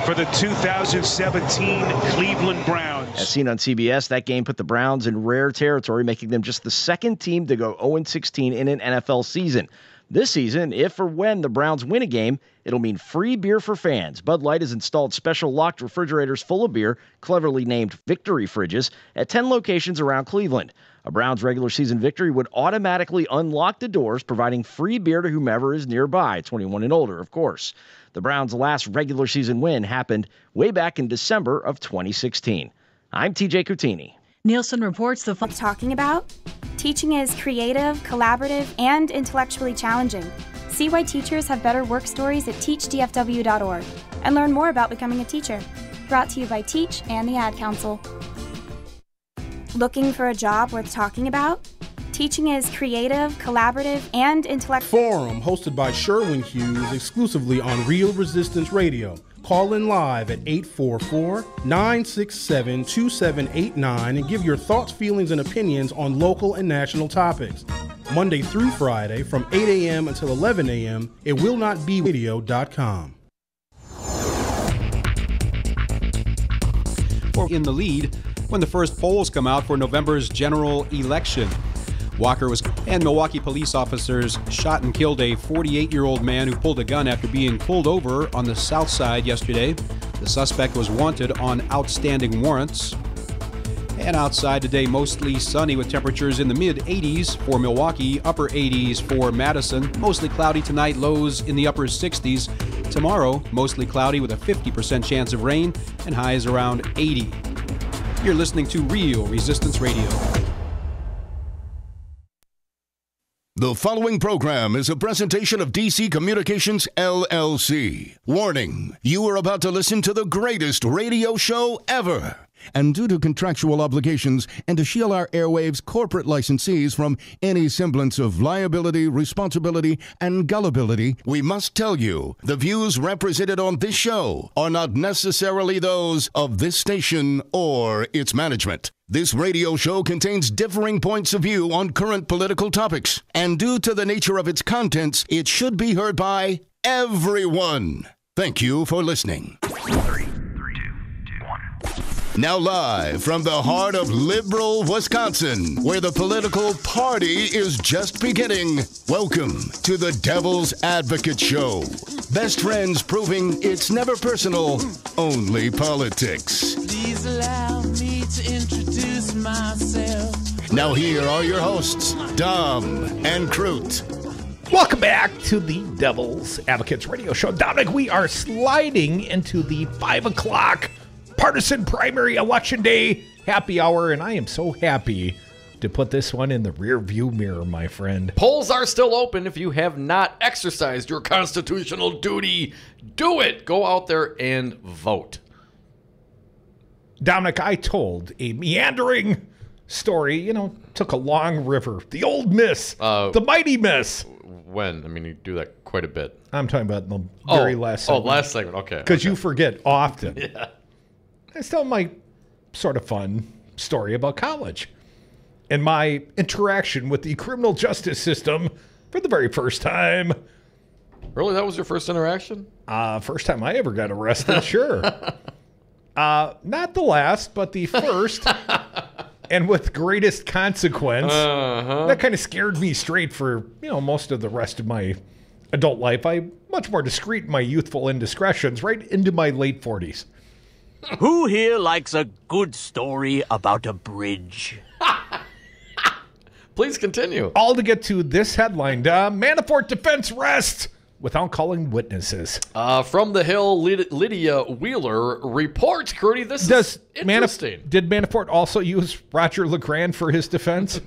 for the 2017 Cleveland Browns. As seen on CBS, that game put the Browns in rare territory, making them just the second team to go 0-16 in an NFL season. This season, if or when the Browns win a game, it'll mean free beer for fans. Bud Light has installed special locked refrigerators full of beer, cleverly named Victory Fridges, at 10 locations around Cleveland. A Browns regular season victory would automatically unlock the doors, providing free beer to whomever is nearby, 21 and older, of course. The Browns' last regular season win happened way back in December of 2016. I'm TJ Coutini. Nielsen reports the talking about teaching is creative, collaborative, and intellectually challenging. See why teachers have better work stories at teachdfw.org and learn more about becoming a teacher. Brought to you by Teach and the Ad Council. Looking for a job worth talking about? Teaching is creative, collaborative, and intellectual. Forum hosted by Sherwin Hughes exclusively on Real Resistance Radio. Call in live at 844-967-2789 and give your thoughts, feelings, and opinions on local and national topics. Monday through Friday from 8 a.m. until 11 a.m. at willnotberadio.com. In the lead when the first polls come out for November's general election. And Milwaukee police officers shot and killed a 48-year-old man who pulled a gun after being pulled over on the south side yesterday. The suspect was wanted on outstanding warrants. And outside today, mostly sunny with temperatures in the mid-80s for Milwaukee, upper 80s for Madison. Mostly cloudy tonight, lows in the upper 60s. Tomorrow, mostly cloudy with a 50% chance of rain and highs around 80. You're listening to Real Resistance Radio. The following program is a presentation of DC Communications, LLC. Warning, you are about to listen to the greatest radio show ever. And due to contractual obligations and to shield our airwaves' corporate licensees from any semblance of liability, responsibility, and gullibility, we must tell you the views represented on this show are not necessarily those of this station or its management. This radio show contains differing points of view on current political topics, and due to the nature of its contents, it should be heard by everyone. Thank you for listening. Now live from the heart of liberal Wisconsin, where the political party is just beginning, welcome to the Devil's Advocate Show. Best friends proving it's never personal, only politics. Please allow me to introduce myself. Now here are your hosts, Dom and Crute. Welcome back to the Devil's Advocates Radio Show. Dominic, we are sliding into the 5 o'clock partisan primary election day happy hour, and I am so happy to put this one in the rear view mirror, my friend. Polls are still open. If you have not exercised your constitutional duty, do it. Go out there and vote. Dominic, I told a meandering story, took a long river. The old Miss, the mighty Miss. When? I mean, you do that quite a bit. I'm talking about the very last segment. Oh, last segment, okay. Because you forget often. Yeah. I tell my sort of fun story about college and my interaction with the criminal justice system for the very first time. Really? That was your first interaction? First time I ever got arrested, sure. Not the last, but the first, and with greatest consequence. That kind of scared me straight for, most of the rest of my adult life. I'm much more discreet in my youthful indiscretions, right into my late 40s. Who here likes a good story about a bridge? Please continue. All to get to this headline. Manafort defense rests without calling witnesses. From the Hill, Lydia Wheeler reports, Crudy, this is interesting. Did Manafort also use Roger LeGrand for his defense?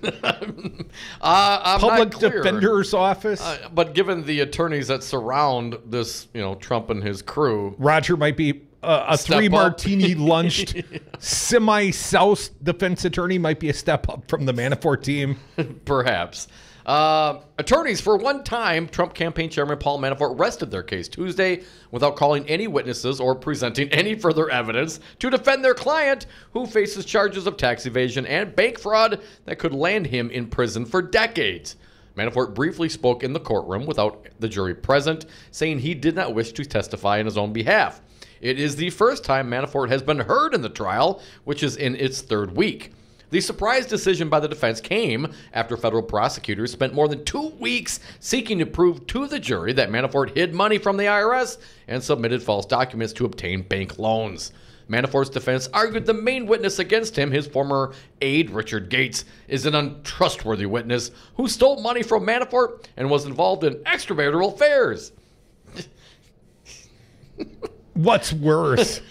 I'm Public not clear. Defender's Office? But given the attorneys that surround this, Trump and his crew. Roger might be a three-martini lunched semi-South defense attorney, might be a step up from the Manafort team. Perhaps. Attorneys for one-time Trump campaign chairman Paul Manafort rested their case Tuesday without calling any witnesses or presenting any further evidence to defend their client, who faces charges of tax evasion and bank fraud that could land him in prison for decades. Manafort briefly spoke in the courtroom without the jury present, saying he did not wish to testify in his own behalf. It is the first time Manafort has been heard in the trial, which is in its third week. The surprise decision by the defense came after federal prosecutors spent more than 2 weeks seeking to prove to the jury that Manafort hid money from the IRS and submitted false documents to obtain bank loans. Manafort's defense argued the main witness against him, his former aide Richard Gates, is an untrustworthy witness who stole money from Manafort and was involved in extramarital affairs. What's worse?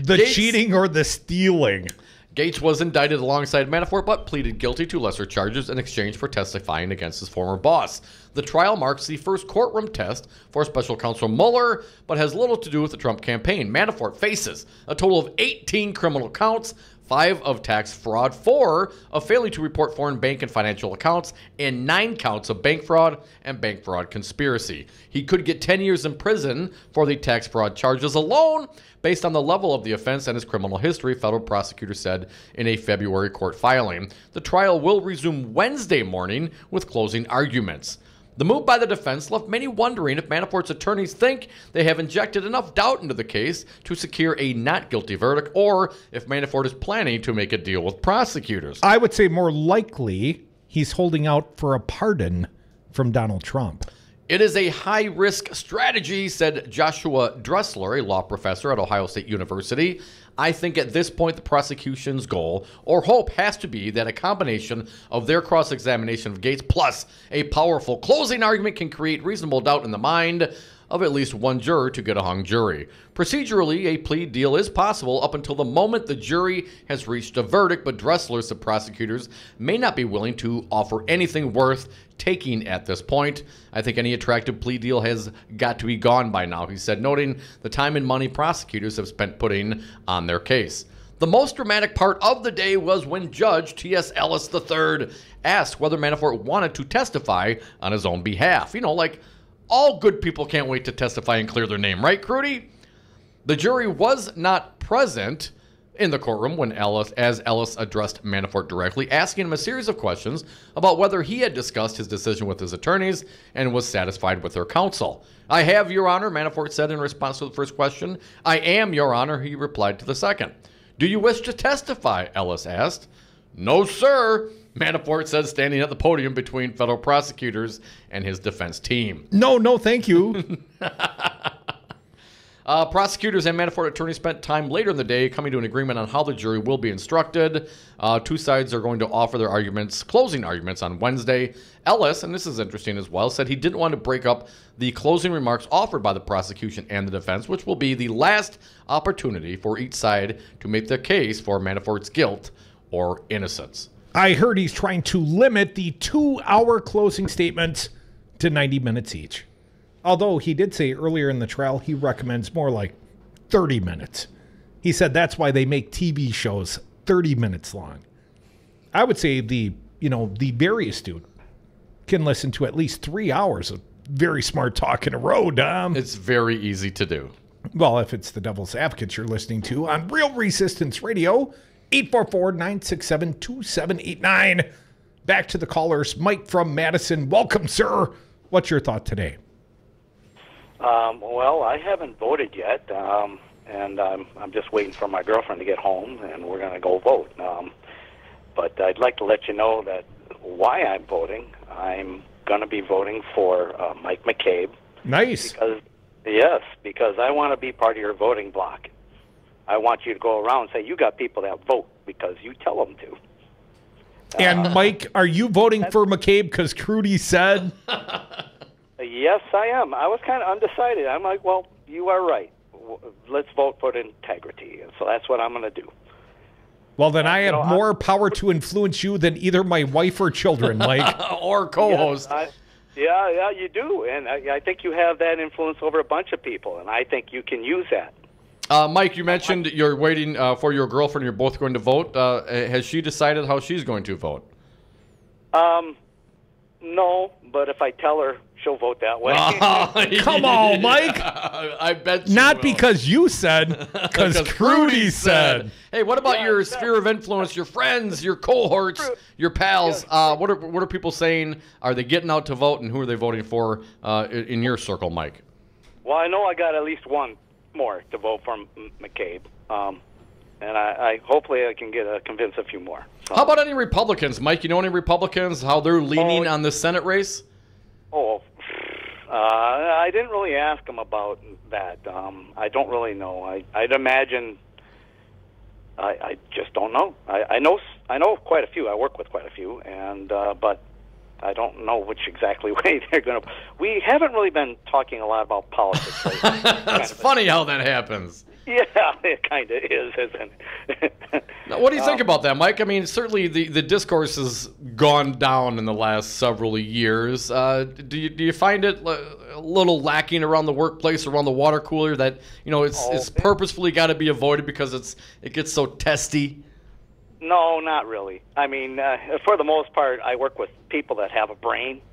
The Gates, cheating or the stealing? Gates was indicted alongside Manafort, but pleaded guilty to lesser charges in exchange for testifying against his former boss. The trial marks the first courtroom test for special counsel Mueller, but has little to do with the Trump campaign. Manafort faces a total of 18 criminal counts, 5 of tax fraud, 4 of failing to report foreign bank and financial accounts, and 9 counts of bank fraud and bank fraud conspiracy. He could get 10 years in prison for the tax fraud charges alone, based on the level of the offense and his criminal history, federal prosecutors said in a February court filing. The trial will resume Wednesday morning with closing arguments. The move by the defense left many wondering if Manafort's attorneys think they have injected enough doubt into the case to secure a not guilty verdict, or if Manafort is planning to make a deal with prosecutors. I would say more likely he's holding out for a pardon from Donald Trump. It is a high-risk strategy, said Joshua Dressler, a law professor at Ohio State University. I think at this point the prosecution's goal or hope has to be that a combination of their cross-examination of Gates plus a powerful closing argument can create reasonable doubt in the mind of at least one juror to get a hung jury. Procedurally, a plea deal is possible up until the moment the jury has reached a verdict, but Dressler said prosecutors may not be willing to offer anything worth taking at this point. I think any attractive plea deal has got to be gone by now, he said, noting the time and money prosecutors have spent putting on their case. The most dramatic part of the day was when Judge T.S. Ellis III asked whether Manafort wanted to testify on his own behalf. You know, like all good people can't wait to testify and clear their name, right, Crudy? The jury was not present in the courtroom when Ellis addressed Manafort directly, asking him a series of questions about whether he had discussed his decision with his attorneys and was satisfied with their counsel. I have, Your Honor, Manafort said in response to the first question. I am, Your Honor, he replied to the second. Do you wish to testify? Ellis asked. No, sir, Manafort said, standing at the podium between federal prosecutors and his defense team. No, thank you. Prosecutors and Manafort attorneys spent time later in the day coming to an agreement on how the jury will be instructed. Two sides are going to offer their closing arguments on Wednesday. Ellis, and this is interesting as well, said he didn't want to break up the closing remarks offered by the prosecution and the defense, which will be the last opportunity for each side to make the case for Manafort's guilt or innocence. I heard he's trying to limit the 2-hour closing statements to 90 minutes each. Although he did say earlier in the trial he recommends more like 30 minutes. He said that's why they make TV shows 30 minutes long. I would say the very astute can listen to at least 3 hours of very smart talk in a row, Dom. It's very easy to do. Well, if it's the Devil's Advocate you're listening to on Real Resistance Radio, 844-967-2789. Back to the callers. Mike from Madison. Welcome, sir. What's your thought today? Well, I haven't voted yet, and I'm just waiting for my girlfriend to get home, and we're going to go vote. But I'd like to let you know that why I'm voting. I'm going to be voting for Mike McCabe. Nice. Because I want to be part of your voting block. I want you to go around and say, you got people that vote because you tell them to. And Mike, are you voting for McCabe because Crudy said? Yes, I am. I was kind of undecided. I'm like, well, you are right. Let's vote for integrity. And so that's what I'm going to do. Well, then I have more power to influence you than either my wife or children, Mike. Or co-host. Yeah, you do. And I think you have that influence over a bunch of people, and I think you can use that. Mike, you mentioned you're waiting for your girlfriend. You're both going to vote. Has she decided how she's going to vote? No, but if I tell her, she'll vote that way. Come on, Mike. I bet you Not will. because you said, because Crudy said. Hey, what about your sphere of influence, your friends, your cohorts, your pals? What are people saying? Are they getting out to vote, and who are they voting for in your circle, Mike? Well, I know I got at least one more to vote for McCabe. And I hopefully I can convince a few more. So. How about any Republicans, Mike? You know any Republicans, how they're leaning on the Senate race? I didn't really ask them about that. I don't really know. I'd imagine. I just don't know. I know quite a few. I work with quite a few, and but I don't know which exactly way they're going to. We haven't really been talking a lot about politics lately. It's funny how that happens. Yeah, it kind of is, isn't it? Now, what do you think about that, Mike? I mean, certainly the discourse has gone down in the last several years. Do you find it a little lacking around the workplace, around the water cooler, that it's purposefully got to be avoided because it gets so testy? No, not really. I mean, for the most part, I work with people that have a brain,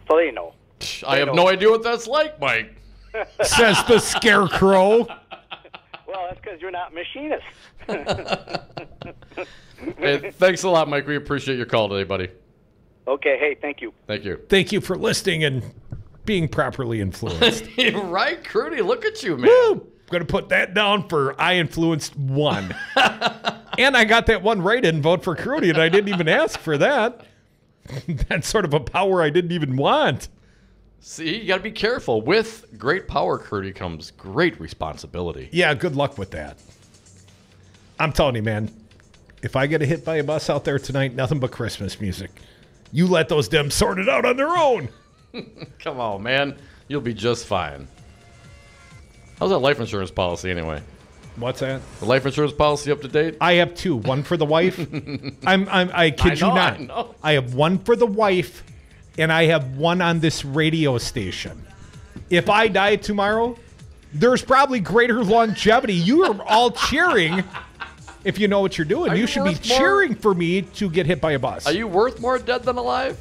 so they know. I have no idea what that's like, Mike. Says the scarecrow. Well, that's because you're not machinists. Hey, thanks a lot, Mike. We appreciate your call today, buddy. Okay. Hey, thank you. Thank you. Thank you for listening and being properly influenced. Right, Crudy? Look at you, man. Woo! Going to put that down for I influenced one. And I got that one right in vote for Crudy, and I didn't even ask for that. That's sort of a power I didn't even want. See, you got to be careful. With great power, Crudy, comes great responsibility. Yeah, good luck with that. I'm telling you, man, if I get hit by a bus out there tonight, nothing but Christmas music. You let those Dems sort it out on their own. Come on, man. You'll be just fine. How's that life insurance policy anyway? What's that? The life insurance policy up to date? I have two. One for the wife. I kid you not. I have one for the wife, and I have one on this radio station. If I die tomorrow, there's probably greater longevity. You are all cheering. If you know what you're doing, you should be cheering for me to get hit by a bus. Are you worth more dead than alive?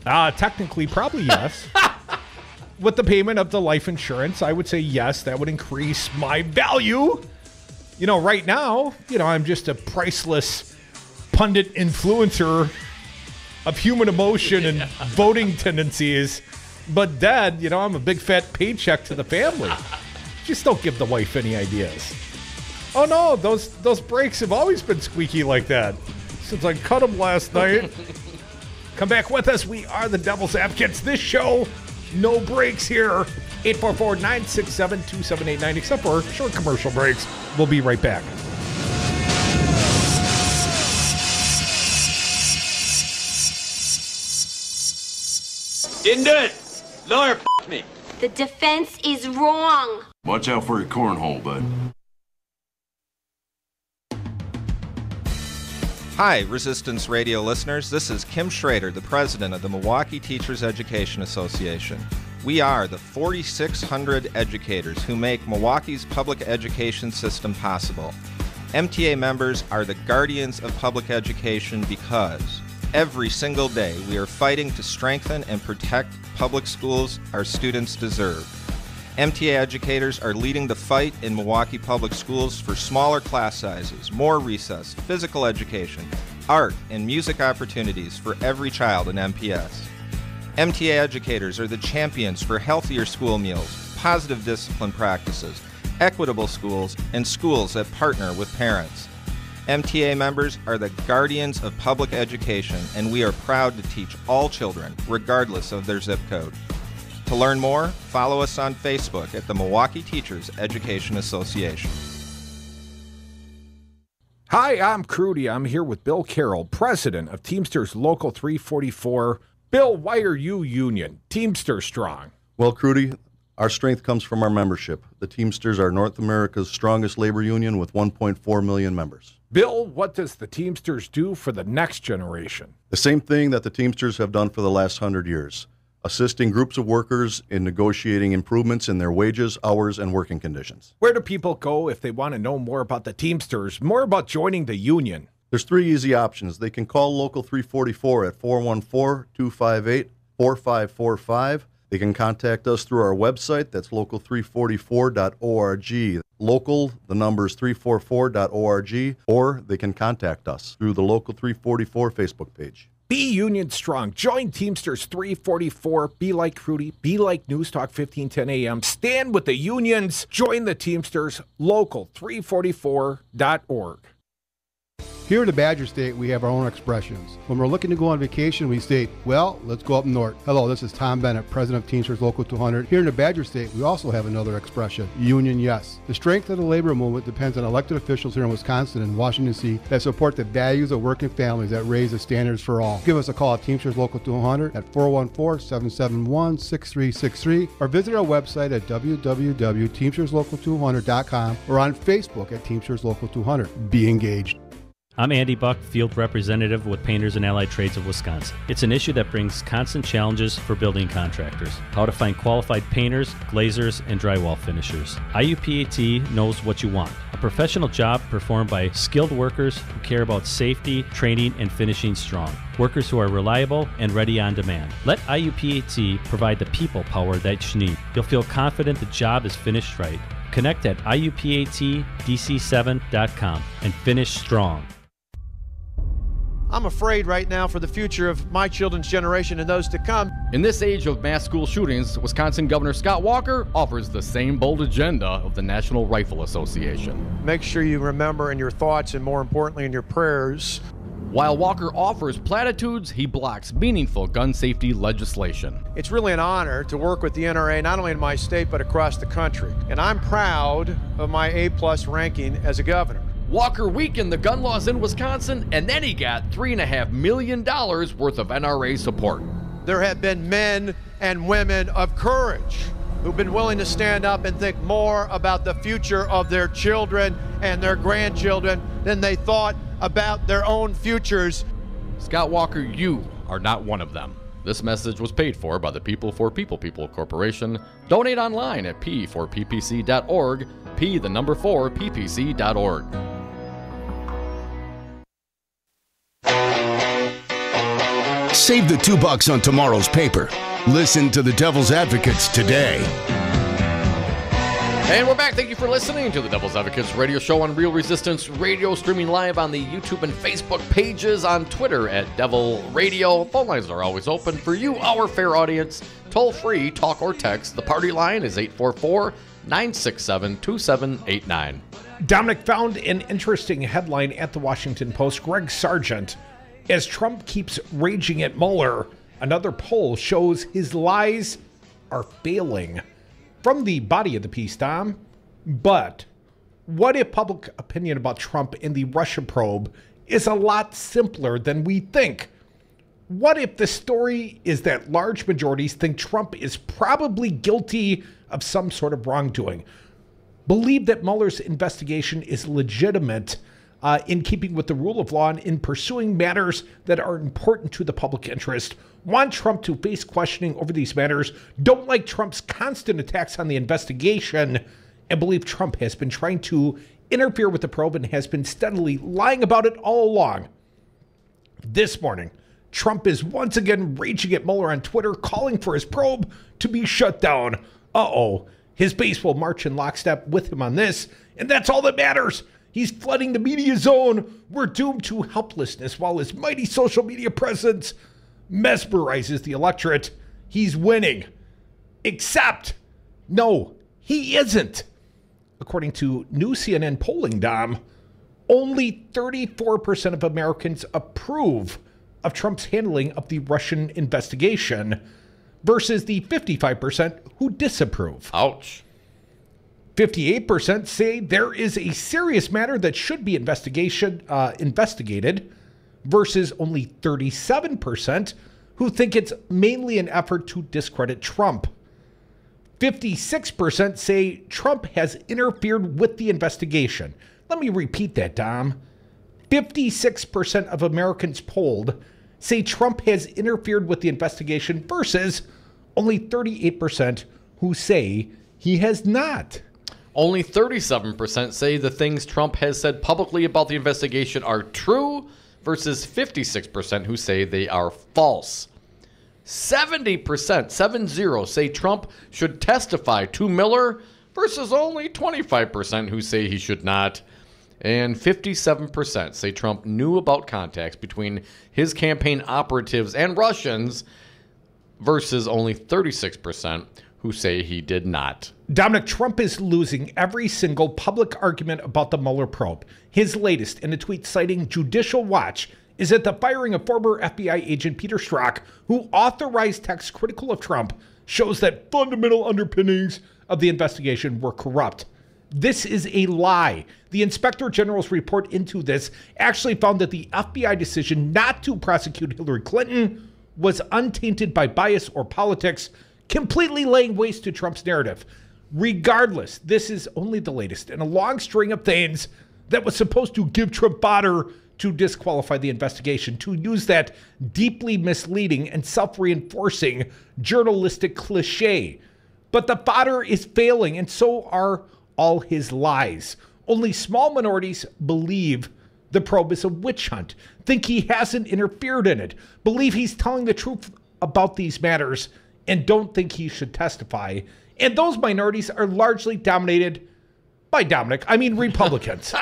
Technically, probably yes. With the payment of the life insurance, I would say yes. That would increase my value. You know, right now, I'm just a priceless pundit influencer of human emotion and voting tendencies. But dead, I'm a big fat paycheck to the family. Just don't give the wife any ideas. Oh no, those brakes have always been squeaky like that since I cut them last night. Come back with us. We are the Devil's Advocates. This show, no breaks here. 844-967-2789, except for short commercial breaks. We'll be right back. Didn't do it. Lawyer f***ed me. The defense is wrong. Watch out for your cornhole, bud. Hi, Resistance Radio listeners. This is Kim Schrader, the president of the Milwaukee Teachers Education Association. We are the 4,600 educators who make Milwaukee's public education system possible. MTA members are the guardians of public education because every single day we are fighting to strengthen and protect public schools our students deserve. MTA educators are leading the fight in Milwaukee public schools for smaller class sizes, more recess, physical education, art, and music opportunities for every child in MPS. MTA educators are the champions for healthier school meals, positive discipline practices, equitable schools, and schools that partner with parents. MTA members are the guardians of public education, and we are proud to teach all children, regardless of their zip code. To learn more, follow us on Facebook at the Milwaukee Teachers Education Association. Hi, I'm Crudy. I'm here with Bill Carroll, president of Teamsters Local 344. Bill, why are you union? Teamster strong. Well, Crudy, our strength comes from our membership. The Teamsters are North America's strongest labor union with 1.4 million members. Bill, what does the Teamsters do for the next generation? The same thing that the Teamsters have done for the last 100 years, assisting groups of workers in negotiating improvements in their wages, hours, and working conditions. Where do people go if they want to know more about the Teamsters, more about joining the union? There's three easy options. They can call Local 344 at 414-258-4545. They can contact us through our website. That's local344.org. Local, the number is 344.org. Or they can contact us through the Local 344 Facebook page. Be union strong. Join Teamsters 344. Be like Crudy. Be like News Talk 1510 AM. Stand with the unions. Join the Teamsters. Local344.org. Here in the Badger State, we have our own expressions. When we're looking to go on vacation, we state, well, let's go up north. Hello, this is Tom Bennett, president of Teamsters Local 200. Here in the Badger State, we also have another expression, union yes. The strength of the labor movement depends on elected officials here in Wisconsin and Washington, D.C. that support the values of working families that raise the standards for all. Give us a call at Teamsters Local 200 at 414-771-6363 or visit our website at www.teamsterslocal200.com or on Facebook at Teamsters Local 200. Be engaged. I'm Andy Buck, Field Representative with Painters and Allied Trades of Wisconsin. It's an issue that brings constant challenges for building contractors. How to find qualified painters, glazers, and drywall finishers. IUPAT knows what you want. A professional job performed by skilled workers who care about safety, training, and finishing strong. Workers who are reliable and ready on demand. Let IUPAT provide the people power that you need. You'll feel confident the job is finished right. Connect at IUPATDC7.com and finish strong. I'm afraid right now for the future of my children's generation and those to come. In this age of mass school shootings, Wisconsin Governor Scott Walker offers the same bold agenda of the National Rifle Association. Make sure you remember in your thoughts and more importantly in your prayers. While Walker offers platitudes, he blocks meaningful gun safety legislation. It's really an honor to work with the NRA not only in my state but across the country. And I'm proud of my A+ ranking as a governor. Walker weakened the gun laws in Wisconsin, and then he got $3.5 million worth of NRA support. There have been men and women of courage who've been willing to stand up and think more about the future of their children and their grandchildren than they thought about their own futures. Scott Walker, you are not one of them. This message was paid for by the People for People Corporation. Donate online at p4ppc.org, p4ppc.org. Save the $2 on tomorrow's paper. Listen to the Devil's Advocates today. And we're back. Thank you for listening to the Devil's Advocates radio show on Real Resistance Radio, streaming live on the YouTube and Facebook pages, on Twitter at Devil Radio. Phone lines are always open for you, our fair audience. Toll free, talk or text. The party line is 844-967-2789. Dominic found an interesting headline at the Washington Post. Greg Sargent, as Trump keeps raging at Mueller, another poll shows his lies are failing. From the body of the piece, Dom, but what if public opinion about Trump and the Russia probe is a lot simpler than we think? What if the story is that large majorities think Trump is probably guilty of some sort of wrongdoing, believe that Mueller's investigation is legitimate in keeping with the rule of law and in pursuing matters that are important to the public interest, want Trump to face questioning over these matters, don't like Trump's constant attacks on the investigation, and believe Trump has been trying to interfere with the probe and has been steadily lying about it all along. This morning, Trump is once again raging at Mueller on Twitter, calling for his probe to be shut down. Uh-oh. His base will march in lockstep with him on this, and that's all that matters. He's flooding the media zone. We're doomed to helplessness while his mighty social media presence mesmerizes the electorate. He's winning. Except, no, he isn't. According to new CNN polling, Dom, only 34% of Americans approve of Trump's handling of the Russian investigation versus the 55% who disapprove. Ouch. 58% say there is a serious matter that should be investigated versus only 37% who think it's mainly an effort to discredit Trump. 56% say Trump has interfered with the investigation. Let me repeat that, Dom. 56% of Americans polled say Trump has interfered with the investigation versus only 38% who say he has not. Only 37% say the things Trump has said publicly about the investigation are true versus 56% who say they are false. 70%, 70, say Trump should testify to Mueller versus only 25% who say he should not. And 57% say Trump knew about contacts between his campaign operatives and Russians versus only 36% who say he did not. Dominic, Trump is losing every single public argument about the Mueller probe. His latest, in a tweet citing Judicial Watch, is that the firing of former FBI agent Peter Strzok, who authorized texts critical of Trump, shows that fundamental underpinnings of the investigation were corrupt. This is a lie. The Inspector General's report into this actually found that the FBI decision not to prosecute Hillary Clinton was untainted by bias or politics, completely laying waste to Trump's narrative. Regardless, this is only the latest in a long string of things that was supposed to give Trump fodder to disqualify the investigation, to use that deeply misleading and self-reinforcing journalistic cliche. But the fodder is failing, and so are all his lies. Only small minorities believe the probe is a witch hunt, think he hasn't interfered in it, believe he's telling the truth about these matters, and don't think he should testify. And those minorities are largely dominated by Republicans.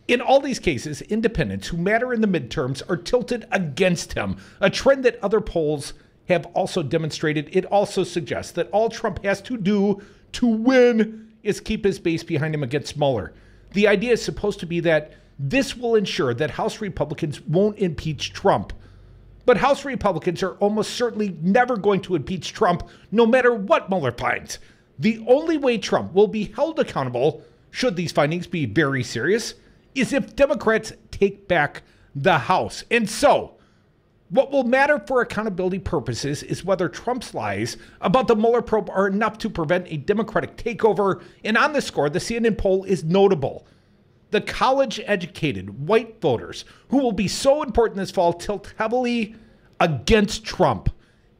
In all these cases, independents who matter in the midterms are tilted against him, a trend that other polls have also demonstrated. It also suggests that all Trump has to do to win is keep his base behind him against Mueller. The idea is supposed to be that this will ensure that House Republicans won't impeach Trump. But House Republicans are almost certainly never going to impeach Trump, no matter what Mueller finds. The only way Trump will be held accountable, should these findings be very serious, is if Democrats take back the House. And so, What will matter for accountability purposes is whether Trump's lies about the Mueller probe are enough to prevent a Democratic takeover. And on this score, the CNN poll is notable. The college-educated white voters who will be so important this fall tilt heavily against Trump.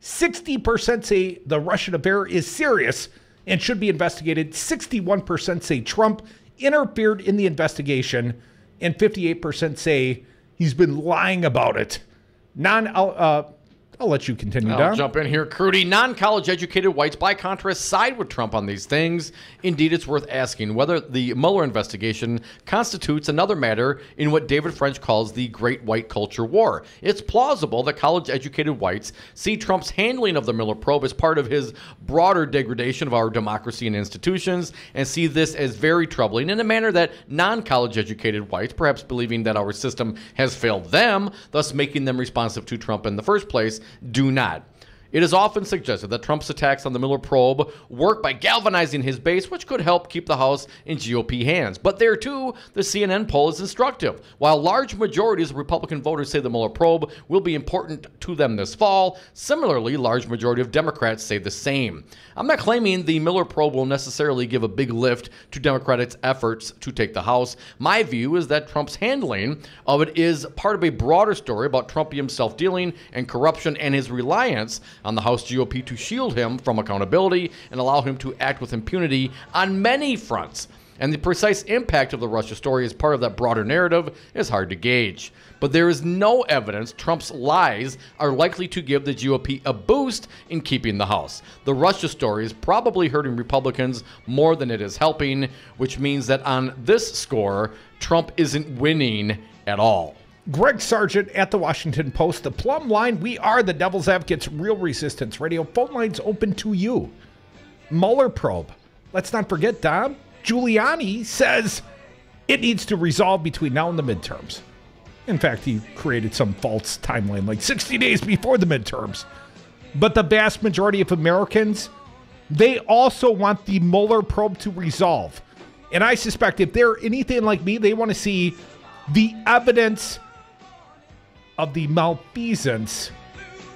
60% say the Russian affair is serious and should be investigated. 61% say Trump interfered in the investigation, and 58% say he's been lying about it. I'll let you continue, Don. I'll jump in here, Crudy. Non-college educated whites, by contrast, side with Trump on these things. Indeed, it's worth asking whether the Mueller investigation constitutes another matter in what David French calls the Great White Culture War. It's plausible that college-educated whites see Trump's handling of the Mueller probe as part of his broader degradation of our democracy and institutions, and see this as very troubling in a manner that non-college educated whites, perhaps believing that our system has failed them, thus making them responsive to Trump in the first place, do not. It is often suggested that Trump's attacks on the Mueller probe work by galvanizing his base, which could help keep the House in GOP hands. But there, too, the CNN poll is instructive. While large majorities of Republican voters say the Mueller probe will be important to them this fall, similarly, large majority of Democrats say the same. I'm not claiming the Mueller probe will necessarily give a big lift to Democrats' efforts to take the House. My view is that Trump's handling of it is part of a broader story about Trumpian self-dealing and corruption and his reliance on the House GOP to shield him from accountability and allow him to act with impunity on many fronts. And the precise impact of the Russia story as part of that broader narrative is hard to gauge. But there is no evidence Trump's lies are likely to give the GOP a boost in keeping the House. The Russia story is probably hurting Republicans more than it is helping, which means that on this score, Trump isn't winning at all. Greg Sargent at the Washington Post. The plumb line, we are the Devil's Advocates, Real Resistance Radio. Phone lines open to you. Mueller probe. Let's not forget, Dom, Giuliani says it needs to resolve between now and the midterms. In fact, he created some false timeline, like 60 days before the midterms. But the vast majority of Americans, they also want the Mueller probe to resolve. And I suspect if they're anything like me, they want to see the evidence of the malfeasance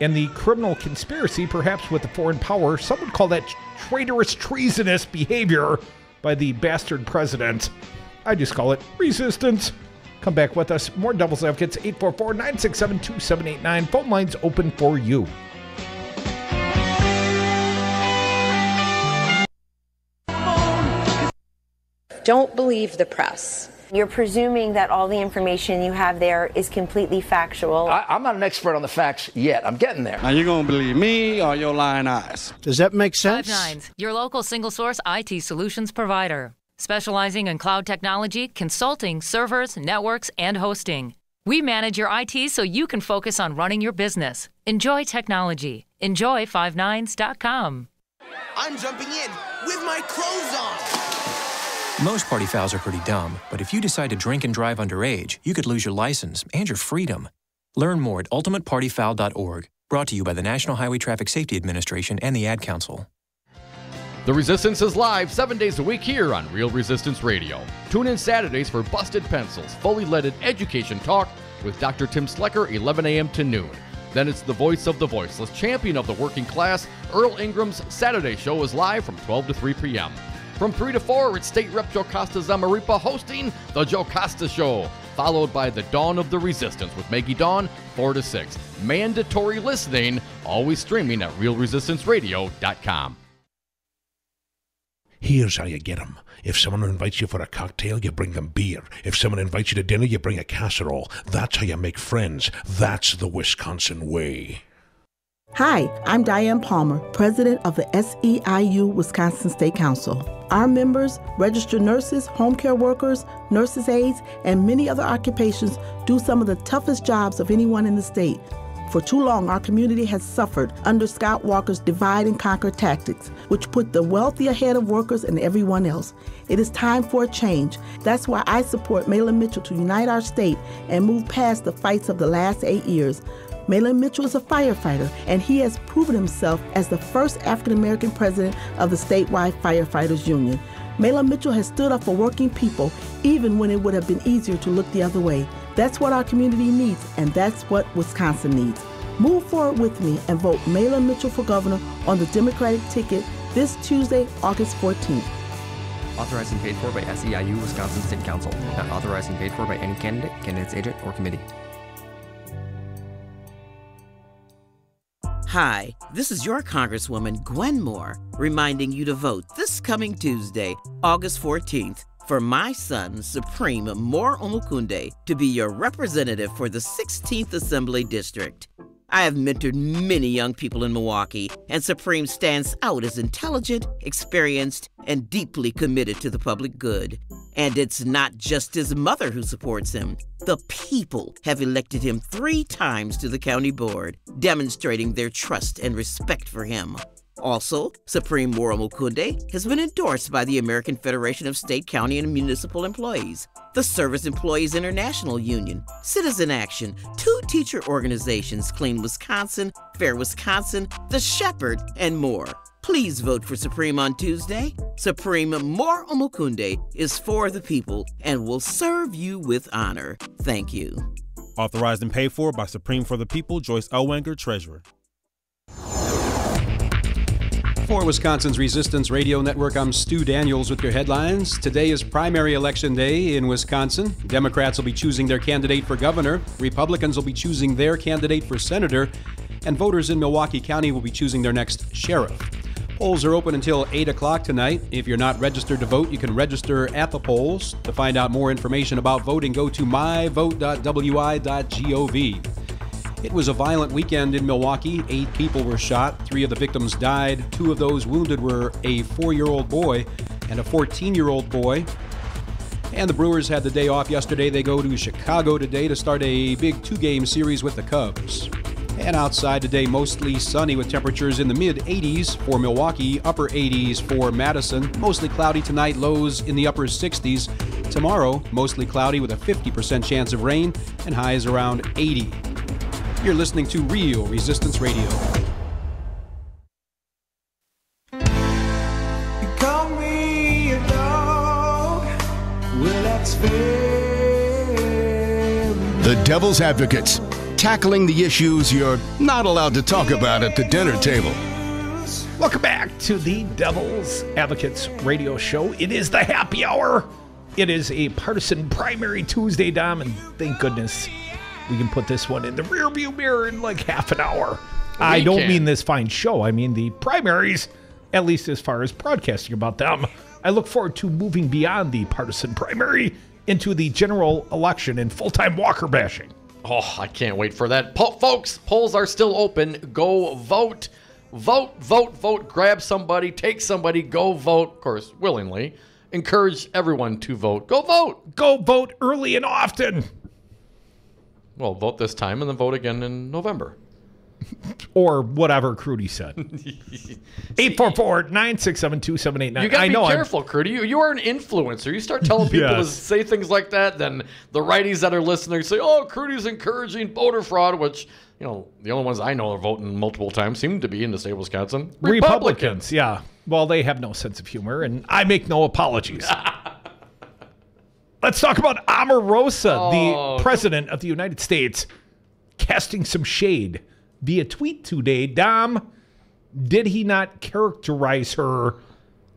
and the criminal conspiracy, perhaps with the foreign power. Some would call that traitorous, treasonous behavior by the bastard president. I just call it resistance. Come back with us. More Devil's Advocates, 844-967-2789. Phone lines open for you. Don't believe the press. You're presuming that all the information you have there is completely factual. I'm not an expert on the facts yet. I'm getting there. Are you going to believe me or your lying eyes? Does that make sense? Five9, your local single-source IT solutions provider. Specializing in cloud technology, consulting, servers, networks, and hosting. We manage your IT so you can focus on running your business. Enjoy technology. Enjoy 59s.com. I'm jumping in with my clothes on. Most party fouls are pretty dumb, but if you decide to drink and drive underage, you could lose your license and your freedom. Learn more at ultimatepartyfoul.org. Brought to you by the National Highway Traffic Safety Administration and the Ad Council. The Resistance is live 7 days a week here on Real Resistance Radio. Tune in Saturdays for Busted Pencils, fully leaded education talk with Dr. Tim Slecker, 11 a.m. to noon. Then it's the voice of the voiceless, champion of the working class. Earl Ingram's Saturday show is live from 12 to 3 p.m. From 3 to 4, it's State Rep Joe Costa Zamaripa hosting The Joe Costa Show, followed by The Dawn of the Resistance with Maggie Dawn, 4 to 6. Mandatory listening, always streaming at realresistanceradio.com. Here's how you get them. If someone invites you for a cocktail, you bring them beer. If someone invites you to dinner, you bring a casserole. That's how you make friends. That's the Wisconsin way. Hi, I'm Diane Palmer, president of the SEIU Wisconsin State Council. Our members, registered nurses, home care workers, nurses' aides, and many other occupations do some of the toughest jobs of anyone in the state. For too long, our community has suffered under Scott Walker's divide and conquer tactics, which put the wealthy ahead of workers and everyone else. It is time for a change. That's why I support Mahlon Mitchell to unite our state and move past the fights of the last 8 years. Mahlon Mitchell is a firefighter, and he has proven himself as the first African-American president of the statewide firefighters union. Mahlon Mitchell has stood up for working people, even when it would have been easier to look the other way. That's what our community needs, and that's what Wisconsin needs. Move forward with me and vote Maylin Mitchell for governor on the Democratic ticket this Tuesday, August 14th. Authorized and paid for by SEIU Wisconsin State Council. Not authorized and paid for by any candidate, candidate's agent, or committee. Hi, this is your Congresswoman Gwen Moore, reminding you to vote this coming Tuesday, August 14th, for my son, Supreme Moore Omokunde, to be your representative for the 16th Assembly District. I have mentored many young people in Milwaukee, and Supreme stands out as intelligent, experienced, and deeply committed to the public good. And it's not just his mother who supports him. The people have elected him 3 times to the county board, demonstrating their trust and respect for him. Also, Supreme Moore Omokunde has been endorsed by the American Federation of State, County, and Municipal Employees, the Service Employees International Union, Citizen Action, 2 teacher organizations, Clean Wisconsin, Fair Wisconsin, The Shepherd, and more. Please vote for Supreme on Tuesday. Supreme Moore Omokunde is for the people and will serve you with honor. Thank you. Authorized and paid for by Supreme for the People, Joyce Elwanger, Treasurer. For Wisconsin's Resistance Radio Network, I'm Stu Daniels with your headlines. Today is primary election day in Wisconsin. Democrats will be choosing their candidate for governor. Republicans will be choosing their candidate for senator. And voters in Milwaukee County will be choosing their next sheriff. Polls are open until 8 o'clock tonight. If you're not registered to vote, you can register at the polls. To find out more information about voting, go to myvote.wi.gov. It was a violent weekend in Milwaukee. 8 people were shot. 3 of the victims died. 2 of those wounded were a 4-year-old boy and a 14-year-old boy. And the Brewers had the day off yesterday. They go to Chicago today to start a big 2-game series with the Cubs. And outside today, mostly sunny with temperatures in the mid-80s for Milwaukee, upper 80s for Madison. Mostly cloudy tonight, lows in the upper 60s. Tomorrow, mostly cloudy with a 50% chance of rain and highs around 80. You're listening to Real Resistance Radio. You call me a dog. Well, that's fair. The Devil's Advocates, tackling the issues you're not allowed to talk about at the dinner table. Welcome back to the Devil's Advocates radio show. It is the happy hour. It is a partisan primary Tuesday, Dom, and thank goodness we can put this one in the rearview mirror in like half an hour. I don't mean this fine show. I mean the primaries, at least as far as broadcasting about them. I look forward to moving beyond the partisan primary into the general election and full-time Walker bashing. Oh, I can't wait for that. Folks, polls are still open. Go vote. Vote, vote, vote. Grab somebody, take somebody, go vote. Of course, willingly. Encourage everyone to vote. Go vote. Go vote early and often. Well, vote this time and then vote again in November. Or whatever Crudy said. 844-967-2789. You got to be careful, Crudy. You are an influencer. You start telling people to say things like that, then the righties that are listening say, oh, Crudy's encouraging voter fraud, which, you know, the only ones I know are voting multiple times seem to be in the state of Wisconsin. Republicans, yeah. Well, they have no sense of humor, and I make no apologies. Let's talk about Omarosa, the president of the United States, casting some shade via tweet today. Dom, did he not characterize her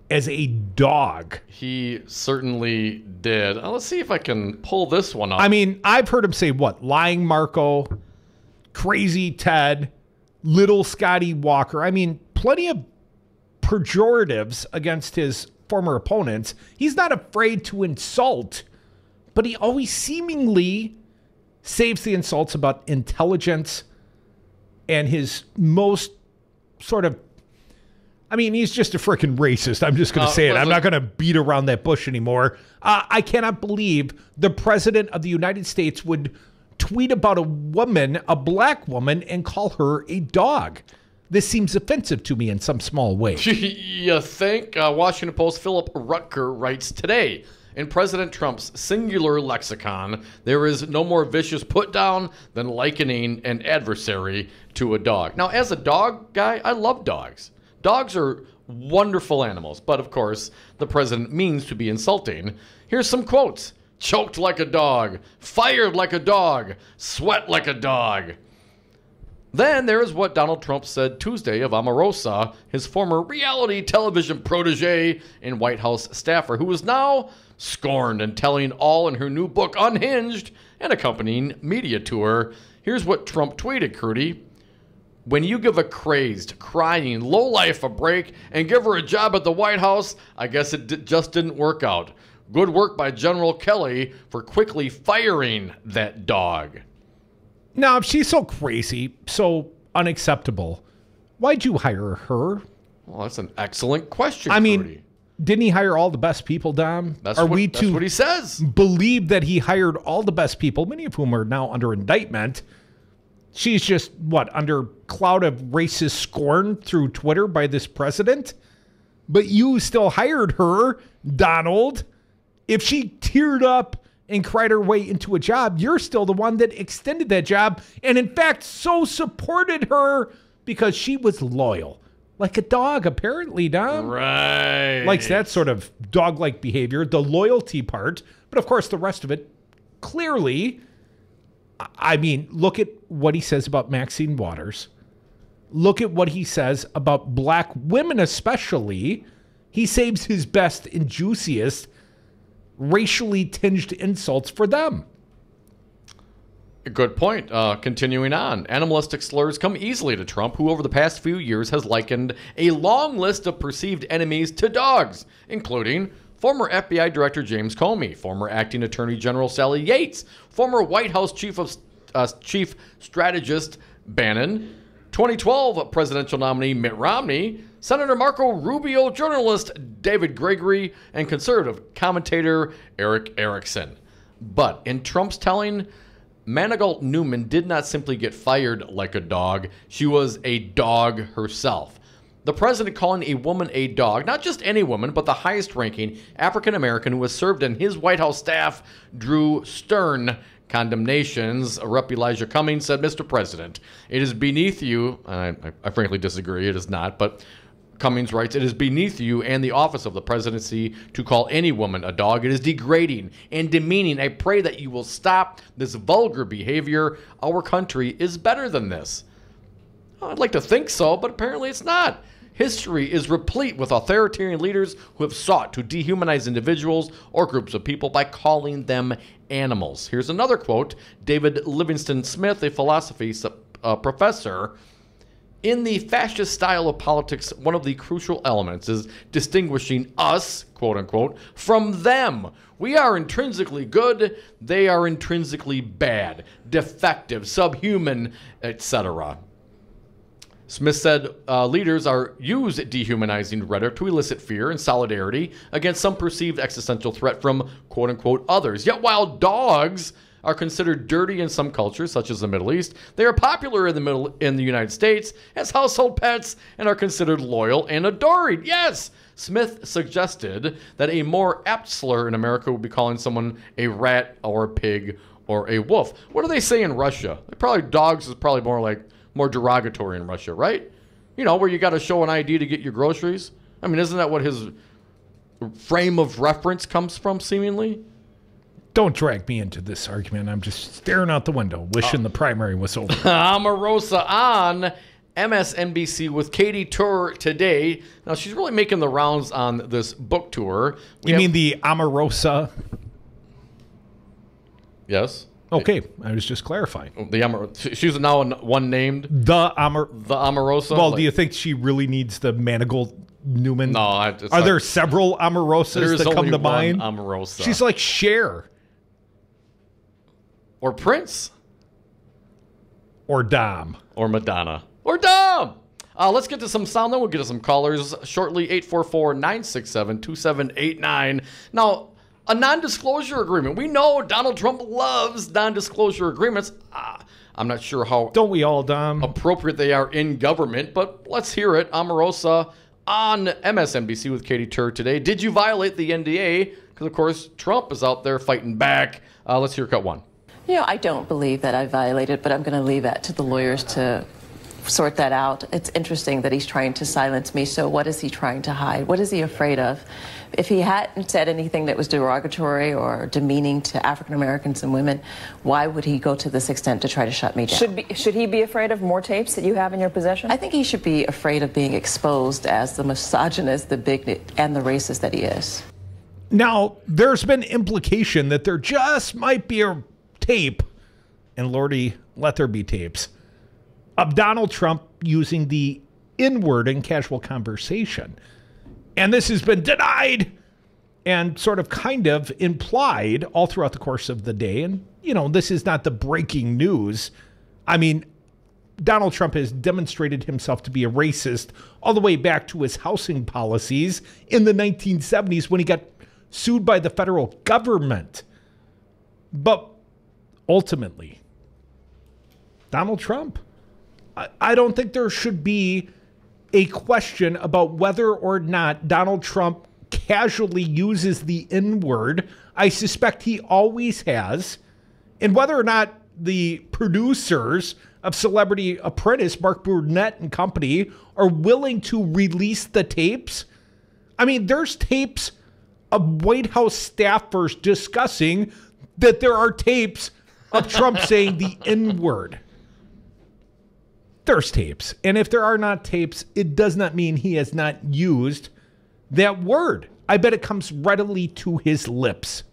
as a dog? He certainly did. Let's see if I can pull this one up. I mean, I've heard him say what? Lying Marco, Crazy Ted, Little Scotty Walker. I mean, plenty of pejoratives against his former opponents. He's not afraid to insult, but he always seemingly saves the insults about intelligence and his most sort of, I mean, he's just a freaking racist. I'm just going to say it. I'm not going to beat around that bush anymore. I cannot believe the president of the United States would tweet about a woman, a black woman, and call her a dog. This seems offensive to me in some small way. You think? Washington Post Philip Rutger writes today, in President Trump's singular lexicon, there is no more vicious put-down than likening an adversary to a dog. Now, as a dog guy, I love dogs. Dogs are wonderful animals, but of course, the president means to be insulting. Here's some quotes. Choked like a dog, fired like a dog, sweat like a dog. Then there's what Donald Trump said Tuesday of Omarosa, his former reality television protege and White House staffer, who is now scorned and telling all in her new book, Unhinged, and accompanying media tour. Here's what Trump tweeted, Crudy. When you give a crazed, crying lowlife a break and give her a job at the White House, I guess it just didn't work out. Good work by General Kelly for quickly firing that dog. Now, if she's so crazy, so unacceptable, why'd you hire her? Well, that's an excellent question, I mean, Crudy. didn't he hire all the best people, Dom? That's what he says. Believe that he hired all the best people, many of whom are now under indictment. She's just, under cloud of racist scorn through Twitter by this president? But you still hired her, Donald. If she teared up and cried her way into a job, you're still the one that extended that job and, in fact, so supported her because she was loyal. Like a dog, apparently, Dom. Right. Likes that sort of dog-like behavior, the loyalty part. But, of course, the rest of it, clearly, I mean, look at what he says about Maxine Waters. Look at what he says about black women especially. He saves his best and juiciest racially tinged insults for them. Good point. Continuing on. Animalistic slurs come easily to Trump, who over the past few years has likened a long list of perceived enemies to dogs, including former FBI Director James Comey, former Acting Attorney General Sally Yates, former White House Chief Strategist Bannon, 2012 presidential nominee Mitt Romney, Senator Marco Rubio, journalist David Gregory, and conservative commentator Eric Erickson. But in Trump's telling, Manigault Newman did not simply get fired like a dog. She was a dog herself. The president calling a woman a dog, not just any woman, but the highest-ranking African-American who has served in his White House staff, drew stern condemnations. Rep. Elijah Cummings said, Mr. President, it is beneath you, I frankly disagree, it is not, but Cummings writes, it is beneath you and the office of the presidency to call any woman a dog. It is degrading and demeaning. I pray that you will stop this vulgar behavior. Our country is better than this. I'd like to think so, but apparently it's not. History is replete with authoritarian leaders who have sought to dehumanize individuals or groups of people by calling them animals. Here's another quote. David Livingston Smith, a philosophy professor, in the fascist style of politics, one of the crucial elements is distinguishing us, quote unquote, from them. We are intrinsically good, they are intrinsically bad, defective, subhuman, etc. Smith said leaders use dehumanizing rhetoric to elicit fear and solidarity against some perceived existential threat from quote unquote others. Yet while dogs are considered dirty in some cultures, such as the Middle East, they are popular in the United States as household pets and are considered loyal and adored. Yes, Smith suggested that a more apt slur in America would be calling someone a rat or a pig or a wolf. What do they say in Russia? Dogs is probably more derogatory in Russia, right? You know, where you got to show an ID to get your groceries. I mean, isn't that what his frame of reference comes from, seemingly? Don't drag me into this argument. I'm just staring out the window, wishing the primary was over. Omarosa on MSNBC with Katie Tur today. Now, she's really making the rounds on this book tour. You mean the Omarosa? Yes. Okay, I was just clarifying. She's now one named? The Omarosa? Well, do you think she really needs the Manigault Newman? No. Are there several Omarosas that come to mind? Omarosa. She's like Cher. Or Prince. Or Dom. Or Madonna. Or Dom. Let's get to some sound, then we'll get to some callers shortly. 844-967-2789. Now, a non-disclosure agreement. We know Donald Trump loves non-disclosure agreements. I'm not sure how don't we all, Dom? Appropriate they are in government, but let's hear it. Omarosa on MSNBC with Katie Tur today. Did you violate the NDA? Because, of course, Trump is out there fighting back. Let's hear cut one. I don't believe that I violated, but I'm going to leave that to the lawyers to sort that out. It's interesting that he's trying to silence me. So what is he trying to hide? What is he afraid of? If he hadn't said anything that was derogatory or demeaning to African Americans and women, why would he go to this extent to try to shut me down? Should he be afraid of more tapes that you have in your possession? I think he should be afraid of being exposed as the misogynist, the bigot, and the racist that he is. Now, there's been implication that there just might be a tape, and Lordy, let there be tapes, of Donald Trump using the N-word in casual conversation. And this has been denied and sort of kind of implied all throughout the course of the day. And, you know, this is not the breaking news. I mean, Donald Trump has demonstrated himself to be a racist all the way back to his housing policies in the 1970s when he got sued by the federal government. But ultimately, Donald Trump, I don't think there should be a question about whether or not Donald Trump casually uses the N-word. I suspect he always has. And whether or not the producers of Celebrity Apprentice, Mark Burnett and company, are willing to release the tapes. I mean, there's tapes of White House staffers discussing that there are tapes of Trump saying the N-word. There's tapes. And if there are not tapes, it does not mean he has not used that word. I bet it comes readily to his lips.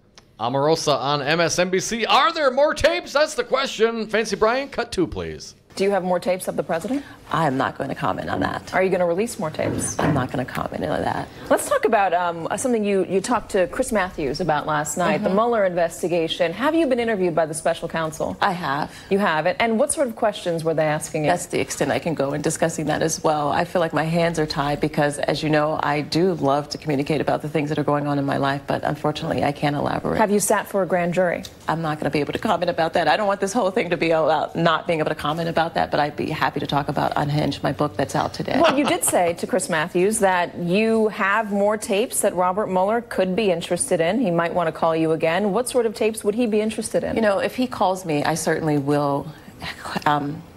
Omarosa on MSNBC. Are there more tapes? That's the question. Fancy Brian, cut 2, please. Do you have more tapes of the president? I'm not going to comment on that. Are you going to release more tapes? I'm not going to comment on that. Let's talk about something you talked to Chris Matthews about last night, the Mueller investigation. Have you been interviewed by the special counsel? I have. You have it. And what sort of questions were they asking you? That's the extent I can go in discussing that as well. I feel like my hands are tied because, as you know, I do love to communicate about the things that are going on in my life, but unfortunately I can't elaborate. Have you sat for a grand jury? I'm not going to be able to comment about that. I don't want this whole thing to be about not being able to comment about that, but I'd be happy to talk about Unhinged, my book that's out today. Well, you did say to Chris Matthews that you have more tapes that Robert Mueller could be interested in. He might want to call you again. What sort of tapes would he be interested in? You know, if he calls me, I certainly will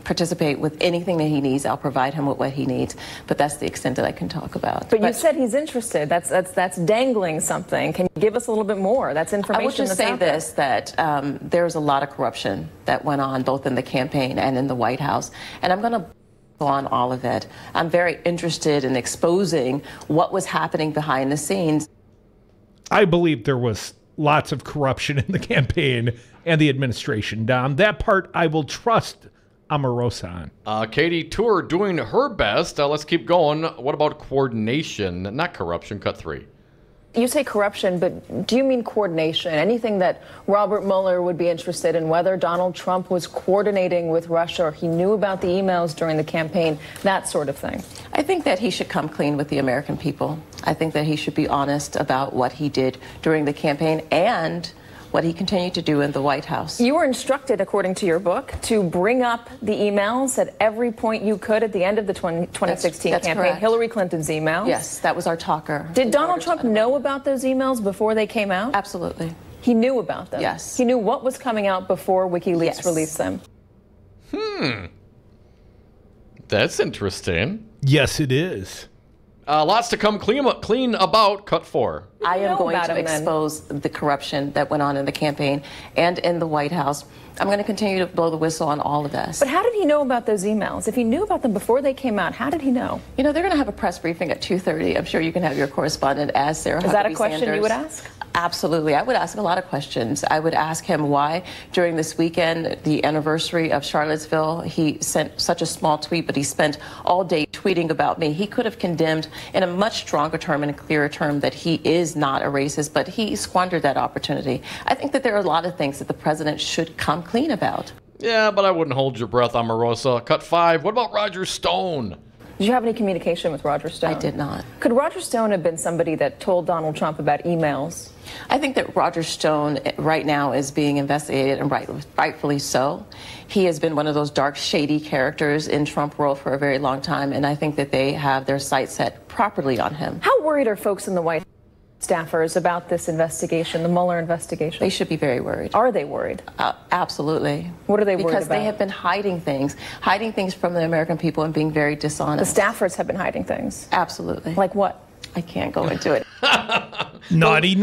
participate with anything that he needs. I'll provide him with what he needs, but that's the extent that I can talk about. But you said he's interested. That's dangling something. Can you give us a little bit more? That's information. I will just say this, that there's a lot of corruption that went on both in the campaign and in the White House, and I'm going to on all of it. I'm very interested in exposing what was happening behind the scenes. I believe there was lots of corruption in the campaign and the administration, Dom. That part I will trust Omarosa on. Katie Tour doing her best. Let's keep going. What about coordination? Not corruption. Cut 3. You say corruption, but do you mean coordination? Anything that Robert Mueller would be interested in, whether Donald Trump was coordinating with Russia or he knew about the emails during the campaign, that sort of thing? I think that he should come clean with the American people. I think that he should be honest about what he did during the campaign and what he continued to do in the White House. You were instructed, according to your book, to bring up the emails at every point you could at the end of the 2016 that's campaign. Correct. Hillary Clinton's emails. Yes, that was our talker. Did Donald Trump know about those emails before they came out? Absolutely. He knew about them? Yes. He knew what was coming out before WikiLeaks released them? That's interesting. Yes, it is. Lots to come clean about. Cut 4. I am going to expose the corruption that went on in the campaign and in the White House. I'm going to continue to blow the whistle on all of this. But how did he know about those emails? If he knew about them before they came out, how did he know? You know, they're going to have a press briefing at 2:30. I'm sure you can have your correspondent ask Sarah. Is that a question you would ask? Absolutely. I would ask a lot of questions. I would ask him why during this weekend, the anniversary of Charlottesville, he sent such a small tweet, but he spent all day tweeting about me. He could have condemned in a much stronger term and clearer term that he is not a racist, but he squandered that opportunity. I think that there are a lot of things that the president should come clean about. Yeah, but I wouldn't hold your breath, Omarosa. Cut 5. What about Roger Stone? Did you have any communication with Roger Stone? I did not. Could Roger Stone have been somebody that told Donald Trump about emails? I think that Roger Stone right now is being investigated, and rightfully so. He has been one of those dark, shady characters in Trump world for a very long time, and I think that they have their sights set properly on him. How worried are folks in the White House staffers about this investigation, the Mueller investigation? They should be very worried. Are they worried? Absolutely. What are they worried about? Because they have been hiding things from the American people and being very dishonest. The staffers have been hiding things? Absolutely. Like what? I can't go into it. Naughty.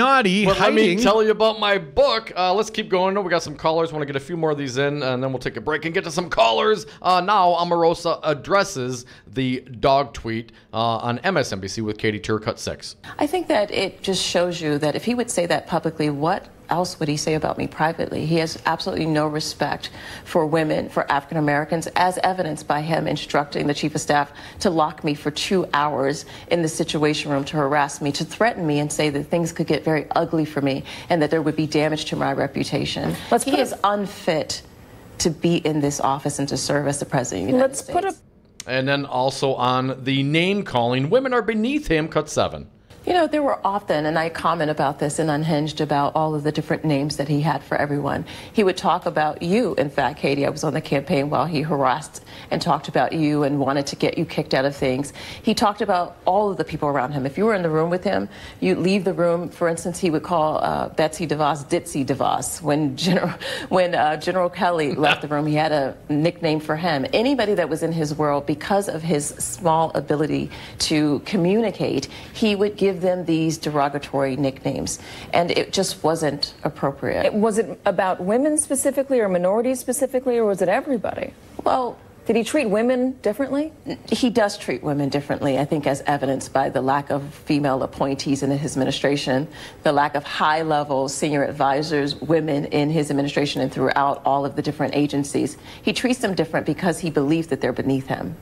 But let me Hiding. tell you about my book. Let's keep going. We got some callers. Want to get a few more of these in, and then we'll take a break and get to some callers. Now, Omarosa addresses the dog tweet on MSNBC with Katie Turcutt 6. I think that it just shows you that if he would say that publicly, what else would he say about me privately? He has absolutely no respect for women, for African Americans, as evidenced by him instructing the chief of staff to lock me for 2 hours in the Situation Room to harass me, to threaten me and say that things could get very ugly for me and that there would be damage to my reputation. He is unfit to be in this office and to serve as the president of the United States. And then also on the name calling, women are beneath him, cut 7. You know, there were often, and I comment about this in Unhinged, about all of the different names that he had for everyone. He would talk about you. In fact, Katie, I was on the campaign while he harassed and talked about you and wanted to get you kicked out of things. He talked about all of the people around him. If you were in the room with him, you leave the room. For instance, he would call Betsy DeVos Ditzy DeVos. When General Kelly left the room, he had a nickname for him. Anybody that was in his world, because of his small ability to communicate, he would give them these derogatory nicknames, and it just wasn't appropriate. Was it about women specifically or minorities specifically, or was it everybody? Well, did he treat women differently? He does treat women differently, I think, as evidenced by the lack of female appointees in his administration, the lack of high-level senior advisors, women in his administration and throughout all of the different agencies. He treats them different because he believes that they're beneath him.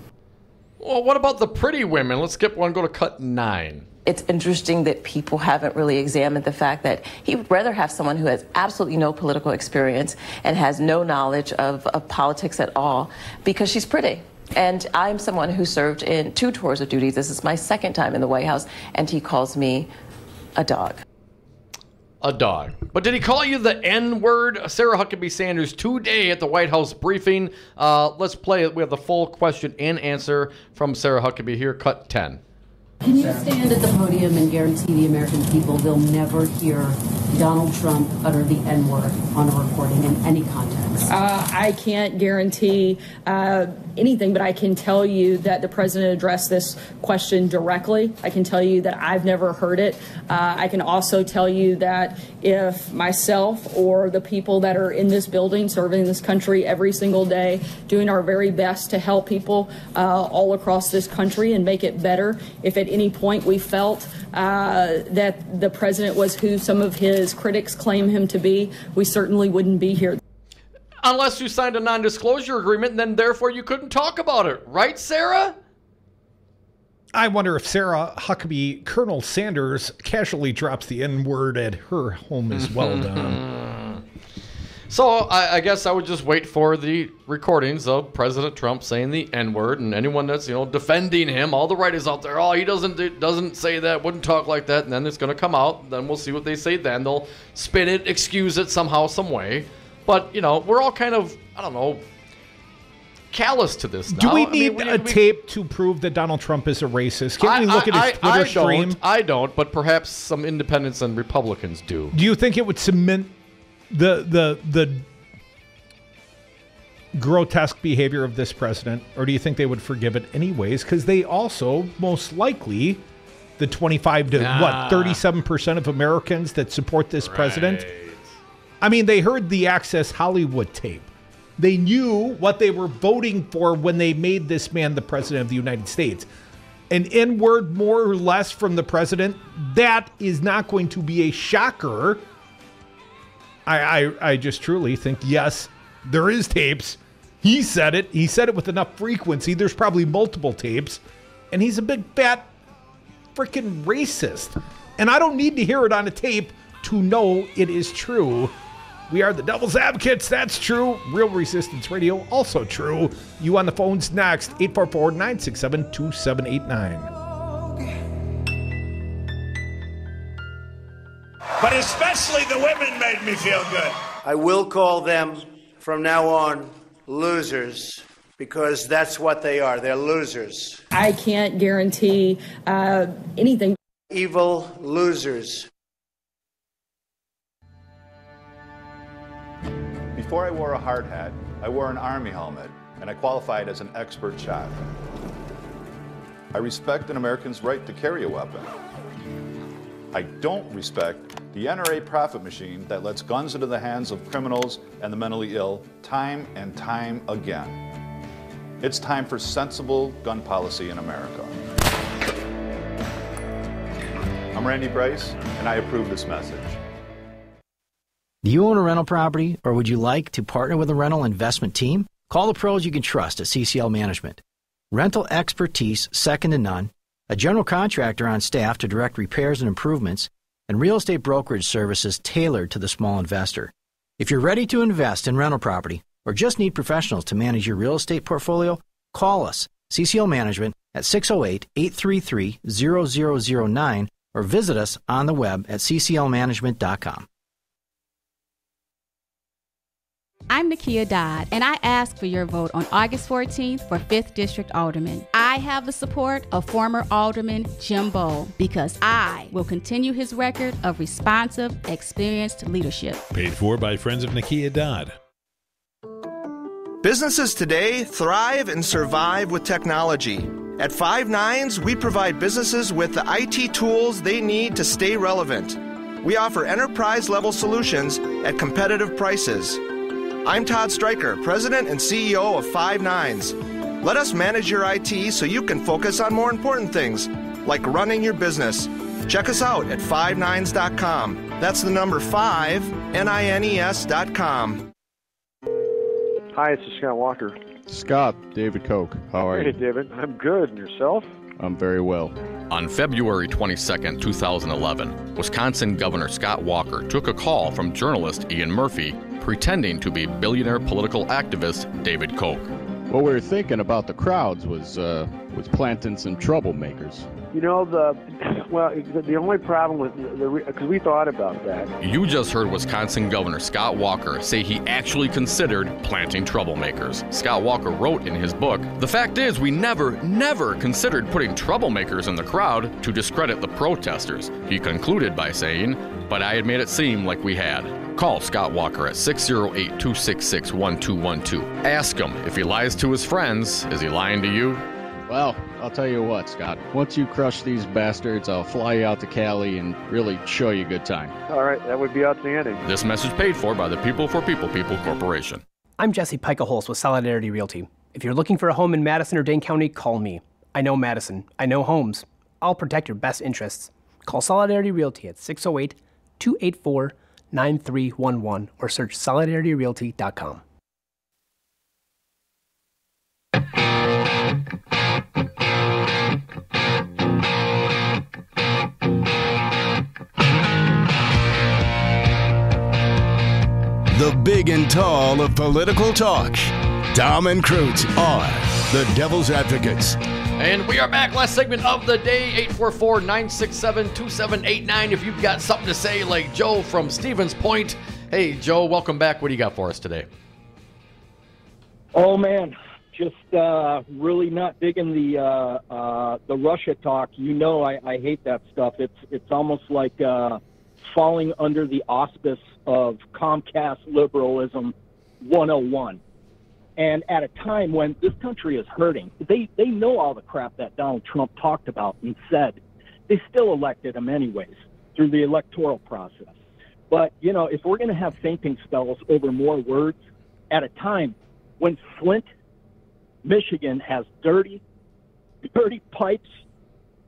Well, what about the pretty women? Let's skip one, go to cut 9. It's interesting that people haven't really examined the fact that he would rather have someone who has absolutely no political experience and has no knowledge of politics at all because she's pretty. And I'm someone who served in 2 tours of duty. This is my 2nd time in the White House, and he calls me a dog. A dog. But did he call you the N-word? Sarah Huckabee Sanders today at the White House briefing. Let's play it. We have the full question and answer from Sarah Huckabee here, cut 10. Can you stand at the podium and guarantee the American people they'll never hear Donald Trump utter the N-word on a recording in any context? I can't guarantee anything, but I can tell you that the president addressed this question directly. I can tell you that I've never heard it. I can also tell you that if myself or the people that are in this building serving this country every single day, doing our very best to help people all across this country and make it better, if at any point we felt that the president was who some of his critics claim him to be, we certainly wouldn't be here. Unless you signed a non-disclosure agreement, then therefore you couldn't talk about it. Right, Sarah? I wonder if Sarah Huckabee, Colonel Sanders, casually drops the N-word at her home as well, Don. So I guess I would just wait for the recordings of President Trump saying the N-word, and anyone that's defending him, all the writers out there, he doesn't say that, wouldn't talk like that, and then it's going to come out. Then we'll see what they say. Then they'll spin it, excuse it somehow, some way. But we're all kind of, I don't know, callous to this now. Do we need a tape to prove that Donald Trump is a racist? Can we look at his Twitter stream? I don't, but perhaps some independents and Republicans do. Do you think it would cement the grotesque behavior of this president, or do you think they would forgive it anyways? Because they also, most likely, the 25 to 37% of Americans that support this president. I mean, they heard the Access Hollywood tape. They knew what they were voting for when they made this man the president of the United States. An N-word more or less from the president, that is not going to be a shocker. I just truly think, yes, there is tapes. He said it. He said it with enough frequency. There's probably multiple tapes. And he's a big, fat, freaking racist. And I don't need to hear it on a tape to know it is true. We are the Devil's Advocates. That's true. Real Resistance Radio, also true. You on the phones next. 844-967-2789. But especially the women made me feel good. I will call them from now on losers, because that's what they are. They're losers. I can't guarantee anything. evil losers. Before I wore a hard hat, I wore an Army helmet, and I qualified as an expert shot. I respect an American's right to carry a weapon. I don't respect the NRA profit machine that lets guns into the hands of criminals and the mentally ill time and time again. It's time for sensible gun policy in America. I'm Randy Bryce, and I approve this message. Do you own a rental property, or would you like to partner with a rental investment team? Call the pros you can trust at CCL Management. Rental expertise second to none, a general contractor on staff to direct repairs and improvements, and real estate brokerage services tailored to the small investor. If you're ready to invest in rental property or just need professionals to manage your real estate portfolio, call us, CCL Management, at 608-833-0009 or visit us on the web at cclmanagement.com. I'm Nakia Dodd, and I ask for your vote on August 14th for 5th District Alderman. I have the support of former Alderman Jim Bowe because I will continue his record of responsive, experienced leadership. Paid for by Friends of Nakia Dodd. Businesses today thrive and survive with technology. At Five Nines, we provide businesses with the IT tools they need to stay relevant. We offer enterprise-level solutions at competitive prices. I'm Todd Stryker, President and CEO of Five Nines. Let us manage your IT so you can focus on more important things, like running your business. Check us out at fivenines.com. That's the number 5, NINES.com. Hi, this is Scott Walker. Scott, David Koch. How are you? Hey, David. I'm good. And yourself? I'm very well. On February 22, 2011, Wisconsin Governor Scott Walker took a call from journalist Ian Murphy pretending to be billionaire political activist David Koch. What we were thinking about the crowds was planting some troublemakers. You know, the only problem with because we thought about that. You just heard Wisconsin Governor Scott Walker say he actually considered planting troublemakers. Scott Walker wrote in his book, "The fact is we never considered putting troublemakers in the crowd to discredit the protesters." He concluded by saying, "But I had made it seem like we had." Call Scott Walker at 608-266-1212. Ask him if he lies to his friends, is he lying to you? Well, I'll tell you what, Scott. Once you crush these bastards, I'll fly you out to Cali and really show you a good time. All right, that would be outstanding. This message paid for by the People for People Corporation. I'm Jesse Pica-Holz with Solidarity Realty. If you're looking for a home in Madison or Dane County, call me. I know Madison. I know homes. I'll protect your best interests. Call Solidarity Realty at 608-284-9311 or search solidarityrealty.com. The big and tall of political talk. Dom and Krutz are the Devil's Advocates. And we are back. Last segment of the day, 844-967-2789. If you've got something to say, like Joe from Stevens Point. Hey, Joe, welcome back. What do you got for us today? Oh, man, just really not digging the Russia talk. You know I hate that stuff. It's almost like falling under the auspice of Comcast liberalism 101. And at a time when this country is hurting, they know all the crap that Donald Trump talked about and said. They still elected him anyways through the electoral process. But, you know, if we're going to have fainting spells over more words at a time when Flint, Michigan has dirty pipes,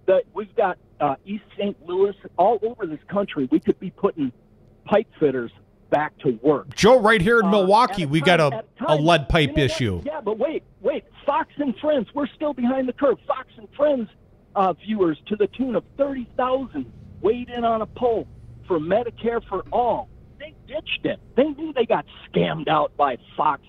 that we've got East St. Louis, all over this country, we could be putting pipe fitters back to work. Joe, right here in Milwaukee, we got a lead pipe issue. Yeah, but wait. Fox and Friends, we're still behind the curve. Fox and Friends viewers to the tune of 30,000 weighed in on a poll for Medicare for all. They ditched it. They knew they got scammed out by Fox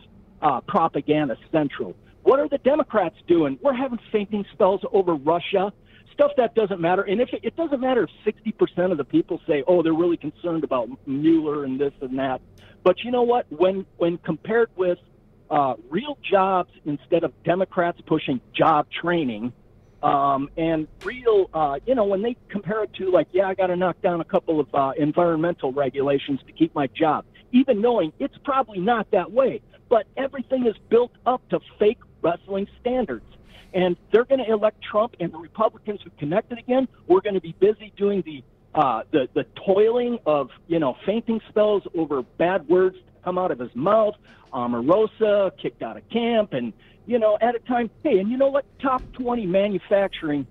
Propaganda Central. What are the Democrats doing? We're having fainting spells over Russia. Stuff that doesn't matter. And if it doesn't matter if 60% of the people say, oh, they're really concerned about Mueller and this and that. But you know what? When compared with real jobs instead of Democrats pushing job training, And real, when they compare it to I got to knock down a couple of environmental regulations to keep my job, even knowing it's probably not that way. But everything is built up to fake wrestling standards. And they're going to elect Trump, and the Republicans who connected again, we're going to be busy doing the toiling of, fainting spells over bad words that come out of his mouth, Omarosa, kicked out of camp, and, at a time, hey, and you know what? Top 20 manufacturing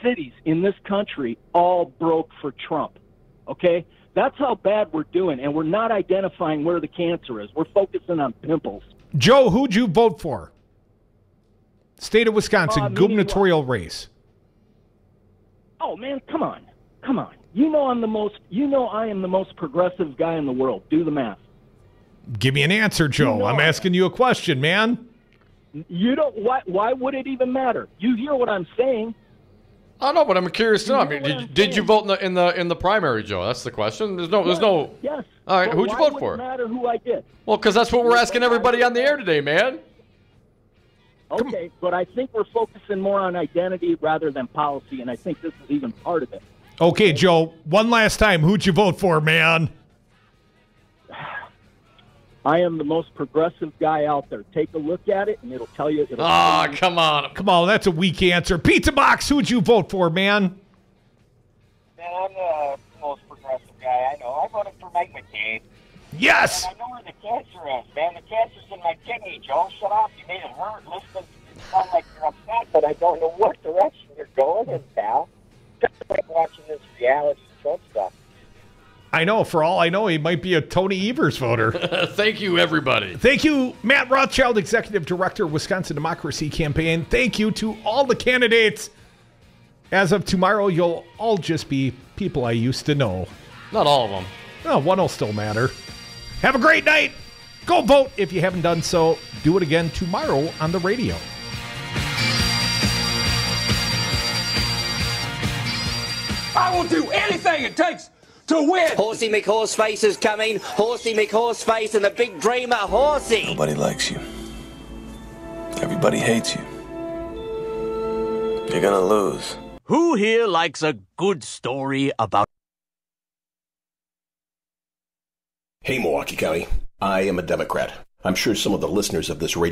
cities in this country all broke for Trump, okay? That's how bad we're doing, and we're not identifying where the cancer is. We're focusing on pimples. Joe, who'd you vote for? State of Wisconsin gubernatorial race. Oh man, come on. I am the most progressive guy in the world. Do the math. Give me an answer, Joe. I'm asking you a question, man. You don't. Why would it even matter? You hear what I'm saying? I know, but I'm curious to know. I mean, did you vote in the primary, Joe? That's the question. There's no. Yes. All right, who'd you vote for? Why would it matter who I did? Well, because that's what we're asking everybody on the air today, man. Okay, but I think we're focusing more on identity rather than policy, and I think this is even part of it. Okay, Joe, one last time. Who'd you vote for, man? I am the most progressive guy out there. Take a look at it, and it'll tell you. Come on. Come on, that's a weak answer. Pizza Box, who'd you vote for, man? Man, I'm the most progressive guy I know. I voted for Mike McCain. Yes! And I know where the cancer is, man. The cancer's in my kidney, Joe. Shut up. You made it hurt. Listen, you sound like you're upset, but I don't know what direction you're going in, pal. Just like watching this reality Trump stuff. I know. For all I know, he might be a Tony Evers voter. Thank you, everybody. Thank you, Matt Rothschild, Executive Director, Wisconsin Democracy Campaign. Thank you to all the candidates. As of tomorrow, you'll all just be people I used to know. Not all of them. No, one will still matter. Have a great night. Go vote if you haven't done so. Do it again tomorrow on the radio. I will do anything it takes to win. Horsey McHorseface is coming. Horsey McHorseface and the big dreamer, Horsey. Nobody likes you. Everybody hates you. You're gonna lose. Who here likes a good story about... Hey, Milwaukee County. I am a Democrat. I'm sure some of the listeners of this radio